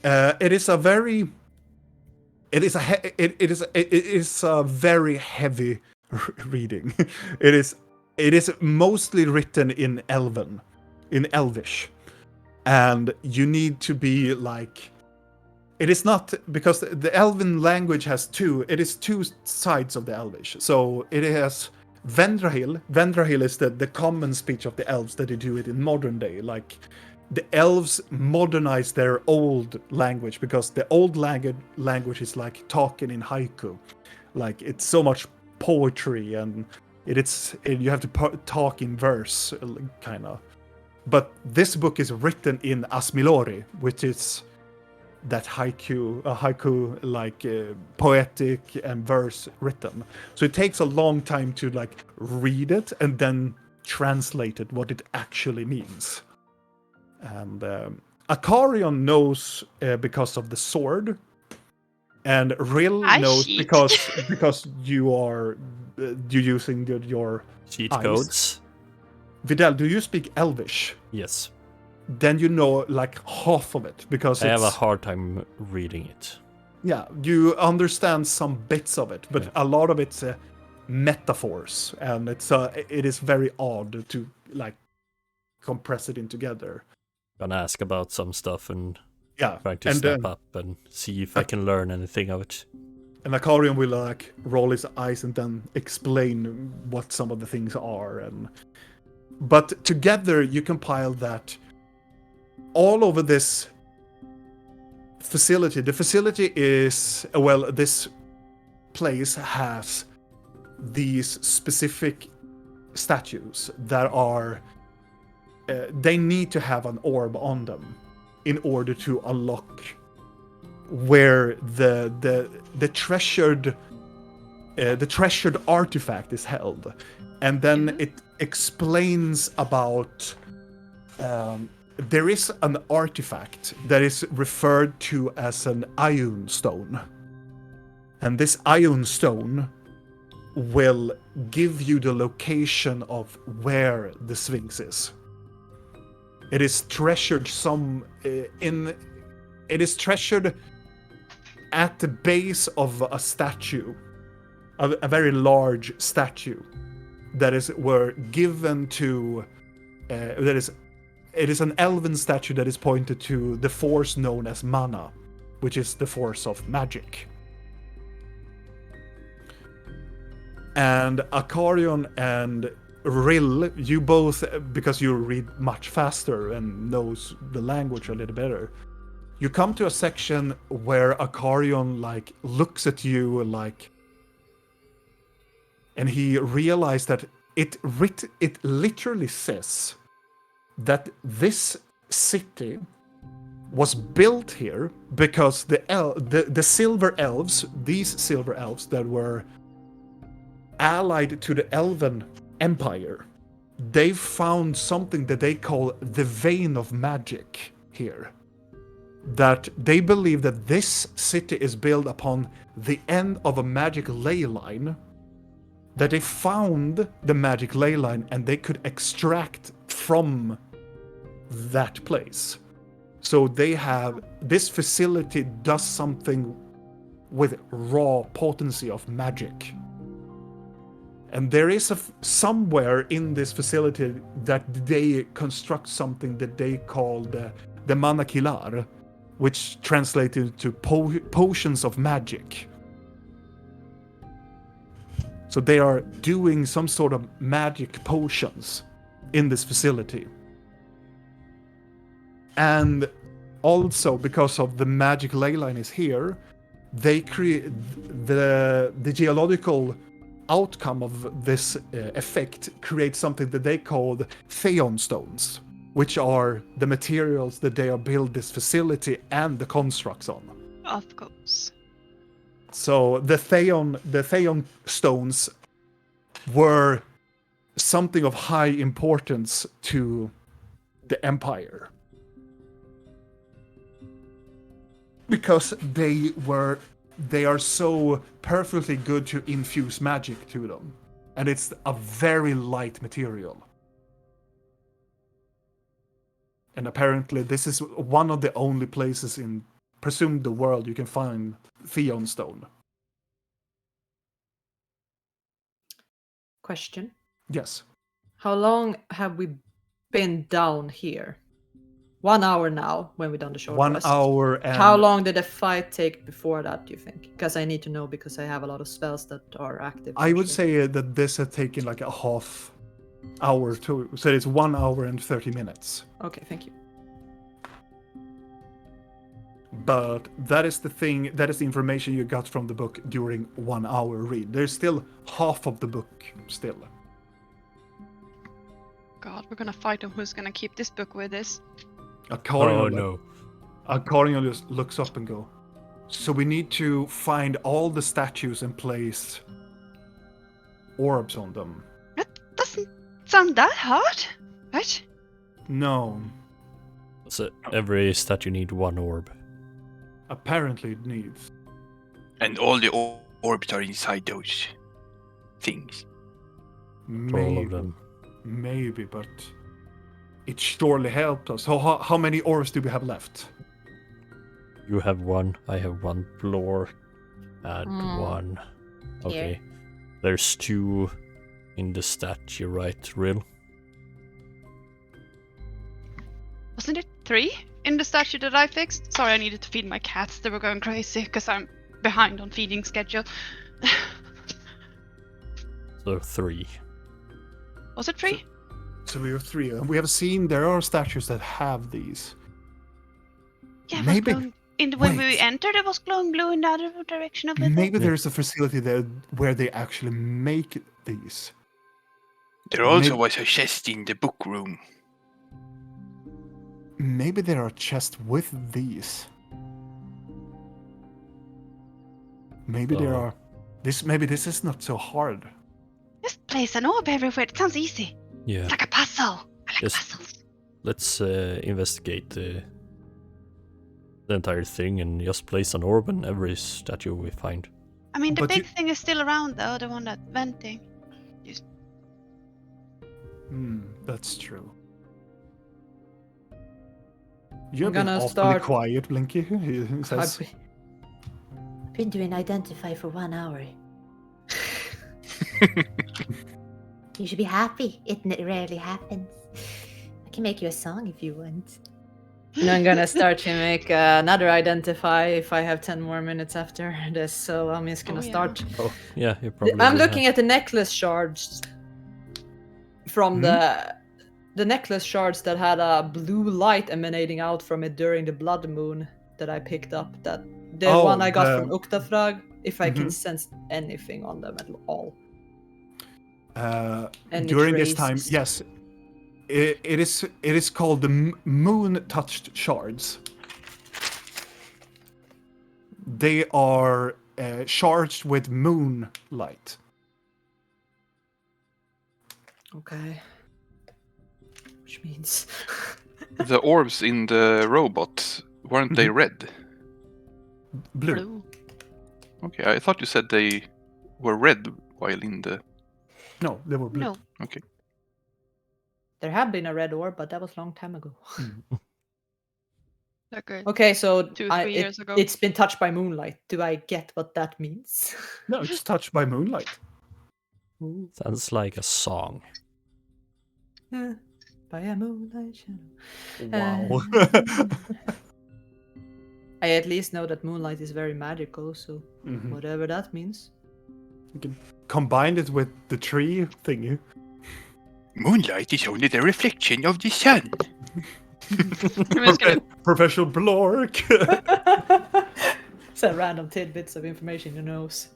It is a very. It is a very heavy reading. It is mostly written in Elvish, and you need to be like. It is not because the Elven language has two. It is two sides of the Elvish. So it has Vendrahil. Vendrahil is the common speech of the elves that they do it in modern day. Like the elves modernize their old language because the old language is like talking in haiku. Like it's so much poetry and you have to talk in verse, kind of. But this book is written in Asmilori, which is that haiku like poetic and verse written. So it takes a long time to like read it and then translate it what it actually means. And Akarion knows because of the sword, and Rill I knows cheat. because you're using your Cheat eyes. codes. Vidal, do you speak Elvish? Yes. Then you know like half of it because I have a it's hard time reading it. yeah, you understand some bits of it, but Yeah. a lot of it's metaphors, and it is very odd to like compress it in together. Gonna ask about some stuff and Yeah, trying to and snap up and see if I can learn anything of it. and Akarion will like roll his eyes and then explain what some of the things are, but together you compile that all over this facility. The facility is this place has these specific statues that are they need to have an orb on them in order to unlock where the treasured artifact is held, and then it explains about there is an artifact that is referred to as an Ion Stone, and this Ion Stone will give you the location of where the Sphinx is. It is treasured it is treasured at the base of a statue, a very large statue that were given to it is an elven statue that is pointed to the force known as mana, which is the force of magic. And Akarion and Rill, you both, because you read much faster and knows the language a little better, you come to a section where Akarion like looks at you like, and he realized that it literally says that this city was built here because the silver elves, these silver elves that were allied to the Elven Empire, they found something that they call the vein of magic here. That they believe that this city is built upon the end of a magic ley line, that they found the magic ley line and they could extract from that place. So they have, this facility does something with raw potency of magic. And there is somewhere in this facility that they construct something that they call the Mana Kilar, which translated to potions of magic. So they are doing some sort of magic potions in this facility. And also because of the magic ley line is here, they create the geological outcome of this effect creates something that they call Theon stones, which are the materials that they are build this facility and the constructs on. Of course. So the Theon stones were something of high importance to the Empire. Because they are so perfectly good to infuse magic to them. And it's a very light material. And apparently this is one of the only places in presume the world, you can find Theon Stone. Question. Yes. How long have we been down here? 1 hour now when we done the short 1 rest. hour and... How long did the fight take before that, do you think? Because I need to know because I have a lot of spells that are active. I for would sure. say that this had taken like a half hour to... So it's 1 hour and 30 minutes. Okay, thank you. But that is the thing, that is the information you got from the book during 1 hour read. There's still half of the book still. God, we're gonna fight on who's gonna keep this book with us. Acarion just looks up and go, so we need to find all the statues and place orbs on them. That doesn't sound that hard, right? No, So every statue need 1 orb. apparently it needs. And all the orbs are inside those things. All of them. Maybe, but it surely helped us. So how many orbs do we have left? You have 1, I have 1, Blork had 1. Okay. Here. There's 2 in the statue, right, Rill? Wasn't it 3 in the statue that I fixed? Sorry, I needed to feed my cats. They were going crazy because I'm behind on feeding schedule. So 3. Was it 3? So we have 3, and we have seen there are statues that have these. Yeah, it was Maybe. glowing when we Wait. entered, it was glowing blue in the other direction of it. Maybe there's a facility there where they actually make these. There also Maybe- was a chest in the book room. Maybe there are chests with these. Maybe there Oh. are. Maybe this is not so hard. Just place an orb everywhere. It sounds easy. Yeah. It's like a puzzle. I like Yes. puzzles. Let's investigate the entire thing and just place an orb in every statue we find. I mean, the But big you- thing is still around, though, the one that's venting. That's true. You're I'm gonna awfully start- quiet, Blinky. He says. I've been doing Identify for 1 hour. You should be happy. It rarely happens. I can make you a song if you want. And I'm gonna start to make another Identify if I have 10 more minutes after this, so I'm just gonna Oh, yeah. start. Oh, yeah, you probably I'm will looking have. at the necklace shards from the necklace shards that had a blue light emanating out from it during the blood moon that I picked up. That the Oh, one I got the- from Uktafrag. If I can Mhm. sense anything on them at all. Any During this time, traces? yes, it is called the moon-touched shards. They are charged with moonlight. Okay. Which means The orbs in the robot, weren't they red? Blue. Blue. Okay, I thought you said they were red while in the... No, they were blue. No. Okay. there had been a red orb, but that was a long time ago. Like a Okay, so 2-3 years ago. it's been touched by moonlight. Do I get what that means? No, it's touched by moonlight. Sounds like a song. Yeah, by a moonlight shadow. Wow. I at least know that moonlight is very magical, so Mhm. whatever that means. You can combine it with the tree thingy. Moonlight is only the reflection of the sun. I'm just gonna Professional Blork. Some random tidbits of information you knows.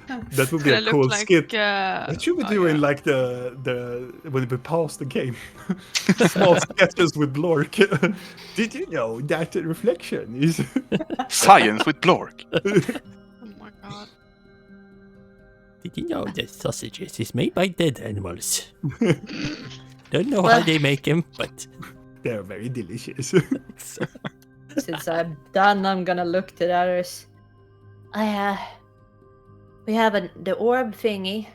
That would be a gonna look cool like, skit. That should be doing yeah. like the when we pause the game. Small sketches with Blork. Did you know that the reflection is Science with Blork. Oh my god. Did you know that sausages is made by dead animals? Don't know how Well- they make them, but they're very delicious. Since I'm done, I'm gonna look to the others. We have the orb thingy.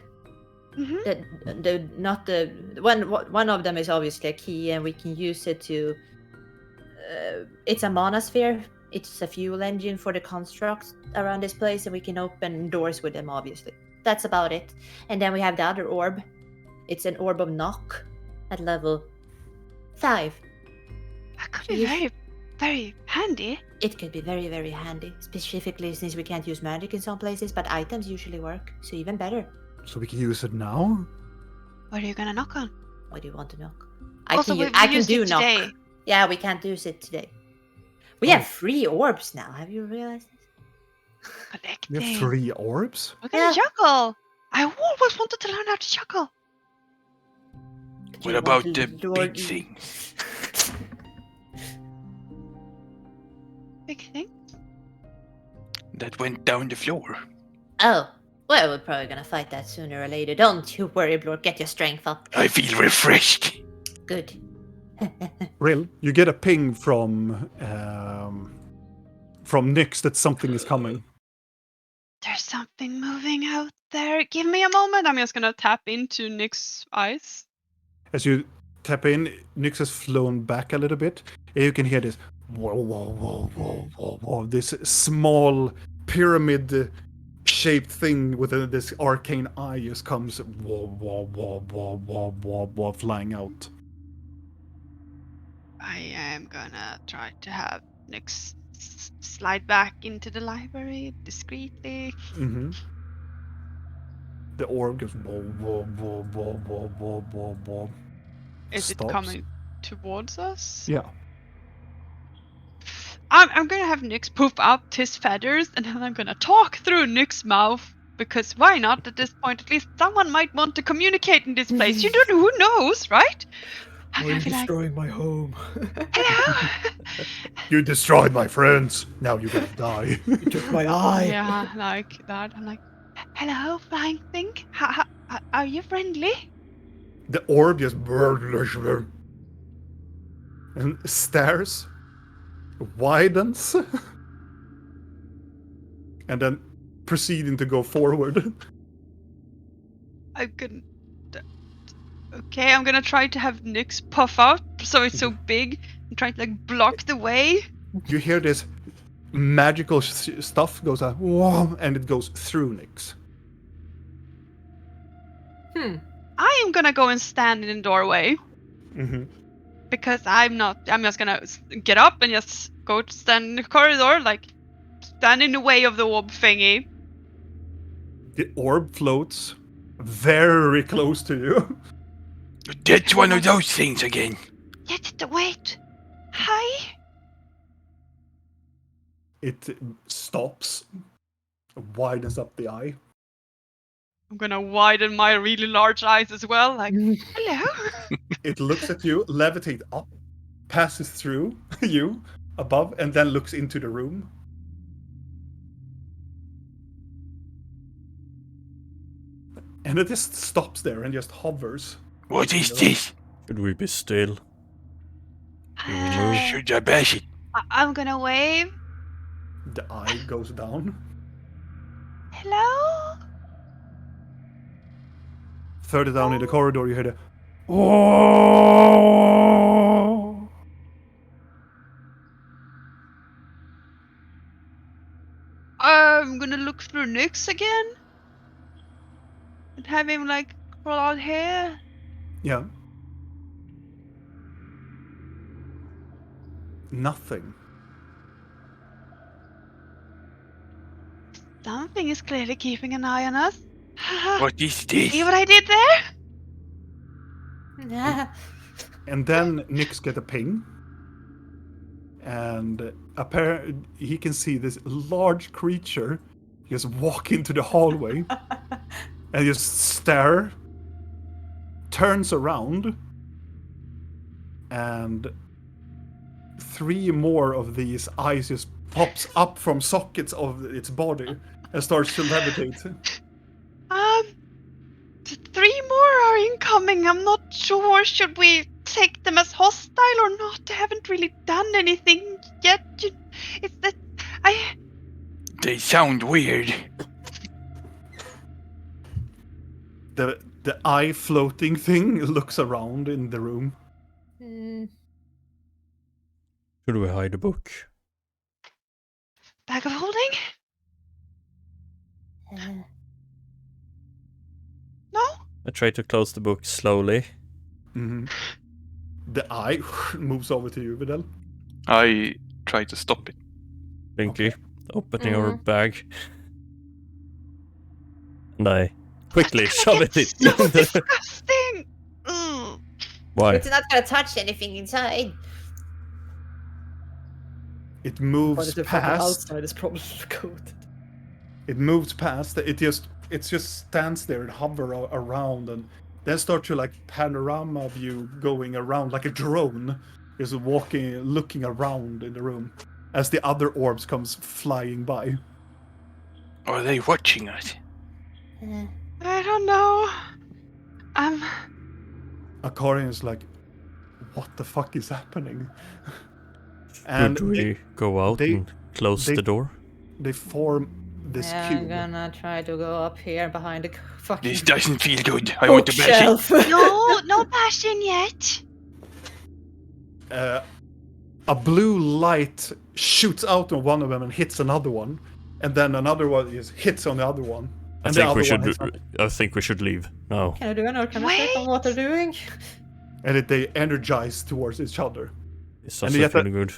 Mhm. The not the one of them is obviously a key, and we can use it to. It's a monosphere It's a fuel engine for the constructs around this place, and we can open doors with them, obviously. That's about it. And then we have the other orb. It's an orb of knock at level 5. That could So be you- very, very handy. It could be very, very handy, specifically since we can't use magic in some places, but items usually work, so even better. So we can use it now? What are you gonna knock on? What do you want to knock? Also, we I can used do it knock. today. Yeah, we can't use it today. We Oh. have 3 orbs now. Have you realized this? We Collecting. have 3 orbs? We're gonna Yeah. juggle. I always wanted to learn how to juggle. Do What you about want the to lord- big things Big thing. that went down the floor? Oh, well, we're probably gonna fight that sooner or later. Don't you worry, Blork. Get your strength up. I feel refreshed. Good. Rill, you get a ping from Nyx that something is coming. There's something moving out there. Give me a moment. I'm just gonna tap into Nick's eyes. As you tap in, Nyx has flown back a little bit, and you can hear this whoa, whoa, whoa, whoa, whoa, whoa. This small pyramid-shaped thing with this arcane eye just comes whoa, whoa, whoa, whoa, whoa, whoa, whoa, flying out. I am gonna try to have Nick slide back into the library discreetly. Mm-hmm. The orb goes whoa, whoa, whoa, whoa, whoa, whoa, whoa, whoa. Is Stops. it coming towards us? Yeah. I'm gonna have Nyx poof out his feathers, and then I'm gonna talk through Nyx's mouth. Because why not? At this point, at least someone might want to communicate in this place. You don't know, who knows, right? I'm gonna be like, my home? hello. You destroyed my friends. Now you're gonna die. You took my eye. Yeah, like that. I'm like, hello, flying thing. Are you friendly? The orb just and stares, widens, and then proceeding to go forward. I'm gonna. Okay, I'm gonna try to have Nyx puff out so it's so big and try to like block the way. You hear this magical stuff goes out, whoa, and it goes through Nyx. I am gonna go and stand in the doorway Mm-hmm. because I'm just gonna get up and just go to stand in the corridor, like stand in the way of the orb thingy. The orb floats very close to you. That's one of those things again. Wait. Hi. It stops, widens up the eye. I'm gonna widen my really large eyes as well, like, hello. It looks at you, levitate up, passes through you above, and then looks into the room. And it just stops there and just hovers. What is this? Should we be still? Should I bash it? I'm gonna wave. The eye goes down. Hello? Further down in the corridor, you hear the oh. I'm gonna look through Nyx again. And have him like crawl out here. Yeah. Nothing. Something is clearly keeping an eye on us. What is this? See what I did there? And then Nyx get a ping. And he can see this large creature just walk into the hallway and just stare, turns around, and 3 more of these eyes just pops up from sockets of its body and starts to levitate. 3 more are incoming. I'm not sure. Should we take them as hostile or not? They haven't really done anything yet. It's that They sound weird. The eye floating thing looks around in the room. Should we hide a book? Bag of holding? No? I try to close the book slowly. Mm-hmm. The eye moves over to you, Vidal. I try to stop it. Blinky, Okay. opening our bag. And I quickly It's shove gonna it get in. so disgusting! Mm. Why? It's not gonna touch anything inside. It But moves the from the past. outside is probably coated. It moves past. It just stands there and hover around, and then start to like panorama view going around like a drone, is walking, looking around in the room as the other orbs comes flying by. Are they watching us? I don't know. Akarian is like, what the fuck is happening? Should we go out they- and close they- the door? They form this I'm cube. gonna try to go up here behind the fucking This doesn't feel good. I want to bash it. bookshelf. no passion yet. A blue light shoots out on one of them and hits another one, and then another one hits on the other one. I And the think we other should. one hits on- I think we should leave now. Can I do an arcana check on what they're doing? and they energize towards each other. It's And also yet feeling good.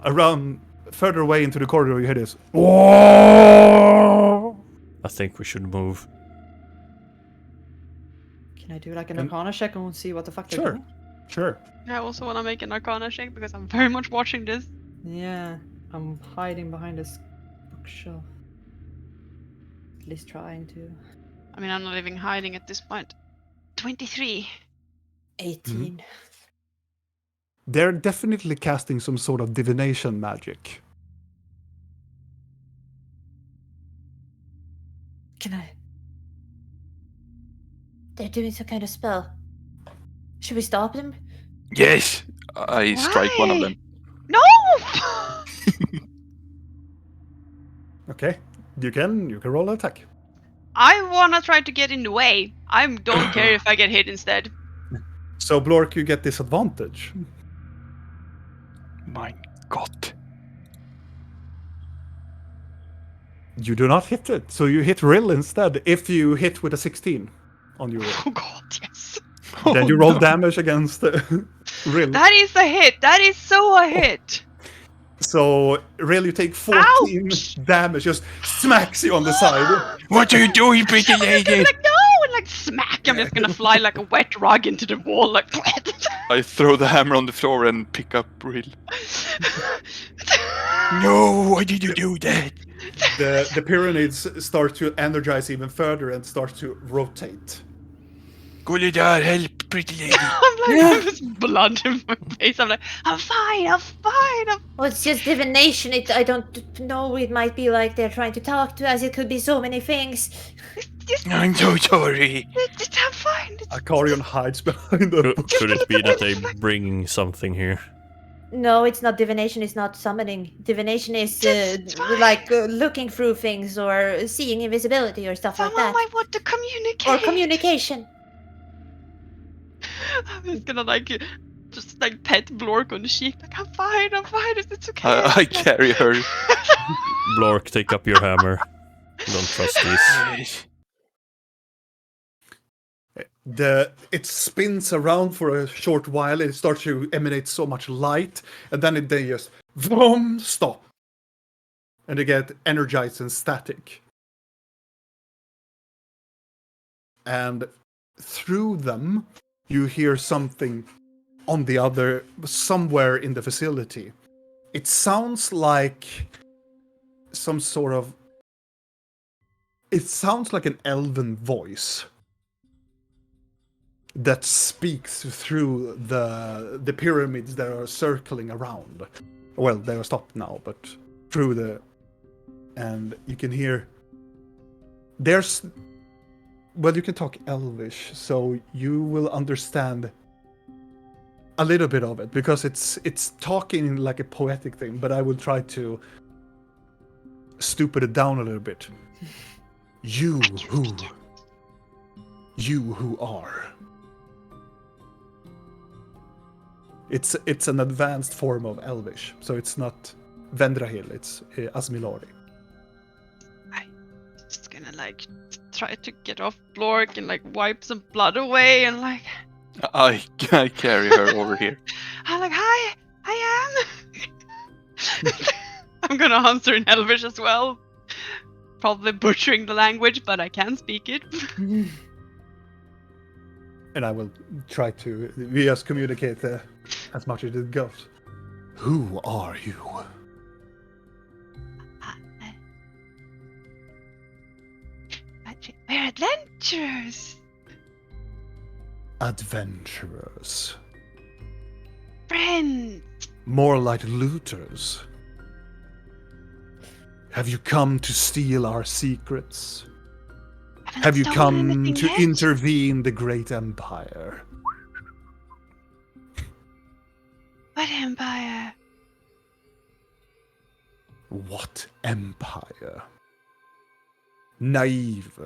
Around further away into the corridor, you hear this. I think we should move. Can I do like an And- arcana check and see what the fuck they're Sure. doing? Sure. I also want to make an arcana check because I'm very much watching this. Yeah, I'm hiding behind this bookshelf. At least trying to. I mean, I'm not even hiding at this point. 23. 18. They're definitely casting some sort of divination magic. Can I? They're doing some kind of spell. Should we stop them? Yes. I strike one of Why? them. No! Okay. You can roll an attack. I want to try to get in the way. I don't care if I get hit instead. So Blork, you get disadvantage. My God. You do not hit it, so you hit Rill instead. If you hit with a 16 on your roll, Oh god, yes. then you roll damage against Rill. That is a hit. That is so a hit. So Rill, you take 14 Ouch! damage, just smacks you on the side. What are you doing, pretty I'm just gonna lady? be like, no! And like smack. I'm just gonna fly like a wet rug into the wall. Like. I throw the hammer on the floor and pick up Rill. No, why did you do that? The pyramids start to energize even further and start to rotate. Gulidar, help, pretty lady. I'm like, there's blood in my face. I'm like, I'm fine. Well, it's just divination. I don't know. It might be like they're trying to talk to us. It could be so many things. I'm so sorry. I'm fine. Akarian hides behind the Could it be that they're bringing something here? No, it's not divination. It's not summoning. Divination is It's fine. like looking through things or seeing invisibility or stuff like Someone that. might want to communicate. Or communication. I'm just gonna like just like pet Blork on the cheek. Like, I'm fine. It's okay. I carry her. Blork, take up your hammer. Don't trust these. Yes. It spins around for a short while. It starts to emanate so much light, and then they just vroom, stop, and they get energized and static. And through them, you hear something on the other, somewhere in the facility. It sounds like some sort of. It sounds like an elven voice that speaks through the pyramids that are circling around. Well, they are stopped now, but through the... And you can hear... There's... Well, you can talk Elvish, so you will understand a little bit of it, because it's talking like a poetic thing, but I will try to stupid it down a little bit. You who are... It's an advanced form of Elvish, so it's not Vendrahil, it's Asmilori. Just gonna like try to get off Blork and like wipe some blood away and like I carry her over here. I'm like, hi, I am. I'm gonna answer in Elvish as well. Probably butchering the language, but I can speak it. And I will try to just communicate as much as it goes. Who are you? We're adventurers. Adventurers. Friends. More like looters. Have you come to steal our secrets? Have you come to intervene the great empire? What empire? What empire? Naive,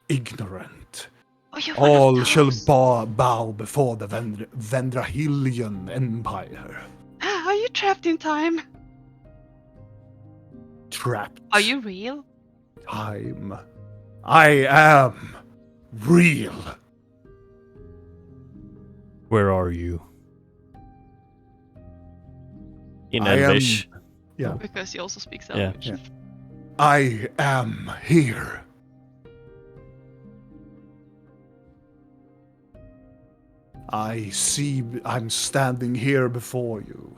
ignorant. Oh, you're All one of shall those. bow before the Vendrahilian empire. Are you trapped in time? Trapped. Are you real? Time. I am real. Where are you? In I am- Elvish. Yeah. Because he also speaks Yeah. Elvish. Yeah. I am here. I see I'm standing here before you.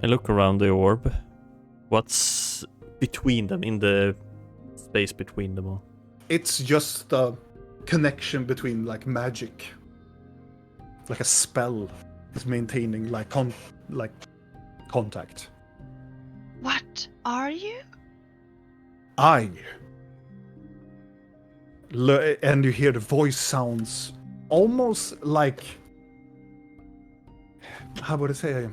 I look around the orb. What's between them, in the space between them all? It's just a connection between like magic. Like a spell is maintaining like contact. What are you? And you hear the voice sounds almost like, how would I say,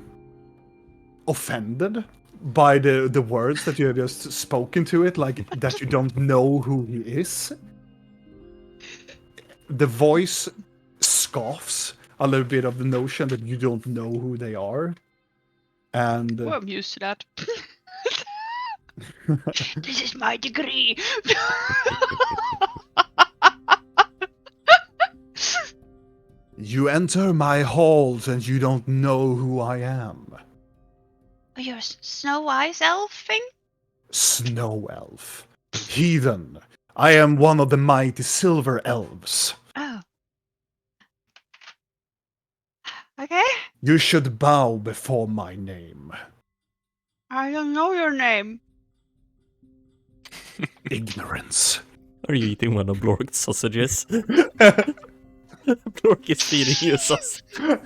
offended by the words that you have just spoken to it, like that you don't know who he is. The voice scoffs a little bit of the notion that you don't know who they are. And Oh, I'm used to that. This is my degree. you enter my halls and you don't know who I am. Oh, you're a Snow Eyes elf thing? Snow elf. Heathen. I am one of the mighty silver elves. Oh. Okay. You should bow before my name. I don't know your name. Ignorance. Are you eating one of Blork's sausages? Blork is feeding you a sausage. They're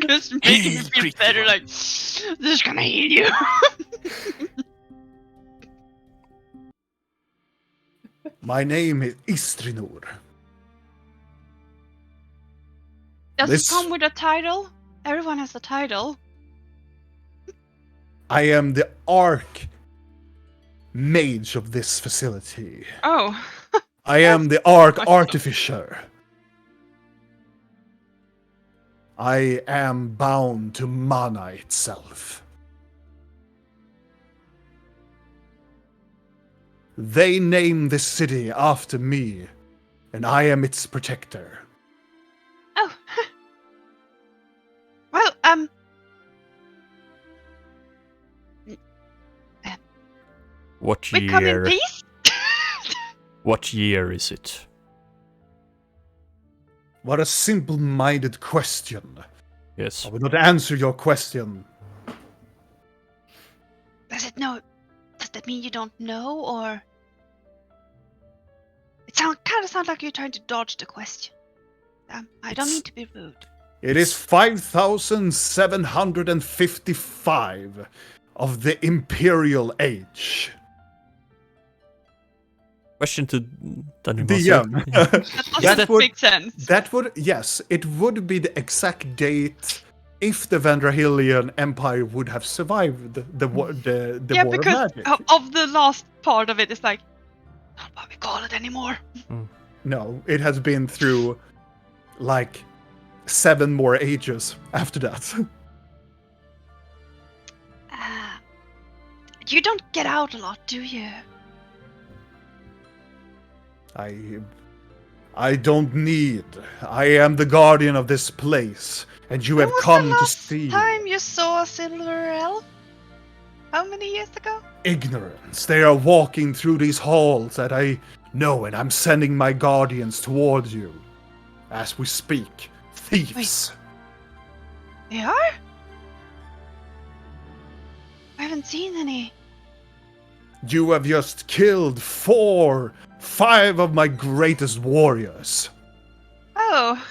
just making me He's feel pretty better, one. like, this is gonna heal you. My name is Istri-nur. Does This- it come with a title? Everyone has a title. I am the arch mage of this facility. Oh. I am the arch What? artificer. I am bound to mana itself. They named this city after me, and I am its protector. Oh. Well, What we come in year? peace. What year is it? What a simple-minded question. Yes. I will not answer your question. Does that mean you don't know, or? It kind of sounds like you're trying to dodge the question. I don't mean to be rude. It is 5,755 of the Imperial Age. Question to Dungeon Master. DM. That That would- makes sense. That would, yes, it would be the exact date if the Vendrahilian Empire would have survived the war of because magic. of the last part of it, it's like, not what we call it anymore. No, it has been through like 7 more ages after that. You don't get out a lot, do you? I don't need. I am the guardian of this place, and you have come to see. Time you saw a silver elf? How many years ago? Ignorance. They are walking through these halls that I know, and I'm sending my guardians towards you. As we speak. Thieves. Wait. They are? I haven't seen any. You have just killed 5 of my greatest warriors. Oh.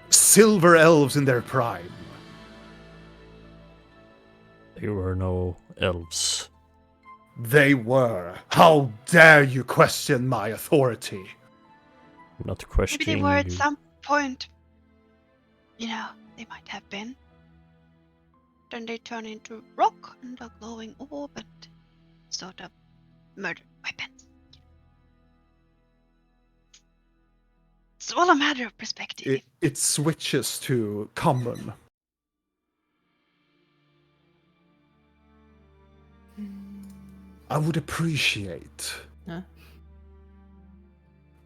Silver elves in their prime. They were no elves. They were. How dare you question my authority? Not questioning Maybe they were at you. some point. You know, they might have been. Then they turn into rock and a glowing orb and sort of murder weapons. It's all a matter of perspective. It switches to common. I would appreciate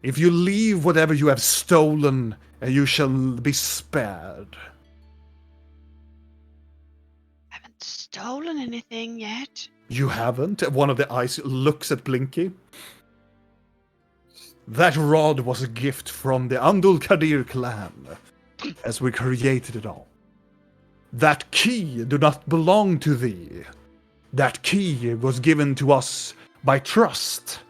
if you leave whatever you have stolen, and you shall be spared. I haven't stolen anything yet. You haven't? One of the eyes looks at Blinky. That rod was a gift from the Andul Kadir clan, as we created it all. That key do not belong to thee. That key was given to us by trust.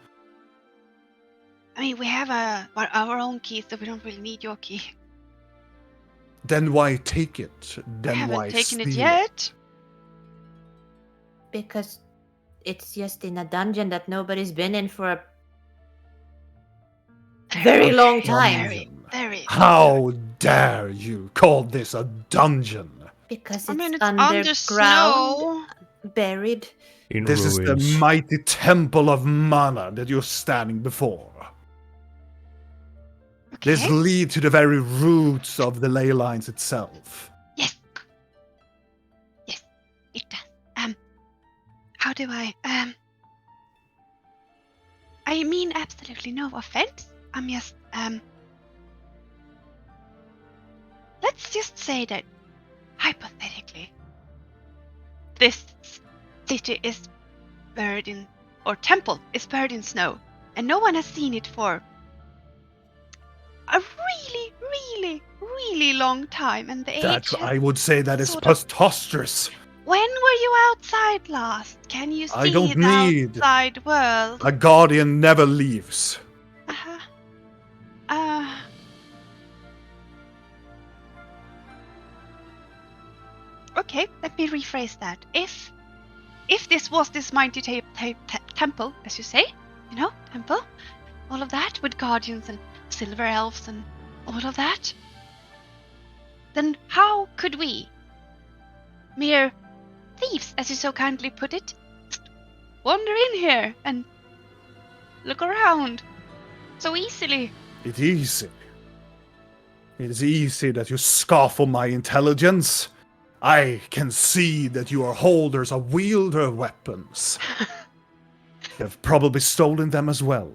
I mean, we have our own key, so we don't really need your key. Then why take it? Then I haven't why taken it steal yet. Because it's just in a dungeon that nobody's been in for a very long time. Very. How dare you call this a dungeon? Because I mean, it's it's under underground, snow. buried. In This ruins. is the mighty temple of mana that you're standing before. Okay. This leads to the very roots of the ley lines itself. Yes, it does. How do I mean absolutely no offense. I'm just, let's just say that, hypothetically, this city is buried in, or temple is buried in snow, and no one has seen it for a really, really, really long time, and the That age has I would say that is sort of- preposterous. When were you outside last? Can you see I don't the need- outside world? A guardian never leaves. Okay, let me rephrase that. If this was this mighty temple, as you say, you know, temple, all of that with guardians and silver elves and all of that, then how could we, mere thieves, as you so kindly put it, just wander in here and look around so easily? It's easy. It is easy that you scoff on my intelligence. I can see that you are holders of wielder weapons. You have probably stolen them as well.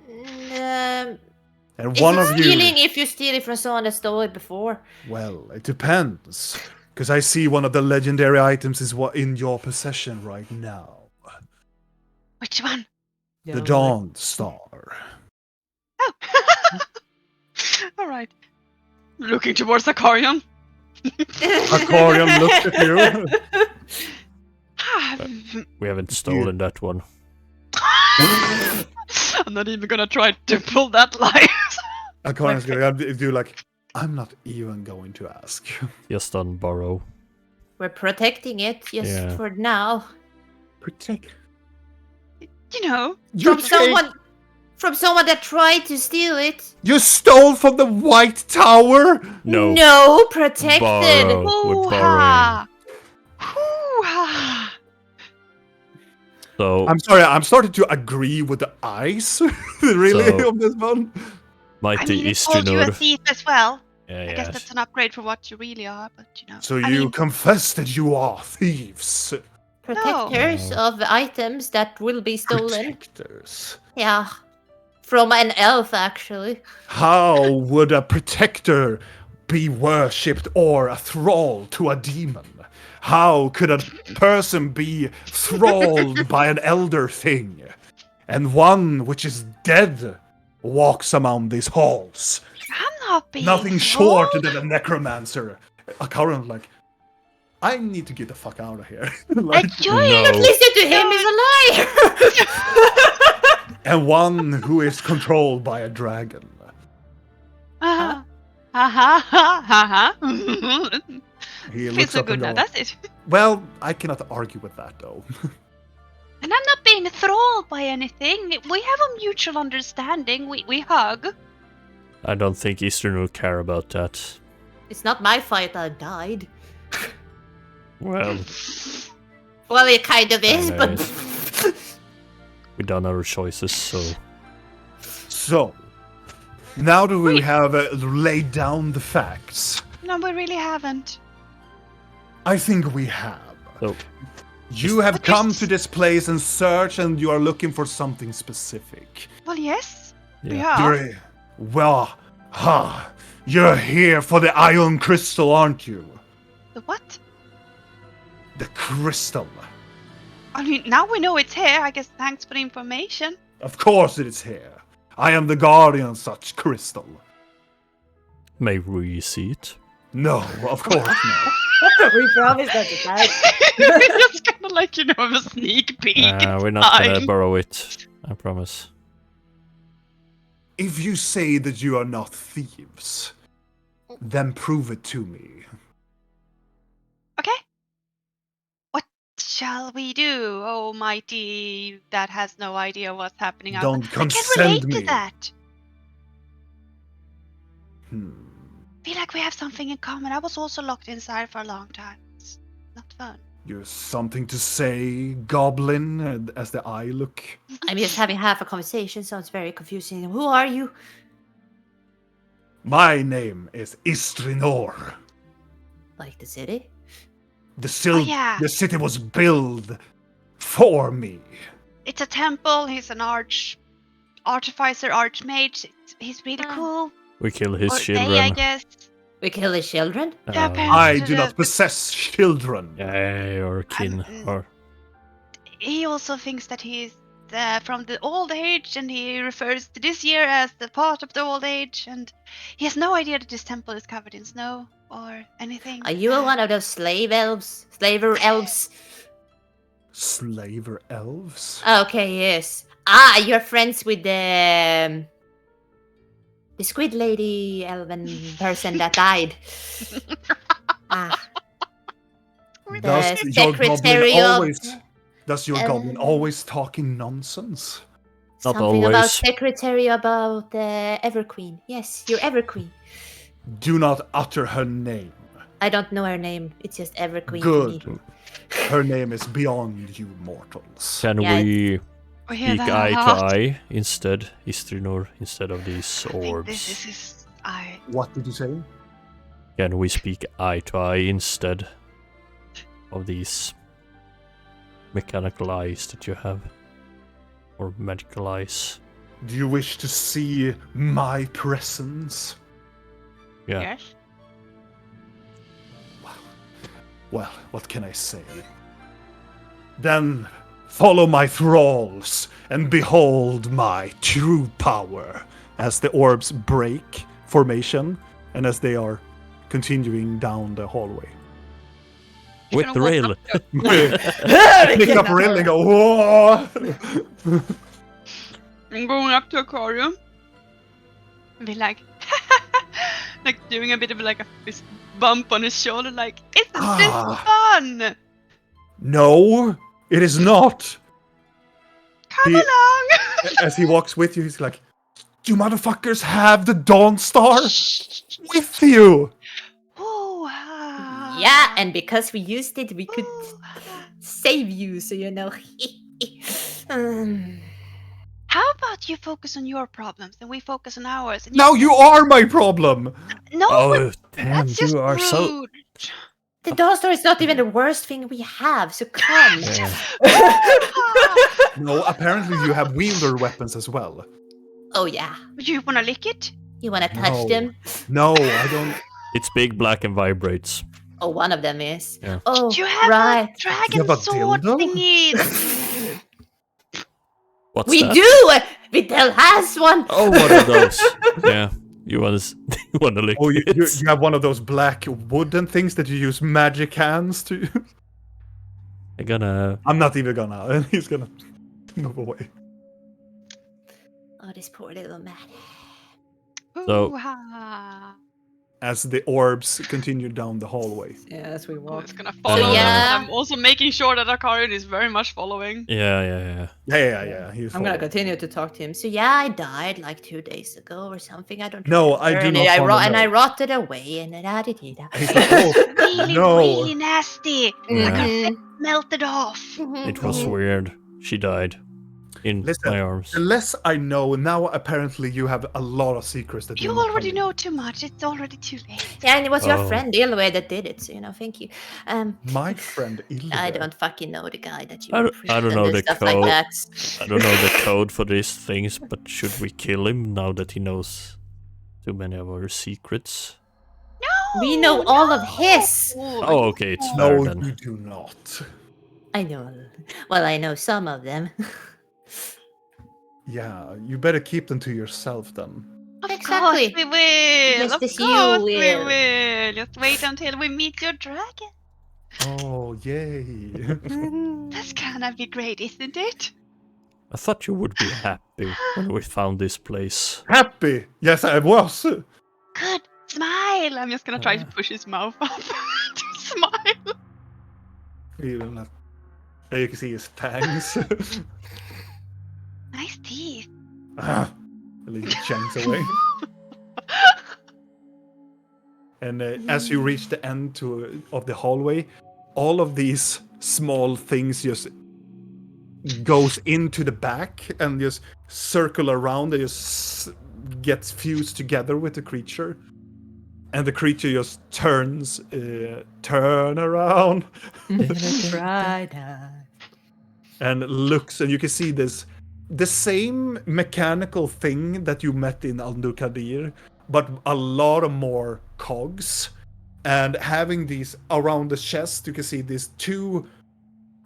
And Is one it of you... stealing if you steal it from someone that stole it before? Well, it depends. Because I see one of the legendary items is what in your possession right now. Which one? The Dawn Star. Oh! All right. Looking towards Akarion. Aquarium looks at you. We haven't stolen that one. I'm not even gonna try to pull that lie. Aquarium's gonna do like, I'm not even going to ask. Just on borrow. We're protecting it just for now. Protect. You know. From someone that tried to steal it. You stole from the White Tower? No. No, protected. Borrow. We're borrowing. Hoo-ha! So I'm sorry, I'm starting to agree with the eyes. Really, So- on this one. Mighty I mean, it called you a Istri-nur. thief as well. Yeah, I guess yes. that's an upgrade for what you really are, but you know. So I you mean, confess that you are thieves. Protectors No. of items that will be stolen. Protectors. Yeah. From an elf, actually. How would a protector be worshipped or a thrall to a demon? How could a person be thralled by an elder thing? And one which is dead walks among these halls. I'm not being Nothing thralled. short than a necromancer. A current like, I need to get the fuck out of here. Like, No. Listen to him, he's a liar! and one who is controlled by a dragon. Ha ha ha ha ha. He Feels looks so up good and now, goes, does it? well, I cannot argue with that though. And I'm not being thralled by anything. We have a mutual understanding. We hug. I don't think Istri-nur care about that. It's not my fight, I died. Well, Well, it kind of is, I but... know. We done our choices, so So, now that we have laid down the facts, No, we really haven't. I think we have. so You have But come there's- to this place and search, and you are looking for something specific. Well, yes. We Yeah. are. You're, well, you're here for the iron crystal, aren't you? The what? The crystal. I mean, now we know it's here. I guess thanks for the information. Of course it is here. I am the guardian of such crystal. may we see it? No, of course not. we promised not to die. Just kind of like, have a sneak peek. We're not gonna inside. borrow it. I promise. If you say that you are not thieves, then prove it to me. Okay. What shall we do, oh mighty that has no idea what's happening outside? Don't I can consent relate me. to that. Hmm. Feel like we have something in common. I was also locked inside for a long time. It's not fun. You have something to say, goblin, as the eye look? I'm just having half a conversation, so it's very confusing. Who are you? My name is Istri-nur. Like the city? Yeah. The city was built for me. It's a temple. He's an artificer, archmage. He's really Ah. cool. We kill his Or children. they, I guess. We kill his children? Yeah, Uh, apparently. I do not possess children. yeah, or kin, or He also thinks that he's from the old age, and he refers to this year as the part of the old age, and he has no idea that this temple is covered in snow or anything. Are you one of those slave elves? Slaver elves? Slaver elves? Okay, yes. You're friends with the squid lady elven person that died. Does the your goblin secretary of- always? Does your goblin always talking nonsense? Not Something about always. secretary about Everqueen. Yes, you're Everqueen. Do not utter her name. I don't know her name. It's just Everqueen to me. Good. Her name is beyond you mortals. can Yeah, we We hear speak that eye a to lot. eye instead, Istri-nur, instead of these I think orbs? this is I. What did you say? Can we speak eye to eye instead of these mechanical eyes that you have? Or magical eyes? Do you wish to see my presence? Yeah. Yes. Well, what can I say? Then follow my thralls and behold my true power. As the orbs break formation and as they are continuing down the hallway. With the rail. Pick up rail and go, whoa! I'm going up to aquarium. And be like, like doing a bit of like a fist bump on his shoulder, like, isn't this fun? No, it is not. Come He- along. As he walks with you, he's like, you motherfuckers have the Dawn Star with you! Ooh, Yeah, and because we used it, we could ooh. save you, so you know. How about about you focus on your problems and we focus on ours? And Now you are my problem. No, Oh, damn, that's just you are rude. so. The doll store is not even the worst thing we have, so come. Yeah. No, apparently you have wielder weapons as well. Oh yeah. You wanna lick it? You wanna touch No. them? No, I don't. It's big, black, and vibrates. Oh, one of them is. Yeah. Oh, Do you have right. a dragon You have a sword dildo? thingy? What's We that? do! Videl has one! Oh, one of those. Yeah. You want to lick Oh, you it? have one of those black wooden things that you use magic hands to. I'm gonna. I'm not even gonna. He's gonna move away. Oh, this poor little man. So- Hoo-ha. As the orbs continue down the hallway. Yeah, as we Oh, walk. it's gonna follow. So, yeah. I'm also making sure that Akarian is very much following. Yeah. Yeah. He's I'm gonna following. continue to talk to him. So yeah, I died like 2 days ago or something. I don't No, remember. I do and not I wanna and know. I rotted away and da da da. He's like, oh, Really, no. really nasty. Yeah. Like her face melted off. It was weird. She died in Listen, my arms. the less I know, now apparently you have a lot of secrets that You you're not already telling. know too much. It's already too late. Yeah, and it was your Oh. friend Ilwe that did it, so thank you. My friend Ilve. I don't fucking know the guy that you I don't know and the stuff code. like that. I don't know the code for these things, but should we kill him now that he knows too many of our secrets? No. We know all of his. Oh, okay, it's fair No, then. you do not. I know. Well, I know some of them. Yeah, you better keep them to yourself then. Of Exactly. course we will. Just Of as you course we will. will. Just wait until we meet your dragon. Oh, yay. That's gonna be great, isn't it? I thought you would be happy when we found this place. Happy. Yes, I was. Good. Smile. I'm just gonna try to push his mouth up to smile. You can see his fangs. Nice teeth. Ah, and he chanks away. And as you reach the end of the hallway, all of these small things just goes into the back and just circle around and just gets fused together with the creature. And the creature just turn around Friday. and looks, and you can see the same mechanical thing that you met in Al-Nukadir, but a lot of more cogs. And having these around the chest, you can see these two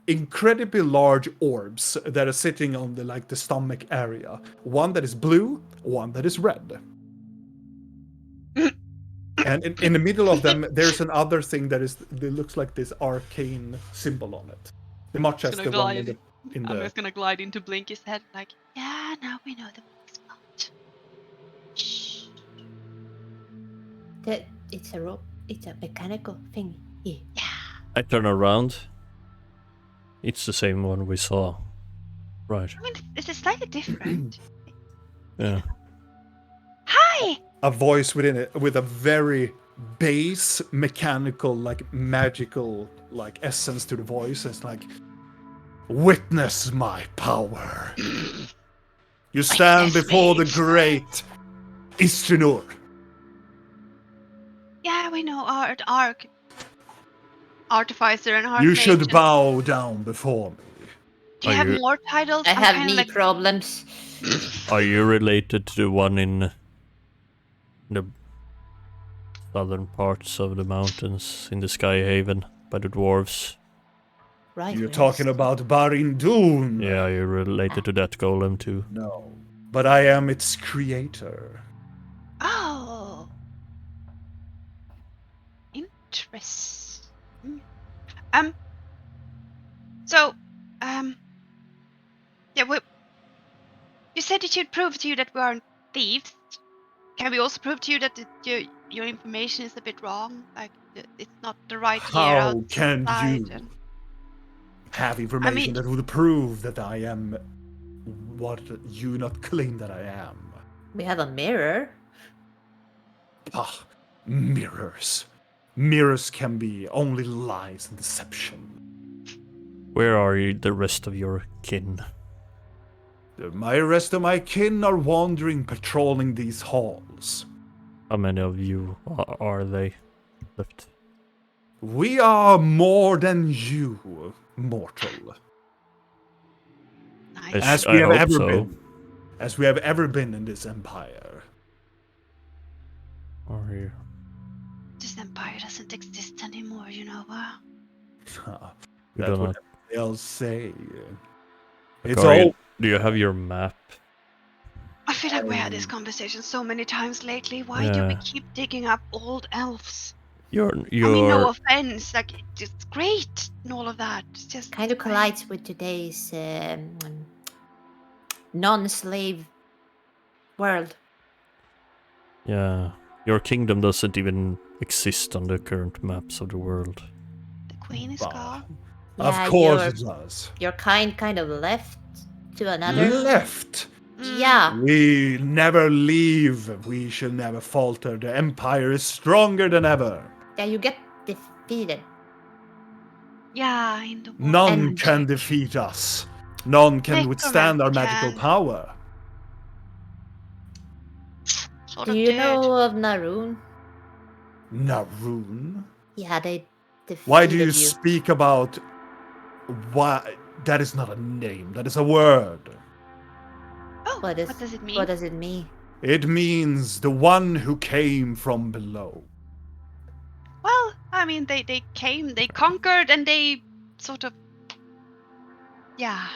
incredibly large orbs that are sitting on the stomach area. One that is blue, one that is red. And in the middle of them, there's another thing that looks like this arcane symbol on it. Much as Gonna the one glide. in I'm the just gonna glide into Blinky's head like, yeah, now we know the weak spot. Shh. It's a rope. It's a mechanical thing. Yeah. I turn around. It's the same one we saw. Right. I mean, it's slightly different. Yeah. Hi! a voice within it with a very bass, mechanical, magical, essence to the voice. It's like, witness my power. You stand before the great Istri-nur. Yeah, we know Artificer and Archmage. You should bow down before me. Do you Are have you- more titles? I I'm have kinda knee problems. Are you related to the one in the southern parts of the mountains in the Sky Haven by the dwarves? Right. You're wrist. talking about Barindun. Yeah, you're related to that golem too. No. But I am its creator. Oh. Interesting. Yeah, you said it should prove to you that we aren't thieves. Can we also prove to you that your information is a bit wrong? Like, it's not the right year How can outside you and- have information that would prove that I am what you not claim that I am? We have a mirror. Ah, mirrors. Mirrors can be only lies and deception. Where are you, the rest of your kin? My rest of my kin are wandering, patrolling these halls. How many of you are they left? We are more than you, mortal. Nice. As I we have hope ever so. been. As we have ever been in this empire. Are you? This empire doesn't exist anymore, you know what? You That's don't what know. they'll say. It's Akari, all. do you have your map? I feel like we had this conversation so many times lately. Why do we Yeah. keep digging up old elves? Your I mean, no your offense, like it's great and all of that. It's just Kind of why- collides with today's non-slave world. yeah. Your kingdom doesn't even exist on the current maps of the world. The queen is Bah. gone. Of Yeah, course your it does. your kind of left to another. Left. Yeah. We never leave. We shall never falter. The empire is stronger than ever. Yeah, you get defeated. Yeah, in the war. None And- can defeat us. None can withstand our magical can. power. Sort Do of you did. know of Naroon? Naroon? Yeah, they defeated Why do you speak about why? That is not a name. That is a word. Oh, What does it mean? What does it mean? It means the one who came from below. Well, I mean, they came, they conquered, and they sort of, yeah,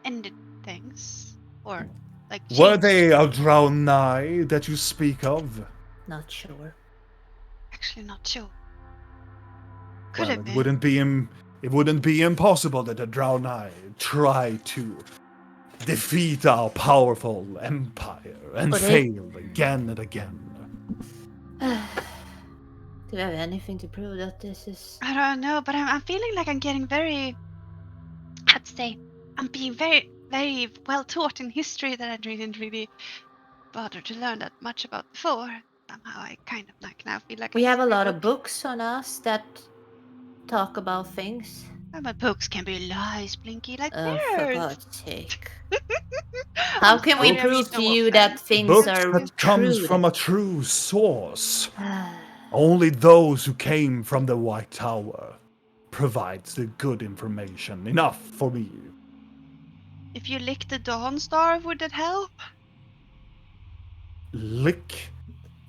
ended things, or like. Were changed. they a Draenei that you speak of? Not sure. Actually, not sure. Could Well, have it been. wouldn't be impossible that a Draenei try to defeat our powerful empire and But they- fail again and again. Do you have anything to prove that this is? I don't know, but I'm feeling like I'm getting very. I'd say I'm being very, very well taught in history that I didn't really bother to learn that much about before. Somehow I kind of like now feel like We I have a need lot of book. books on us that talk about things. But books can be lies, Blinky, like Oh, for mirrors. God's sake! How I'm can we sorry, I mean prove to no you that offense. things Books are that comes true? from a true source. Only those who came from the White Tower provides the good information. Enough for me. If you lick the Dawn Star, would that help? Lick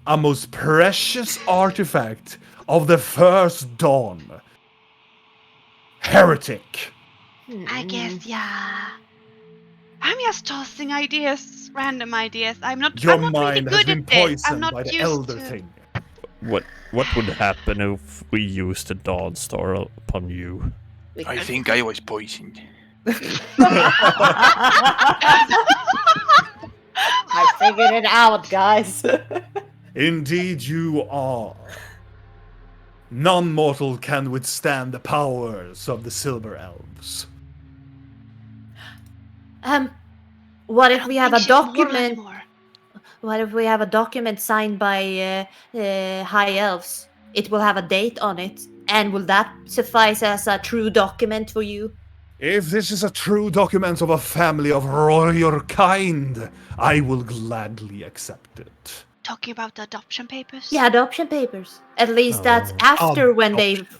a most precious artifact of the first dawn. Heretic. I guess, yeah. I'm just tossing ideas, random ideas. I'm not Your really mind has good been at this. I'm poisoned not by the used elder to. thing. What would happen if we used the Dawn Star upon you? I think I was poisoned. I figured it out, guys. Indeed, you are. None mortal can withstand the powers of the Silver Elves. What I if don't we have think a she's mortal document? anymore. What if we have a document signed by high elves? It will have a date on it, and will that suffice as a true document for you? If this is a true document of a family of royal kind, I will gladly accept it. Talking about the adoption papers? Yeah, adoption papers. At least that's Oh. after when they. Adoption.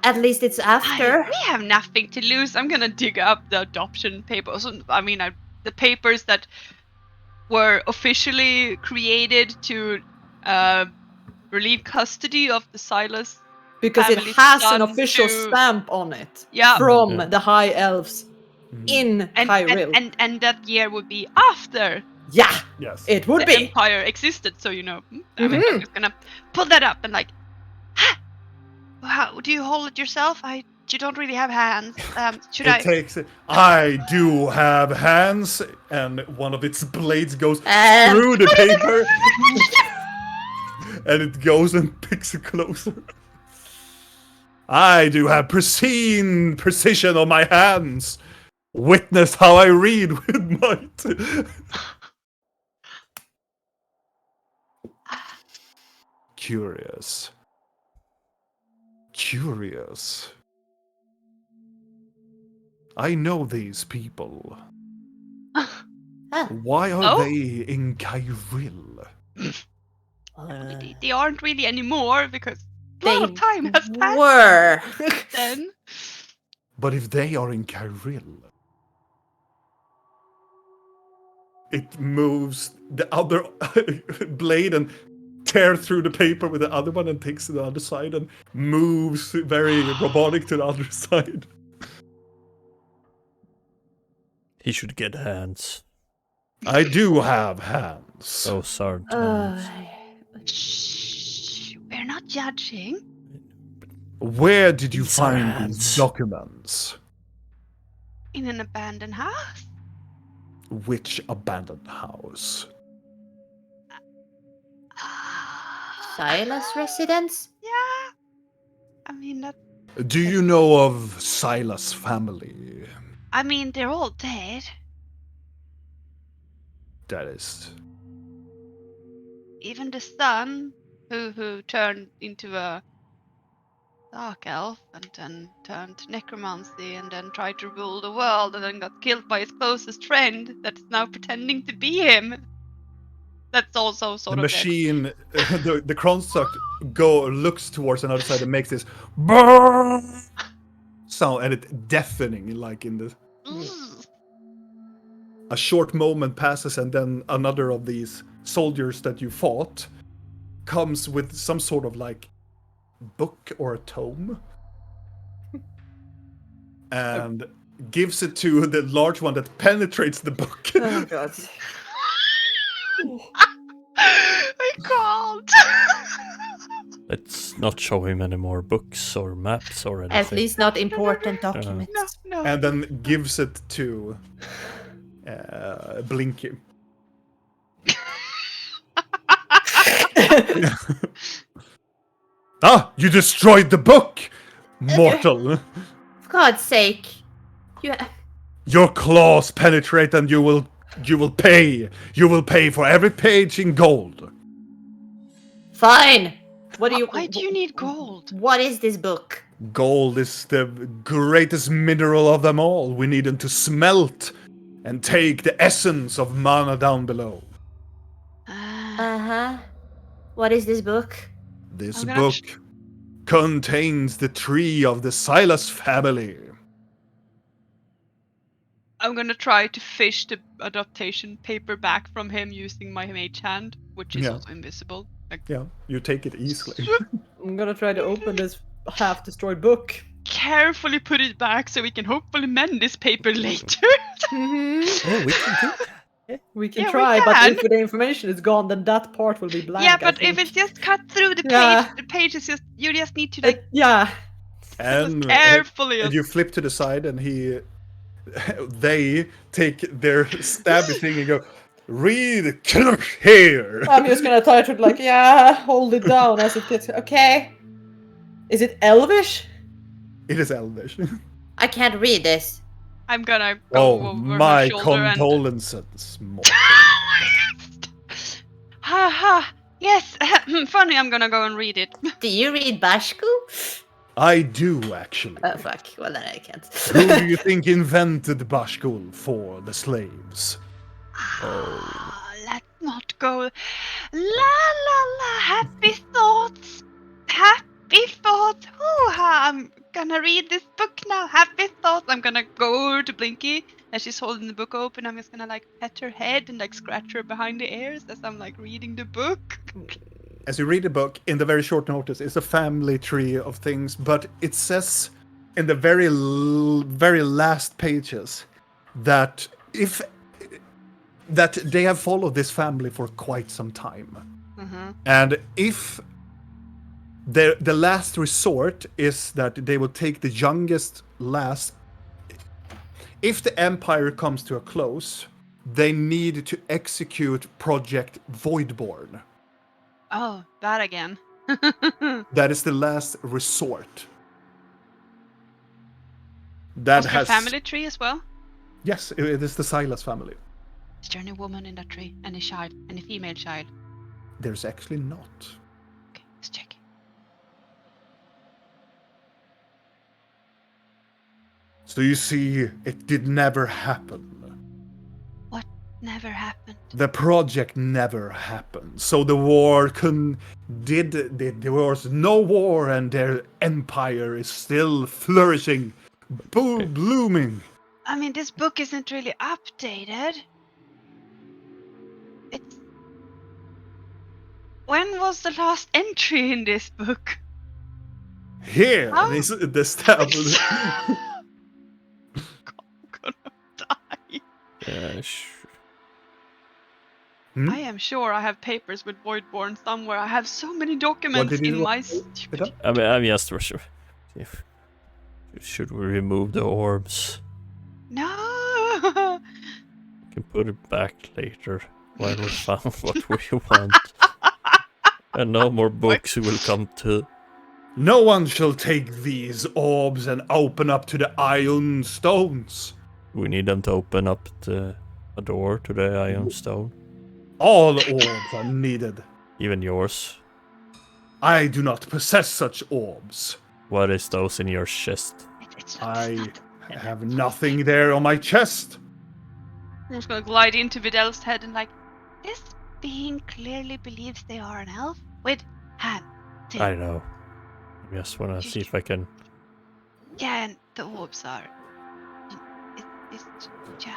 At least it's after. We have nothing to lose. I'm gonna dig up the adoption papers. I mean, the papers that were officially created to relieve custody of the Silas Because it family has an son official to- stamp on it Yeah. from Yeah. the high elves in and Hyrule. and that year would be after Yeah, Yes. it would the be. empire existed. So I'm just gonna pull that up and like, how do you hold it yourself? You don't really have hands. Should It I? takes. I do have hands, and one of its blades goes And- through the paper, and it goes and picks it closer. I do have precision on my hands. Witness how I read with might. Curious. I know these people. Ah, Why are Oh? they in Kyril? They aren't really anymore because a lot they of time has passed were. then. But if they are in Kyril, it moves the other blade and tears through the paper with the other one and takes to the other side and moves very robotic to the other side. He should get hands. I do have hands. Those aren't hands. Shh, we're not judging. Where did you These are find hands. these documents? In an abandoned house. Which abandoned house? Silas residence? Yeah. I mean that. Do you know of Silas' family? I mean they're all dead. That is. Even the son, who turned into a dark elf and then turned to necromancy and then tried to rule the world and then got killed by his closest friend that's now pretending to be him. That's also The sort of machine, the construct looks towards another side and makes this brrrr sound, and it's deafening, like in the. dead. A short moment passes, and then another of these soldiers that you fought comes with some sort of like book or a tome, and gives it to the large one that penetrates the book. Oh god. I can't. Let's not show him any more books or maps or anything. At least not important documents. No. And then gives it to Blinky. Ah, you destroyed the book, mortal. For God's sake. Your claws penetrate, and you will pay. You will pay for every page in gold. Fine. What do you? Why do you need gold? What is this book? Gold is the greatest mineral of them all. We need them to smelt and take the essence of mana down below. Uh-huh. What is this book? This I'm gonna book contains the tree of the Silas family. I'm gonna try to fish the adaptation paper back from him using my mage hand, which is Yeah. also invisible. Like, Yeah, you take it easily. I'm gonna try to open this half-destroyed book. carefully put it back so we can hopefully mend this paper later. Oh, we can do that. We can Yeah, we try, but can. if the information is gone, then that part will be blank. Yeah, I but if think. it's just cut through the page, Yeah. the page is just you just need to like Yeah. And carefully. and you flip to the side, and they take their stabby thing and go, read here. I'm just gonna try to hold it down as it gets. Okay. Is it Elvish? It is Elvish. I can't read this. I'm gonna go Oh, over my her shoulder and condolences. mortal. ha ha. Yes, funny. I'm gonna go and read it. Do you read Bashku? I do, actually. Oh fuck. Well then I can't. Who do you think invented Bashkul for the slaves? Let's not go. La la la. Happy thoughts. Happy thoughts. Hoo-ha. I'm gonna read this book now. Happy thoughts. I'm gonna go over to Blinky as she's holding the book open. I'm just gonna pet her head and scratch her behind the ears as I'm reading the book. As you read the book, in the very short notice, it's a family tree of things, but it says in the very last pages that they have followed this family for quite some time. Mm-hmm. And if the last resort is that they will take the youngest last. If the empire comes to a close, they need to execute Project Voidborn. Oh, that again. That is the last resort. That Was there a family tree as well? Yes, it is the Silas family. Is there any woman in that tree? Any child? Any female child? There's actually not. Okay, let's check. So you see, it did never happen. What never happened? The project never happened. So the war there was no war, and their empire is still flourishing, blooming. I mean, this book isn't really updated. It's... When was the last entry in this book? Here, How? this is the step. I'm gonna die. Yeah, Hmm? I am sure I have papers with Voidborn somewhere. I have so many documents did you in my want to do? stupid... I'm just sure. Should we remove the orbs? No! We can put it back later when we found what we want. And no more books will come to. No one shall take these orbs and open up to the iron stones. We need them to open up a door to the Iron Stone. All orbs are needed. Even yours. I do not possess such orbs. What is those in your chest? It's I have nothing there on my chest. I'm just gonna glide into Videl's head and like, this being clearly believes they are an elf with hand. I know. I just wanna see if I can. Yeah, and the orbs are... Yeah.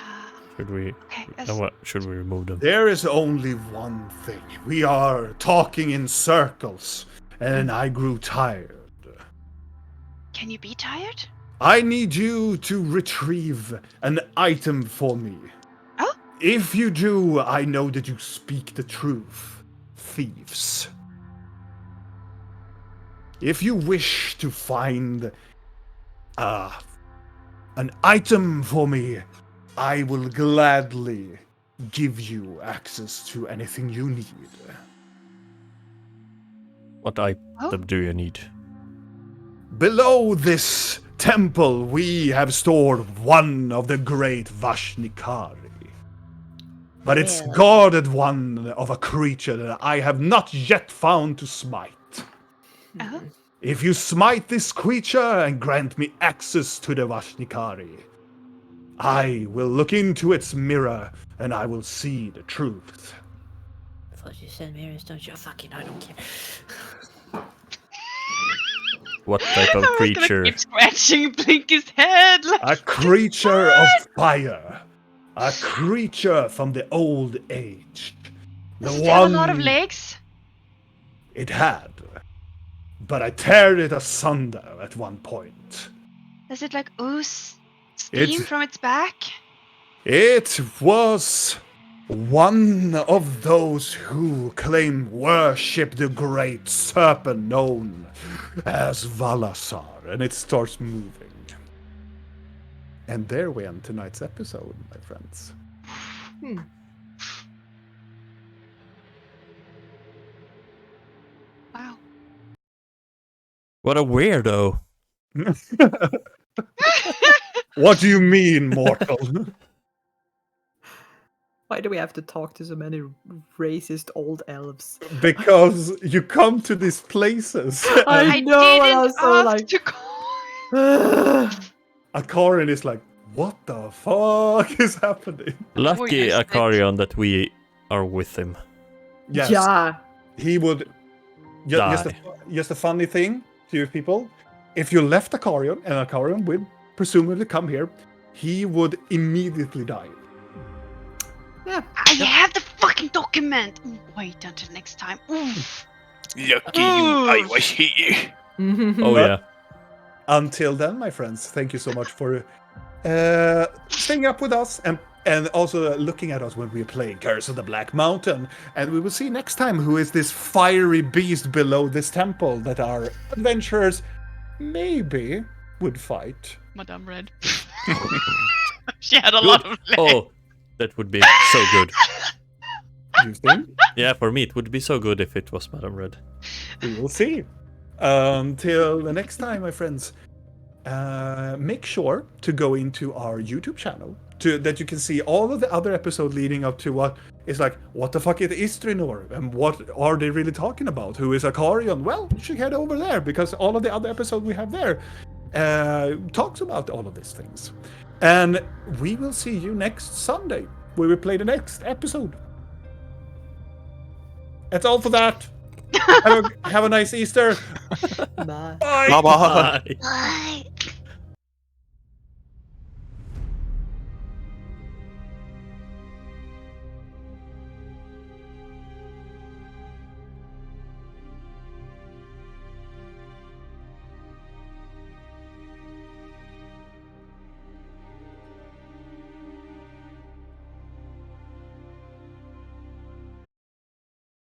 Should we? Okay, Should we remove them? There is only one thing. We are talking in circles, and I grew tired. Can you be tired? I need you to retrieve an item for me. Oh? If you do, I know that you speak the truth. Thieves. If you wish to find an item for me, I will gladly give you access to anything you need. What item do you need? Below this temple, we have stored one of the great Vashnikari. But it's Yeah. guarded one of a creature that I have not yet found to smite. Oh? If you smite this creature and grant me access to the Vashnikari, I will look into its mirror and I will see the truth. I thought you said mirrors, don't you? Fucking, I don't care. What type of I was gonna creature? keep scratching Blinky's head. Like, A creature of fire. A creature from the old age. does it have a lot of legs? It had. But I teared it asunder at one point. Does it like ooze steam from its back? It was one of those who claim worship the great serpent known as Valasar, and it starts moving. And there we end tonight's episode, my friends. Wow. What a weirdo! What do you mean, mortal? Why do we have to talk to so many racist old elves? Because you come to these places. I know, and I was so ask like- to call. Akarin is like, what the fuck is happening? Lucky you're sick. Akarion that we are with him. Yes, Yeah. he would. Die. Just a funny thing to you people. If you left Akarion, and Akarion would presumably come here, he would immediately die. Yeah. I have the fucking document. Ooh, wait until next time. Oof. Lucky you, I was here. Oh yeah. Until then, my friends, thank you so much for staying up with us and also looking at us when we play Curse of the Black Mountain. And we will see next time who is this fiery beast below this temple that our adventurers maybe would fight. Madame Red. She had a lot of legs. Oh, that would be so good. You think? Yeah, for me it would be so good if it was Madame Red. We will see. Until the next time, my friends, make sure to go into our YouTube channel that you can see all of the other episodes leading up to what is like, what the fuck is Istri-nur? And what are they really talking about? Who is Akarion? Well, you should head over there because all of the other episodes we have there talks about all of these things. And we will see you next Sunday, where we play the next episode. That's all for that. Have a nice Easter. Bye. Bye. Bye bye. Bye. Bye.